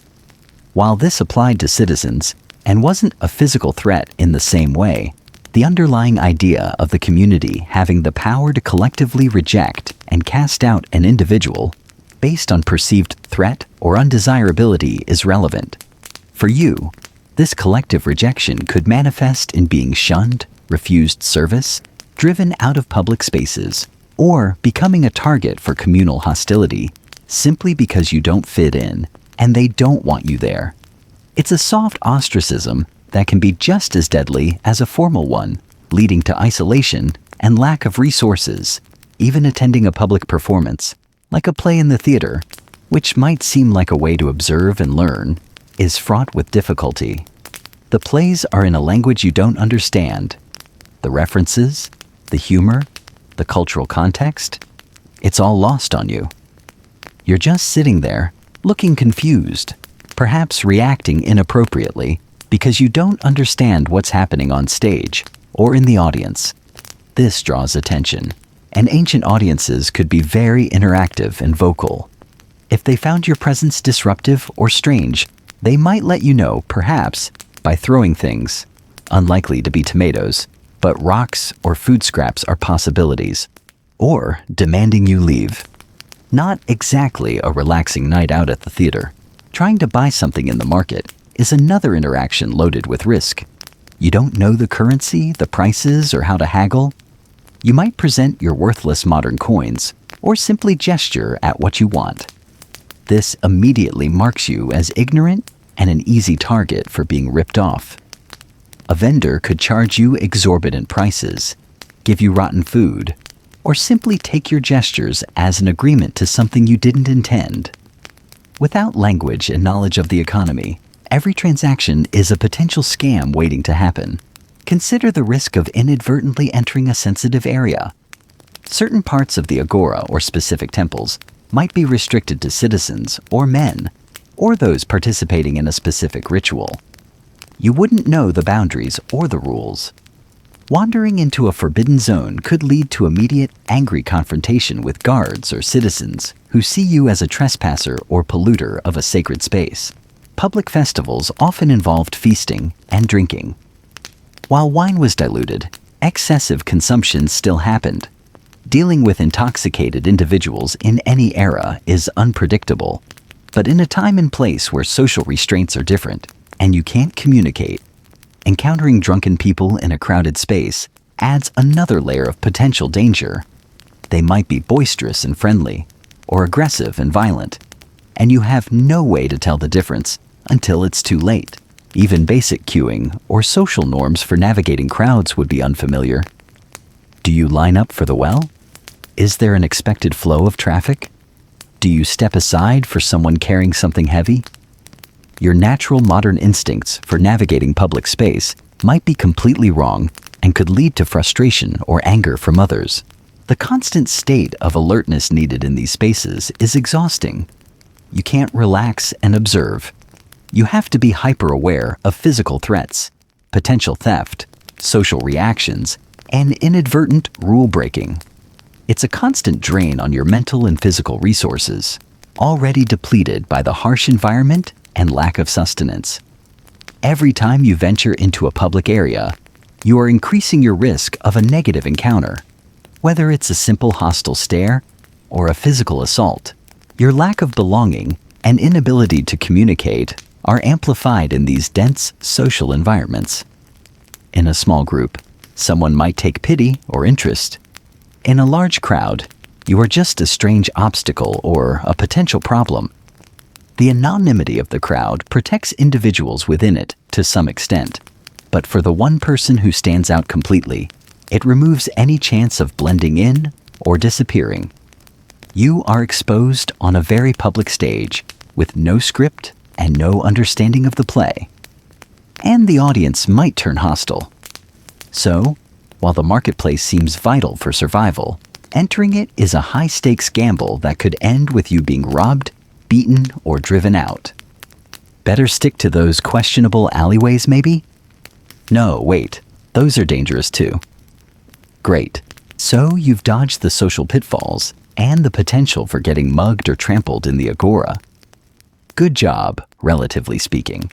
While this applied to citizens and wasn't a physical threat in the same way, the underlying idea of the community having the power to collectively reject and cast out an individual based on perceived threat or undesirability is relevant. For you, this collective rejection could manifest in being shunned, refused service, driven out of public spaces, or becoming a target for communal hostility simply because you don't fit in and they don't want you there. It's a soft ostracism that can be just as deadly as a formal one, leading to isolation and lack of resources. Even attending a public performance, like a play in the theater, which might seem like a way to observe and learn, is fraught with difficulty. The plays are in a language you don't understand. The references, the humor, the cultural context, it's all lost on you. You're just sitting there, looking confused, perhaps reacting inappropriately because you don't understand what's happening on stage or in the audience. This draws attention, and ancient audiences could be very interactive and vocal. If they found your presence disruptive or strange, they might let you know, perhaps, by throwing things, unlikely to be tomatoes, but rocks or food scraps are possibilities, or demanding you leave. Not exactly a relaxing night out at the theater. Trying to buy something in the market is another interaction loaded with risk. You don't know the currency, the prices, or how to haggle. You might present your worthless modern coins, or simply gesture at what you want. This immediately marks you as ignorant and an easy target for being ripped off. A vendor could charge you exorbitant prices, give you rotten food, or simply take your gestures as an agreement to something you didn't intend. Without language and knowledge of the economy, every transaction is a potential scam waiting to happen. Consider the risk of inadvertently entering a sensitive area. Certain parts of the agora or specific temples might be restricted to citizens or men, or those participating in a specific ritual. You wouldn't know the boundaries or the rules. Wandering into a forbidden zone could lead to immediate, angry confrontation with guards or citizens who see you as a trespasser or polluter of a sacred space. Public festivals often involved feasting and drinking. While wine was diluted, excessive consumption still happened. Dealing with intoxicated individuals in any era is unpredictable, but in a time and place where social restraints are different and you can't communicate, encountering drunken people in a crowded space adds another layer of potential danger. They might be boisterous and friendly, or aggressive and violent, and you have no way to tell the difference until it's too late. Even basic cueing or social norms for navigating crowds would be unfamiliar. Do you line up for the well? Is there an expected flow of traffic? Do you step aside for someone carrying something heavy? Your natural modern instincts for navigating public space might be completely wrong and could lead to frustration or anger from others. The constant state of alertness needed in these spaces is exhausting. You can't relax and observe. You have to be hyper-aware of physical threats, potential theft, social reactions, and inadvertent rule-breaking. It's a constant drain on your mental and physical resources, already depleted by the harsh environment and lack of sustenance. Every time you venture into a public area, you are increasing your risk of a negative encounter. Whether it's a simple hostile stare, or a physical assault. Your lack of belonging and inability to communicate are amplified in these dense social environments. In a small group, someone might take pity or interest. In a large crowd, you are just a strange obstacle or a potential problem. The anonymity of the crowd protects individuals within it to some extent, but for the one person who stands out completely, it removes any chance of blending in or disappearing. You are exposed on a very public stage with no script and no understanding of the play. And the audience might turn hostile. So, while the marketplace seems vital for survival, entering it is a high-stakes gamble that could end with you being robbed, beaten, or driven out. Better stick to those questionable alleyways, maybe? No, wait, those are dangerous too. Great. So you've dodged the social pitfalls and the potential for getting mugged or trampled in the agora. Good job, relatively speaking.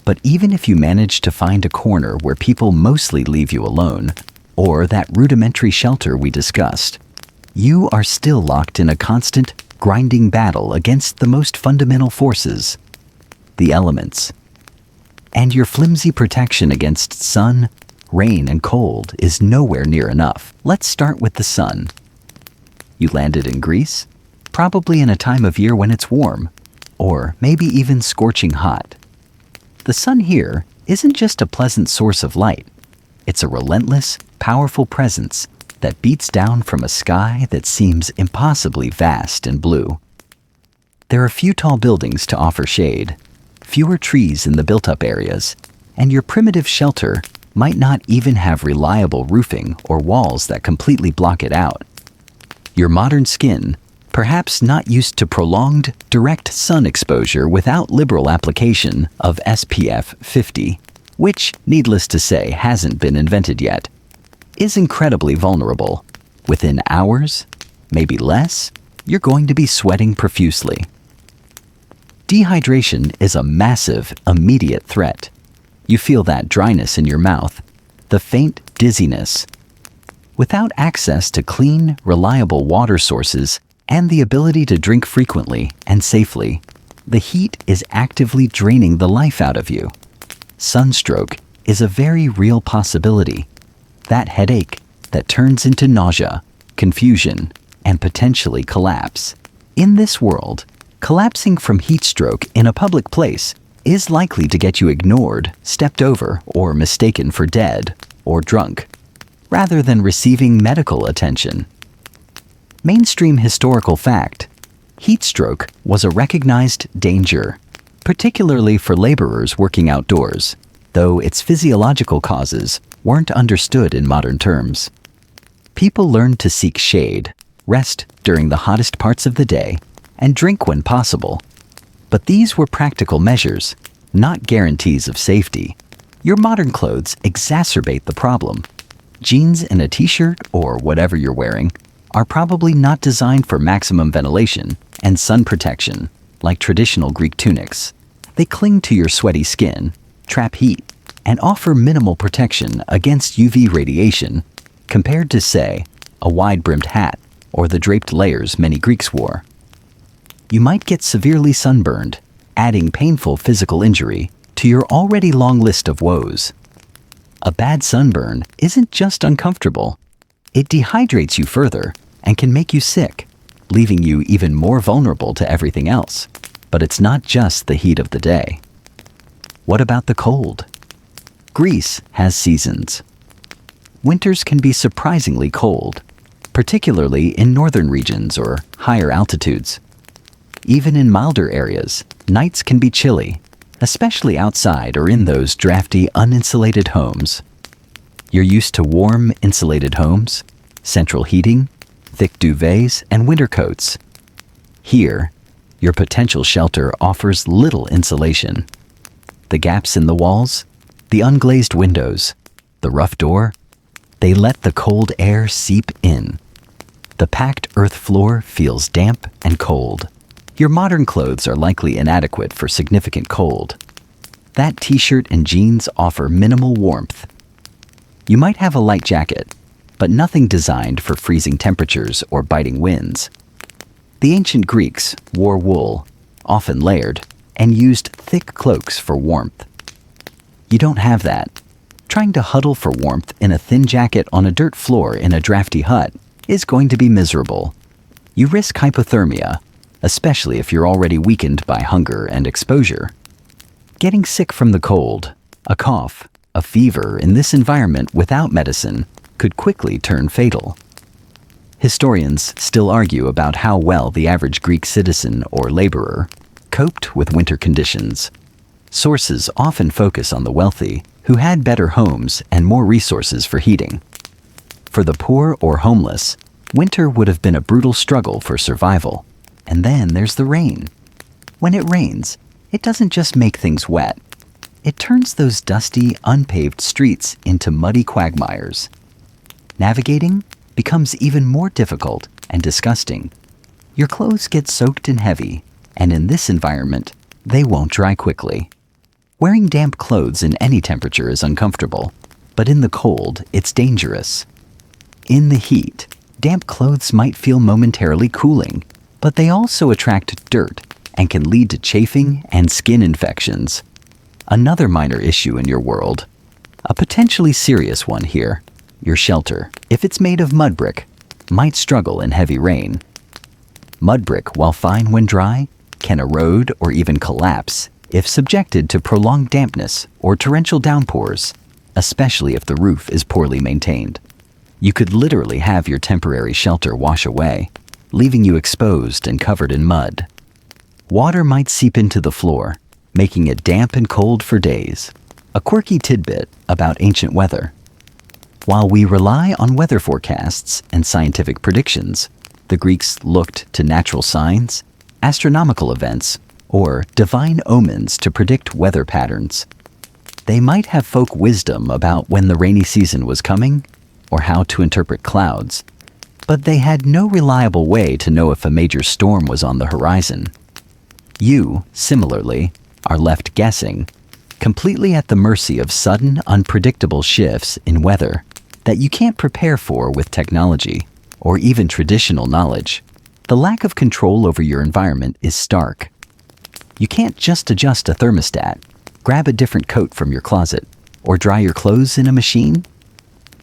But even if you manage to find a corner where people mostly leave you alone, or that rudimentary shelter we discussed, you are still locked in a constant, grinding battle against the most fundamental forces, the elements. And your flimsy protection against sun, rain, and cold is nowhere near enough. Let's start with the sun. You landed in Greece, probably in a time of year when it's warm, or maybe even scorching hot. The sun here isn't just a pleasant source of light. It's a relentless, powerful presence that beats down from a sky that seems impossibly vast and blue. There are few tall buildings to offer shade, fewer trees in the built-up areas, and your primitive shelter might not even have reliable roofing or walls that completely block it out. Your modern skin, perhaps not used to prolonged, direct sun exposure without liberal application of SPF 50, which, needless to say, hasn't been invented yet, is incredibly vulnerable. Within hours, maybe less, you're going to be sweating profusely. Dehydration is a massive, immediate threat. You feel that dryness in your mouth, the faint dizziness. Without access to clean, reliable water sources and the ability to drink frequently and safely, the heat is actively draining the life out of you. Sunstroke is a very real possibility. That headache that turns into nausea, confusion, and potentially collapse. In this world, collapsing from heat stroke in a public place is likely to get you ignored, stepped over, or mistaken for dead or drunk, rather than receiving medical attention. Mainstream historical fact: heat stroke was a recognized danger, particularly for laborers working outdoors, though its physiological causes weren't understood in modern terms. People learned to seek shade, rest during the hottest parts of the day, and drink when possible. But these were practical measures, not guarantees of safety. Your modern clothes exacerbate the problem. Jeans and a t-shirt, or whatever you're wearing, are probably not designed for maximum ventilation and sun protection, like traditional Greek tunics. They cling to your sweaty skin, trap heat, and offer minimal protection against UV radiation compared to, say, a wide-brimmed hat or the draped layers many Greeks wore. You might get severely sunburned, adding painful physical injury to your already long list of woes. A bad sunburn isn't just uncomfortable. It dehydrates you further and can make you sick, leaving you even more vulnerable to everything else. But it's not just the heat of the day. What about the cold? Greece has seasons. Winters can be surprisingly cold, particularly in northern regions or higher altitudes. Even in milder areas, nights can be chilly, especially outside or in those drafty, uninsulated homes. You're used to warm, insulated homes, central heating, thick duvets, and winter coats. Here, your potential shelter offers little insulation. The gaps in the walls, the unglazed windows, the rough door, they let the cold air seep in. The packed earth floor feels damp and cold. Your modern clothes are likely inadequate for significant cold. That t-shirt and jeans offer minimal warmth. You might have a light jacket, but nothing designed for freezing temperatures or biting winds. The ancient Greeks wore wool, often layered, and used thick cloaks for warmth. You don't have that. Trying to huddle for warmth in a thin jacket on a dirt floor in a drafty hut is going to be miserable. You risk hypothermia, especially if you're already weakened by hunger and exposure. Getting sick from the cold, a cough, a fever in this environment without medicine could quickly turn fatal. Historians still argue about how well the average Greek citizen or laborer coped with winter conditions. Sources often focus on the wealthy, who had better homes and more resources for heating. For the poor or homeless, winter would have been a brutal struggle for survival. And then there's the rain. When it rains, it doesn't just make things wet. It turns those dusty, unpaved streets into muddy quagmires. Navigating becomes even more difficult and disgusting. Your clothes get soaked and heavy, and in this environment, they won't dry quickly. Wearing damp clothes in any temperature is uncomfortable, but in the cold, it's dangerous. In the heat, damp clothes might feel momentarily cooling, but they also attract dirt and can lead to chafing and skin infections. Another minor issue in your world, a potentially serious one here, your shelter, if it's made of mud brick, might struggle in heavy rain. Mud brick, while fine when dry, can erode or even collapse if subjected to prolonged dampness or torrential downpours, especially if the roof is poorly maintained. You could literally have your temporary shelter wash away, leaving you exposed and covered in mud. Water might seep into the floor, making it damp and cold for days. A quirky tidbit about ancient weather. While we rely on weather forecasts and scientific predictions, the Greeks looked to natural signs, astronomical events, or divine omens to predict weather patterns. They might have folk wisdom about when the rainy season was coming, or how to interpret clouds, but they had no reliable way to know if a major storm was on the horizon. You, similarly, are left guessing, completely at the mercy of sudden, unpredictable shifts in weather that you can't prepare for with technology or even traditional knowledge. The lack of control over your environment is stark. You can't just adjust a thermostat, grab a different coat from your closet, or dry your clothes in a machine.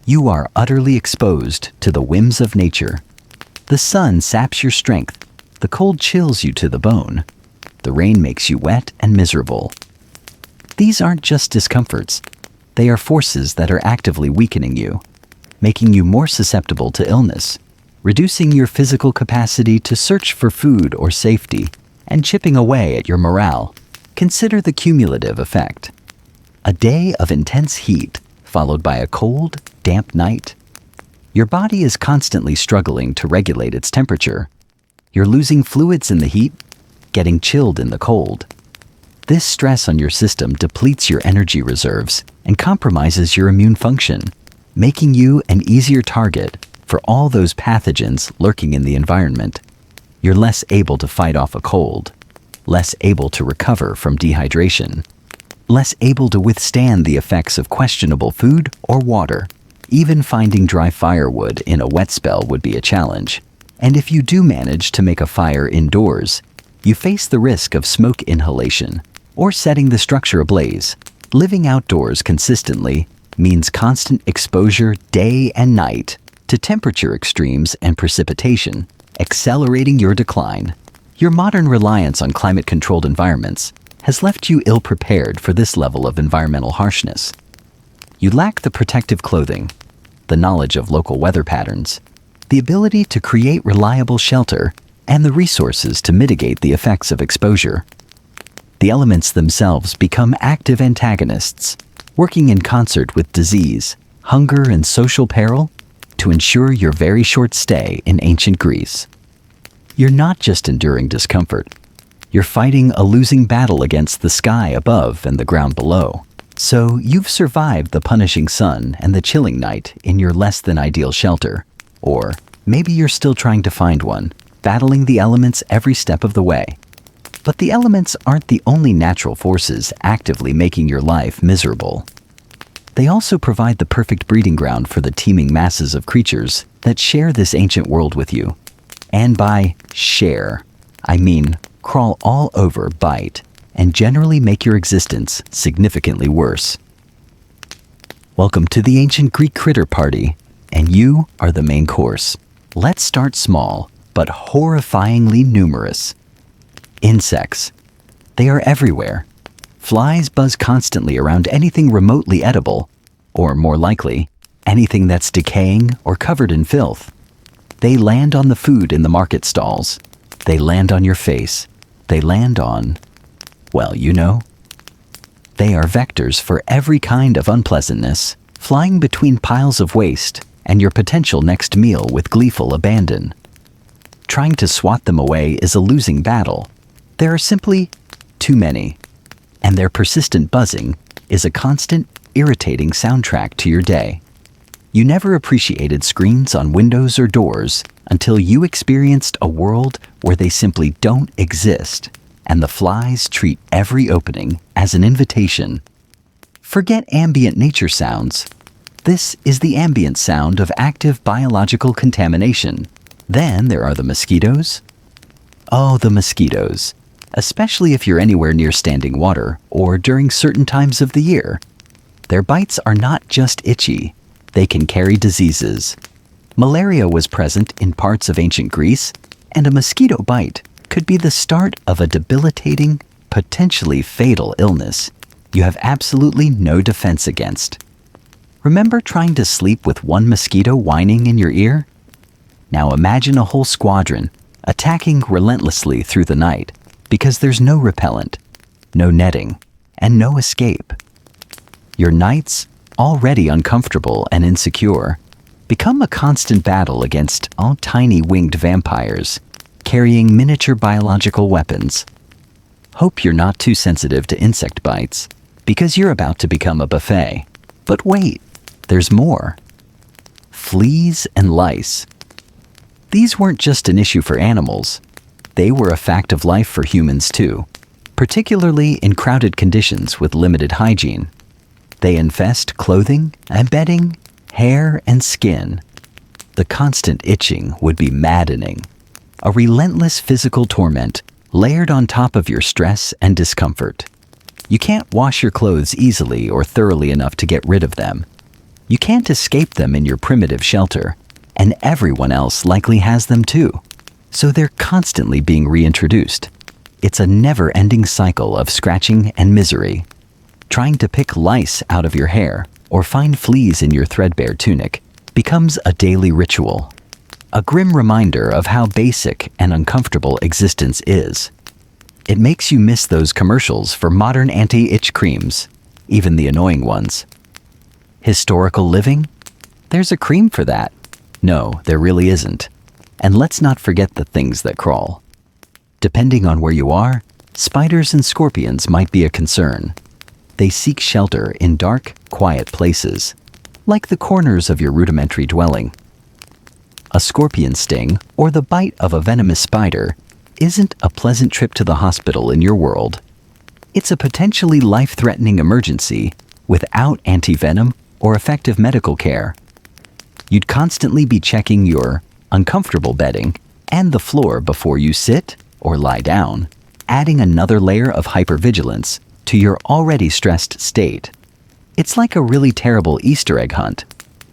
You are utterly exposed to the whims of nature. The sun saps your strength, the cold chills you to the bone, the rain makes you wet and miserable. These aren't just discomforts, they are forces that are actively weakening you, making you more susceptible to illness, reducing your physical capacity to search for food or safety, and chipping away at your morale. Consider the cumulative effect. A day of intense heat, followed by a cold, damp night. Your body is constantly struggling to regulate its temperature. You're losing fluids in the heat, getting chilled in the cold. This stress on your system depletes your energy reserves and compromises your immune function, making you an easier target for all those pathogens lurking in the environment. You're less able to fight off a cold, less able to recover from dehydration, less able to withstand the effects of questionable food or water. Even finding dry firewood in a wet spell would be a challenge. And if you do manage to make a fire indoors, you face the risk of smoke inhalation or setting the structure ablaze. Living outdoors consistently means constant exposure day and night to temperature extremes and precipitation, accelerating your decline. Your modern reliance on climate-controlled environments has left you ill-prepared for this level of environmental harshness. You lack the protective clothing, the knowledge of local weather patterns, the ability to create reliable shelter, and the resources to mitigate the effects of exposure. The elements themselves become active antagonists, working in concert with disease, hunger, and social peril to ensure your very short stay in ancient Greece. You're not just enduring discomfort, you're fighting a losing battle against the sky above and the ground below. So you've survived the punishing sun and the chilling night in your less than ideal shelter. Or maybe you're still trying to find one, battling the elements every step of the way. But the elements aren't the only natural forces actively making your life miserable. They also provide the perfect breeding ground for the teeming masses of creatures that share this ancient world with you. And by share, I mean crawl all over, bite, and generally make your existence significantly worse. Welcome to the ancient Greek critter party, and you are the main course. Let's start small, but horrifyingly numerous. Insects. They are everywhere. Flies buzz constantly around anything remotely edible, or more likely, anything that's decaying or covered in filth. They land on the food in the market stalls. They land on your face. They land on, well, you know. They are vectors for every kind of unpleasantness, flying between piles of waste and your potential next meal with gleeful abandon. Trying to swat them away is a losing battle. There are simply too many, and their persistent buzzing is a constant, irritating soundtrack to your day. You never appreciated screens on windows or doors until you experienced a world where they simply don't exist, and the flies treat every opening as an invitation. Forget ambient nature sounds. This is the ambient sound of active biological contamination. Then there are the mosquitoes. Oh, the mosquitoes. Especially if you're anywhere near standing water or during certain times of the year. Their bites are not just itchy. They can carry diseases. Malaria was present in parts of ancient Greece, and a mosquito bite could be the start of a debilitating, potentially fatal illness you have absolutely no defense against. Remember trying to sleep with one mosquito whining in your ear? Now imagine a whole squadron attacking relentlessly through the night because there's no repellent, no netting, and no escape. Your nights, already uncomfortable and insecure, become a constant battle against all tiny winged vampires carrying miniature biological weapons. Hope you're not too sensitive to insect bites, because you're about to become a buffet. But wait, there's more. Fleas and lice. These weren't just an issue for animals. They were a fact of life for humans too, particularly in crowded conditions with limited hygiene. They infest clothing and bedding, hair and skin. The constant itching would be maddening. A relentless physical torment layered on top of your stress and discomfort. You can't wash your clothes easily or thoroughly enough to get rid of them. You can't escape them in your primitive shelter, and everyone else likely has them too. So they're constantly being reintroduced. It's a never-ending cycle of scratching and misery. Trying to pick lice out of your hair or find fleas in your threadbare tunic becomes a daily ritual. A grim reminder of how basic and uncomfortable existence is. It makes you miss those commercials for modern anti-itch creams, even the annoying ones. Historical living? There's a cream for that. No, there really isn't. And let's not forget the things that crawl. Depending on where you are, spiders and scorpions might be a concern. They seek shelter in dark, quiet places, like the corners of your rudimentary dwelling. A scorpion sting or the bite of a venomous spider isn't a pleasant trip to the hospital in your world. It's a potentially life-threatening emergency without anti-venom or effective medical care. You'd constantly be checking your uncomfortable bedding and the floor before you sit or lie down, adding another layer of hypervigilance to your already stressed state. It's like a really terrible Easter egg hunt,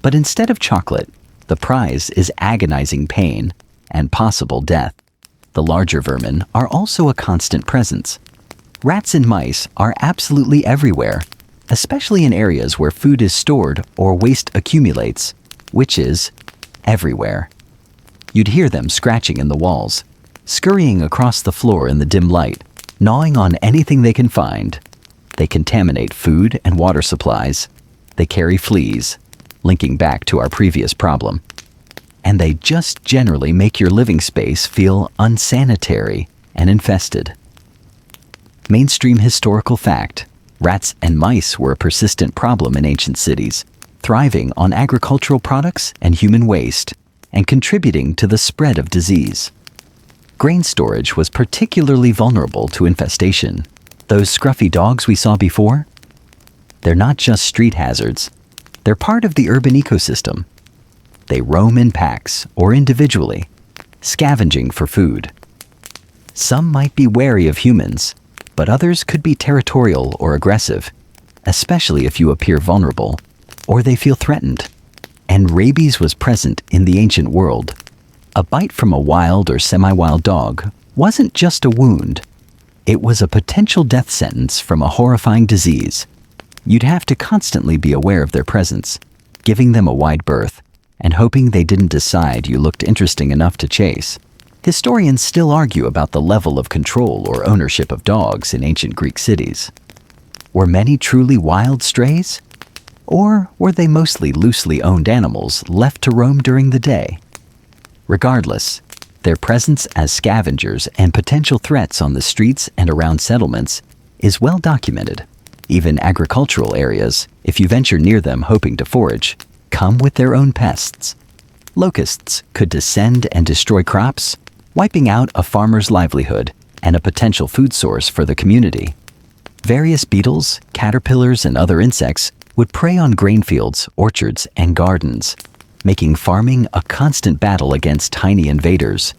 but instead of chocolate, the prize is agonizing pain and possible death. The larger vermin are also a constant presence. Rats and mice are absolutely everywhere, especially in areas where food is stored or waste accumulates, which is everywhere. You'd hear them scratching in the walls, scurrying across the floor in the dim light, gnawing on anything they can find. They contaminate food and water supplies. They carry fleas, linking back to our previous problem. And they just generally make your living space feel unsanitary and infested. Mainstream historical fact: rats and mice were a persistent problem in ancient cities, thriving on agricultural products and human waste, and contributing to the spread of disease. Grain storage was particularly vulnerable to infestation. Those scruffy dogs we saw before? They're not just street hazards. They're part of the urban ecosystem. They roam in packs or individually. scavenging for food. Some might be wary of humans, but others could be territorial or aggressive, especially if you appear vulnerable or they feel threatened. And rabies was present in the ancient world. A bite from a wild or semi-wild dog wasn't just a wound. It was a potential death sentence from a horrifying disease. You'd have to constantly be aware of their presence, giving them a wide berth, and hoping they didn't decide you looked interesting enough to chase. Historians still argue about the level of control or ownership of dogs in ancient Greek cities. Were many truly wild strays? Or were they mostly loosely owned animals left to roam during the day? Regardless, their presence as scavengers and potential threats on the streets and around settlements is well documented. Even agricultural areas, if you venture near them hoping to forage, come with their own pests. Locusts could descend and destroy crops, wiping out a farmer's livelihood and a potential food source for the community. Various beetles, caterpillars, and other insects would prey on grain fields, orchards, and gardens, making farming a constant battle against tiny invaders.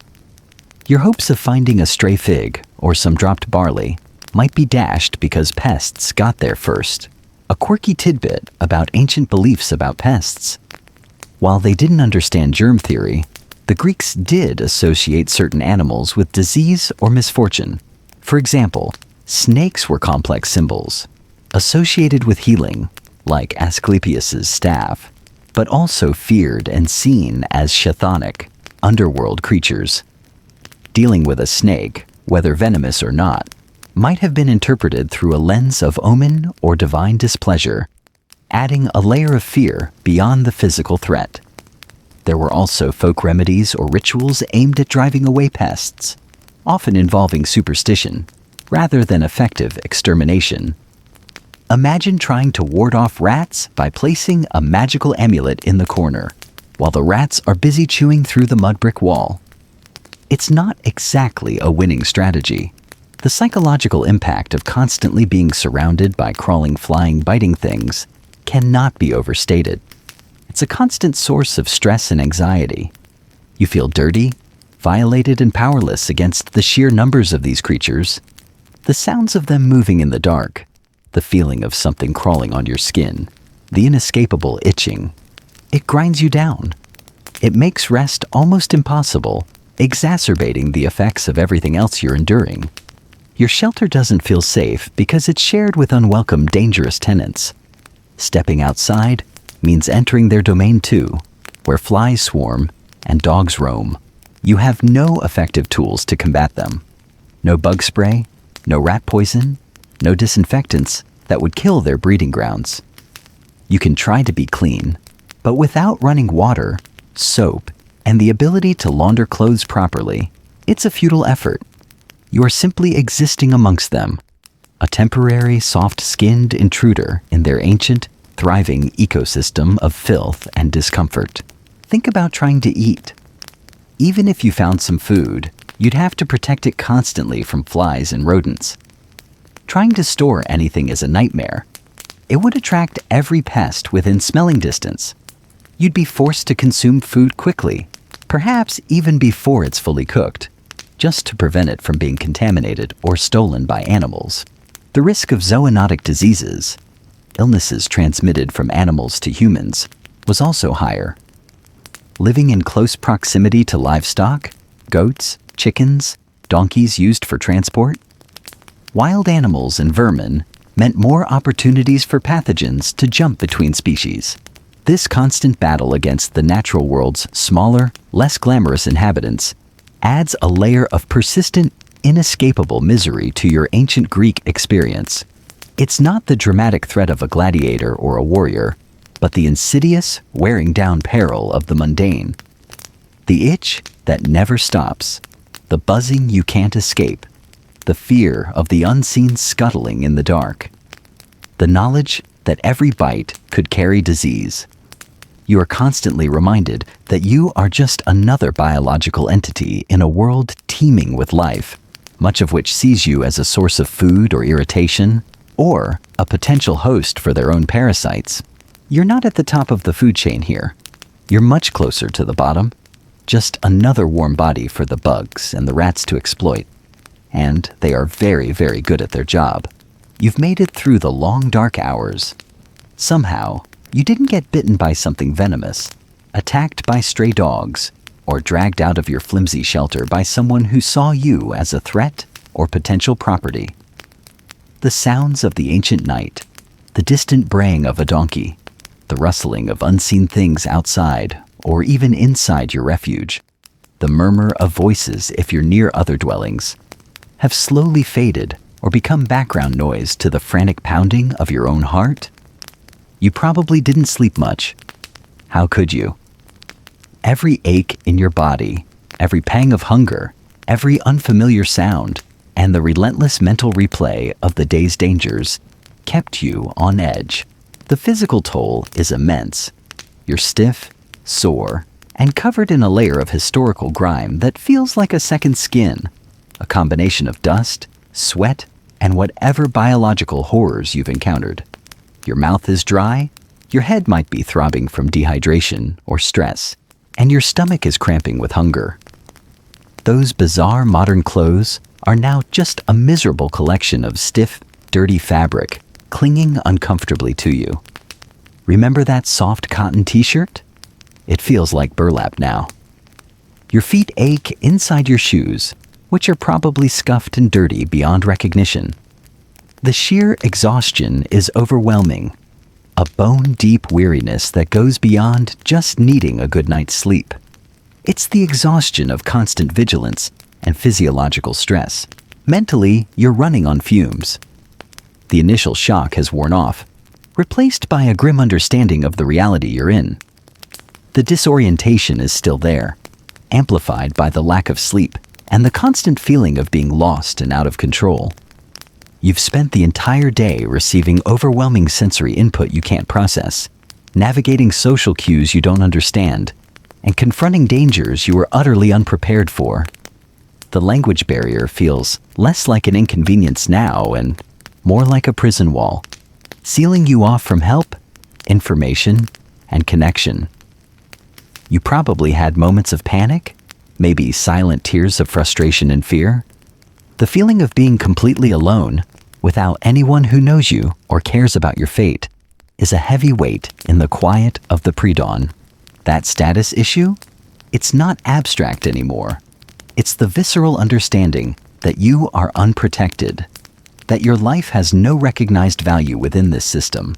Your hopes of finding a stray fig or some dropped barley might be dashed because pests got there first. A quirky tidbit about ancient beliefs about pests. While they didn't understand germ theory, the Greeks did associate certain animals with disease or misfortune. For example, snakes were complex symbols, associated with healing, like Asclepius's staff, but also feared and seen as chthonic, underworld creatures. Dealing with a snake, whether venomous or not, might have been interpreted through a lens of omen or divine displeasure, adding a layer of fear beyond the physical threat. There were also folk remedies or rituals aimed at driving away pests, often involving superstition, rather than effective extermination. Imagine trying to ward off rats by placing a magical amulet in the corner, while the rats are busy chewing through the mud brick wall. It's not exactly a winning strategy. The psychological impact of constantly being surrounded by crawling, flying, biting things cannot be overstated. It's a constant source of stress and anxiety. You feel dirty, violated, and powerless against the sheer numbers of these creatures. The sounds of them moving in the dark, the feeling of something crawling on your skin, the inescapable itching. It grinds you down. It makes rest almost impossible, exacerbating the effects of everything else you're enduring. Your shelter doesn't feel safe because it's shared with unwelcome, dangerous tenants. Stepping outside means entering their domain too, where flies swarm and dogs roam. You have no effective tools to combat them. No bug spray, no rat poison, no disinfectants that would kill their breeding grounds. You can try to be clean, but without running water, soap, and the ability to launder clothes properly, it's a futile effort. You are simply existing amongst them, a temporary, soft-skinned intruder in their ancient, thriving ecosystem of filth and discomfort. Think about trying to eat. Even if you found some food, you'd have to protect it constantly from flies and rodents. Trying to store anything is a nightmare. It would attract every pest within smelling distance. You'd be forced to consume food quickly, perhaps even before it's fully cooked, just to prevent it from being contaminated or stolen by animals. The risk of zoonotic diseases, illnesses transmitted from animals to humans, was also higher. Living in close proximity to livestock, goats, chickens, donkeys used for transport, wild animals and vermin meant more opportunities for pathogens to jump between species. This constant battle against the natural world's smaller, less glamorous inhabitants adds a layer of persistent, inescapable misery to your ancient Greek experience. It's not the dramatic threat of a gladiator or a warrior, but the insidious, wearing down peril of the mundane. The itch that never stops, the buzzing you can't escape, the fear of the unseen scuttling in the dark, the knowledge that every bite could carry disease. You are constantly reminded that you are just another biological entity in a world teeming with life, much of which sees you as a source of food or irritation, or a potential host for their own parasites. You're not at the top of the food chain here. You're much closer to the bottom. just another warm body for the bugs and the rats to exploit. And they are very, very good at their job. You've made it through the long dark hours. Somehow, you didn't get bitten by something venomous, attacked by stray dogs, or dragged out of your flimsy shelter by someone who saw you as a threat or potential property. The sounds of the ancient night, the distant braying of a donkey, the rustling of unseen things outside or even inside your refuge, the murmur of voices if you're near other dwellings, have slowly faded or become background noise to the frantic pounding of your own heart. You probably didn't sleep much. How could you? Every ache in your body, every pang of hunger, every unfamiliar sound, and the relentless mental replay of the day's dangers kept you on edge. The physical toll is immense. You're stiff, sore, and covered in a layer of historical grime that feels like a second skin, a combination of dust, sweat, and whatever biological horrors you've encountered. Your mouth is dry, your head might be throbbing from dehydration or stress, and your stomach is cramping with hunger. Those bizarre modern clothes are now just a miserable collection of stiff, dirty fabric clinging uncomfortably to you. Remember that soft cotton t-shirt? It feels like burlap now. Your feet ache inside your shoes, which are probably scuffed and dirty beyond recognition. The sheer exhaustion is overwhelming, a bone-deep weariness that goes beyond just needing a good night's sleep. It's the exhaustion of constant vigilance and physiological stress. Mentally, you're running on fumes. The initial shock has worn off, replaced by a grim understanding of the reality you're in. The disorientation is still there, amplified by the lack of sleep and the constant feeling of being lost and out of control. You've spent the entire day receiving overwhelming sensory input you can't process, navigating social cues you don't understand, and confronting dangers you were utterly unprepared for. The language barrier feels less like an inconvenience now and more like a prison wall, sealing you off from help, information, and connection. You probably had moments of panic, maybe silent tears of frustration and fear. The feeling of being completely alone, without anyone who knows you or cares about your fate, is a heavy weight in the quiet of the pre-dawn. That status issue? It's not abstract anymore. It's the visceral understanding that you are unprotected, that your life has no recognized value within this system,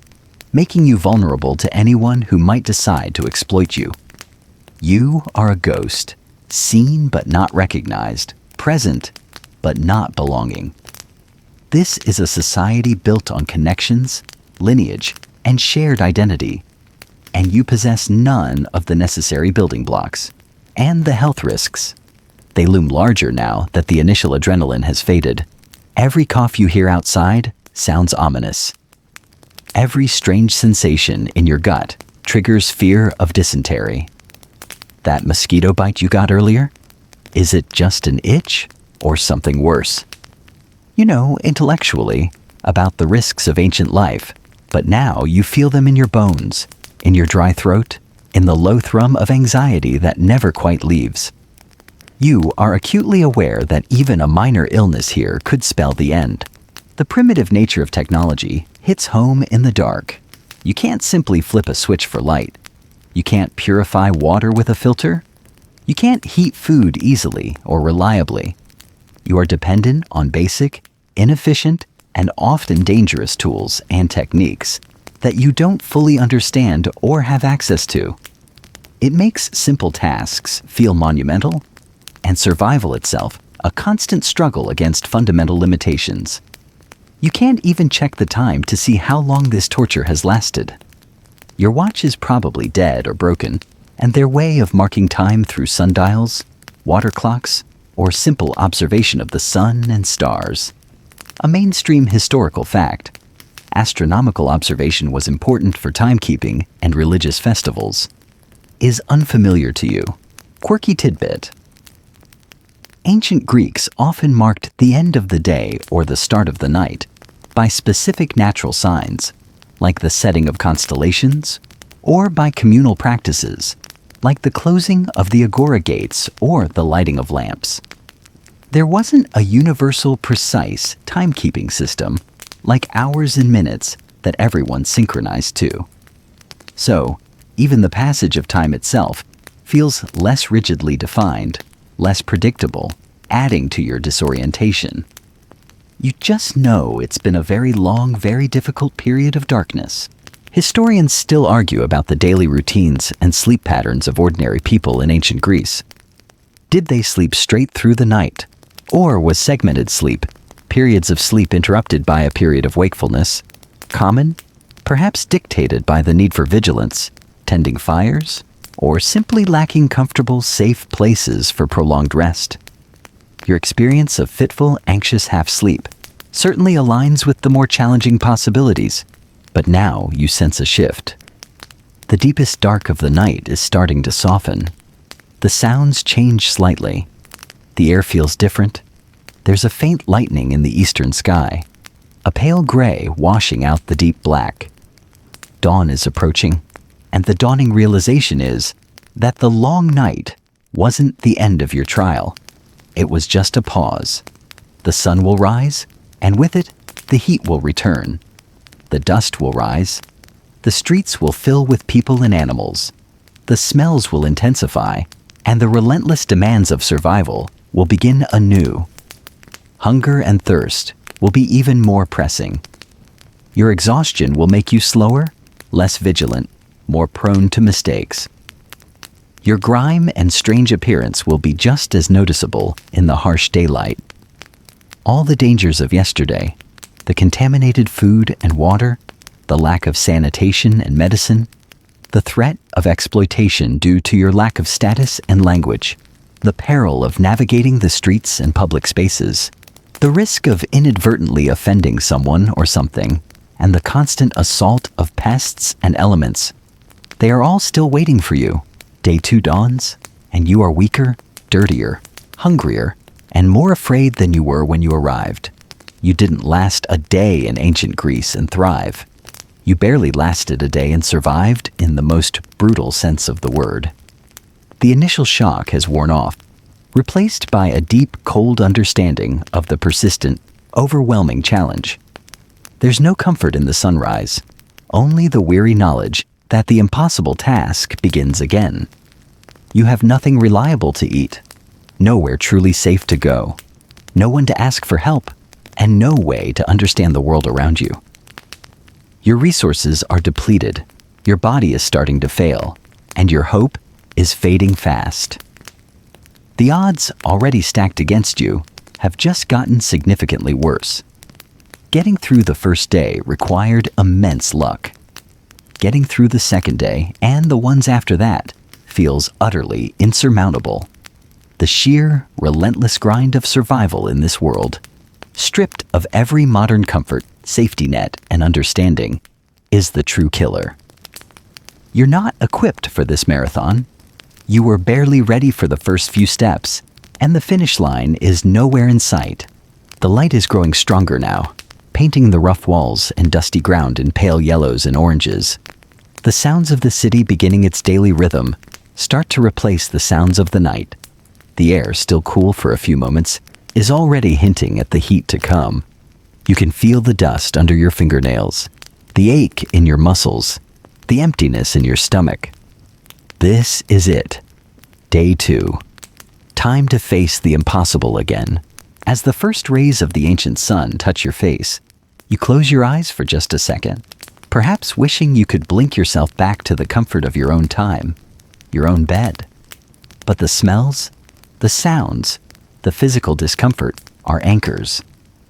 making you vulnerable to anyone who might decide to exploit you. You are a ghost, seen but not recognized, present but not belonging. This is a society built on connections, lineage, and shared identity, and you possess none of the necessary building blocks and the health risks. They loom larger now that the initial adrenaline has faded. Every cough you hear outside sounds ominous. Every strange sensation in your gut triggers fear of dysentery. That mosquito bite you got earlier? Is it just an itch or something worse? You know intellectually about the risks of ancient life, but now you feel them in your bones, in your dry throat, in the low thrum of anxiety that never quite leaves. You are acutely aware that even a minor illness here could spell the end. The primitive nature of technology hits home in the dark. You can't simply flip a switch for light. You can't purify water with a filter. You can't heat food easily or reliably. You are dependent on basic, inefficient, and often dangerous tools and techniques that you don't fully understand or have access to. It makes simple tasks feel monumental, and survival itself a constant struggle against fundamental limitations. You can't even check the time to see how long this torture has lasted. Your watch is probably dead or broken, and their way of marking time through sundials, water clocks, or simple observation of the sun and stars. A mainstream historical fact. Astronomical observation was important for timekeeping and religious festivals. Is unfamiliar to you. Quirky tidbit. Ancient Greeks often marked the end of the day or the start of the night by specific natural signs, like the setting of constellations, or by communal practices, like the closing of the agora gates or the lighting of lamps. There wasn't a universal, precise timekeeping system, like hours and minutes, that everyone synchronized to. So, even the passage of time itself feels less rigidly defined, less predictable, adding to your disorientation. You just know it's been a very long, very difficult period of darkness. Historians still argue about the daily routines and sleep patterns of ordinary people in ancient Greece. Did they sleep straight through the night? Or was segmented sleep, periods of sleep interrupted by a period of wakefulness, common? Perhaps dictated by the need for vigilance, tending fires, or simply lacking comfortable, safe places for prolonged rest. Your experience of fitful, anxious half-sleep certainly aligns with the more challenging possibilities, but now you sense a shift. The deepest dark of the night is starting to soften. The sounds change slightly. The air feels different. There's a faint lightening in the eastern sky, a pale gray washing out the deep black. Dawn is approaching, and the dawning realization is that the long night wasn't the end of your trial. It was just a pause. The sun will rise, and with it, the heat will return. The dust will rise. The streets will fill with people and animals. The smells will intensify, and the relentless demands of survival will begin anew. Hunger and thirst will be even more pressing. Your exhaustion will make you slower, less vigilant, more prone to mistakes. Your grime and strange appearance will be just as noticeable in the harsh daylight. All the dangers of yesterday, the contaminated food and water, the lack of sanitation and medicine, the threat of exploitation due to your lack of status and language, the peril of navigating the streets and public spaces, the risk of inadvertently offending someone or something, and the constant assault of pests and elements. They are all still waiting for you. Day 2 dawns, and you are weaker, dirtier, hungrier, and more afraid than you were when you arrived. You didn't last a day in ancient Greece and thrive. You barely lasted a day and survived in the most brutal sense of the word. The initial shock has worn off, replaced by a deep, cold understanding of the persistent, overwhelming challenge. There's no comfort in the sunrise, only the weary knowledge that the impossible task begins again. You have nothing reliable to eat, nowhere truly safe to go, no one to ask for help, and no way to understand the world around you. Your resources are depleted, your body is starting to fail, and your hope is fading fast. The odds already stacked against you have just gotten significantly worse. Getting through the first day required immense luck. Getting through the second day and the ones after that feels utterly insurmountable. The sheer, relentless grind of survival in this world, stripped of every modern comfort, safety net, and understanding, is the true killer. You're not equipped for this marathon. You were barely ready for the first few steps, and the finish line is nowhere in sight. The light is growing stronger now, painting the rough walls and dusty ground in pale yellows and oranges. The sounds of the city beginning its daily rhythm start to replace the sounds of the night. The air, still cool for a few moments, is already hinting at the heat to come. You can feel the dust under your fingernails, the ache in your muscles, the emptiness in your stomach. This is it. Day 2. Time to face the impossible again. As the first rays of the ancient sun touch your face, you close your eyes for just a second, perhaps wishing you could blink yourself back to the comfort of your own time, your own bed. But the smells, the sounds, the physical discomfort are anchors,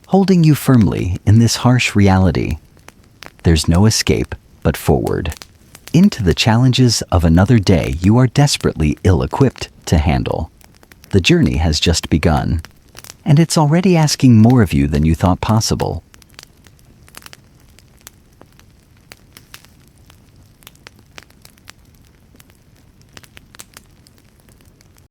holding you firmly in this harsh reality. There's no escape but forward, into the challenges of another day you are desperately ill-equipped to handle. The journey has just begun, and it's already asking more of you than you thought possible.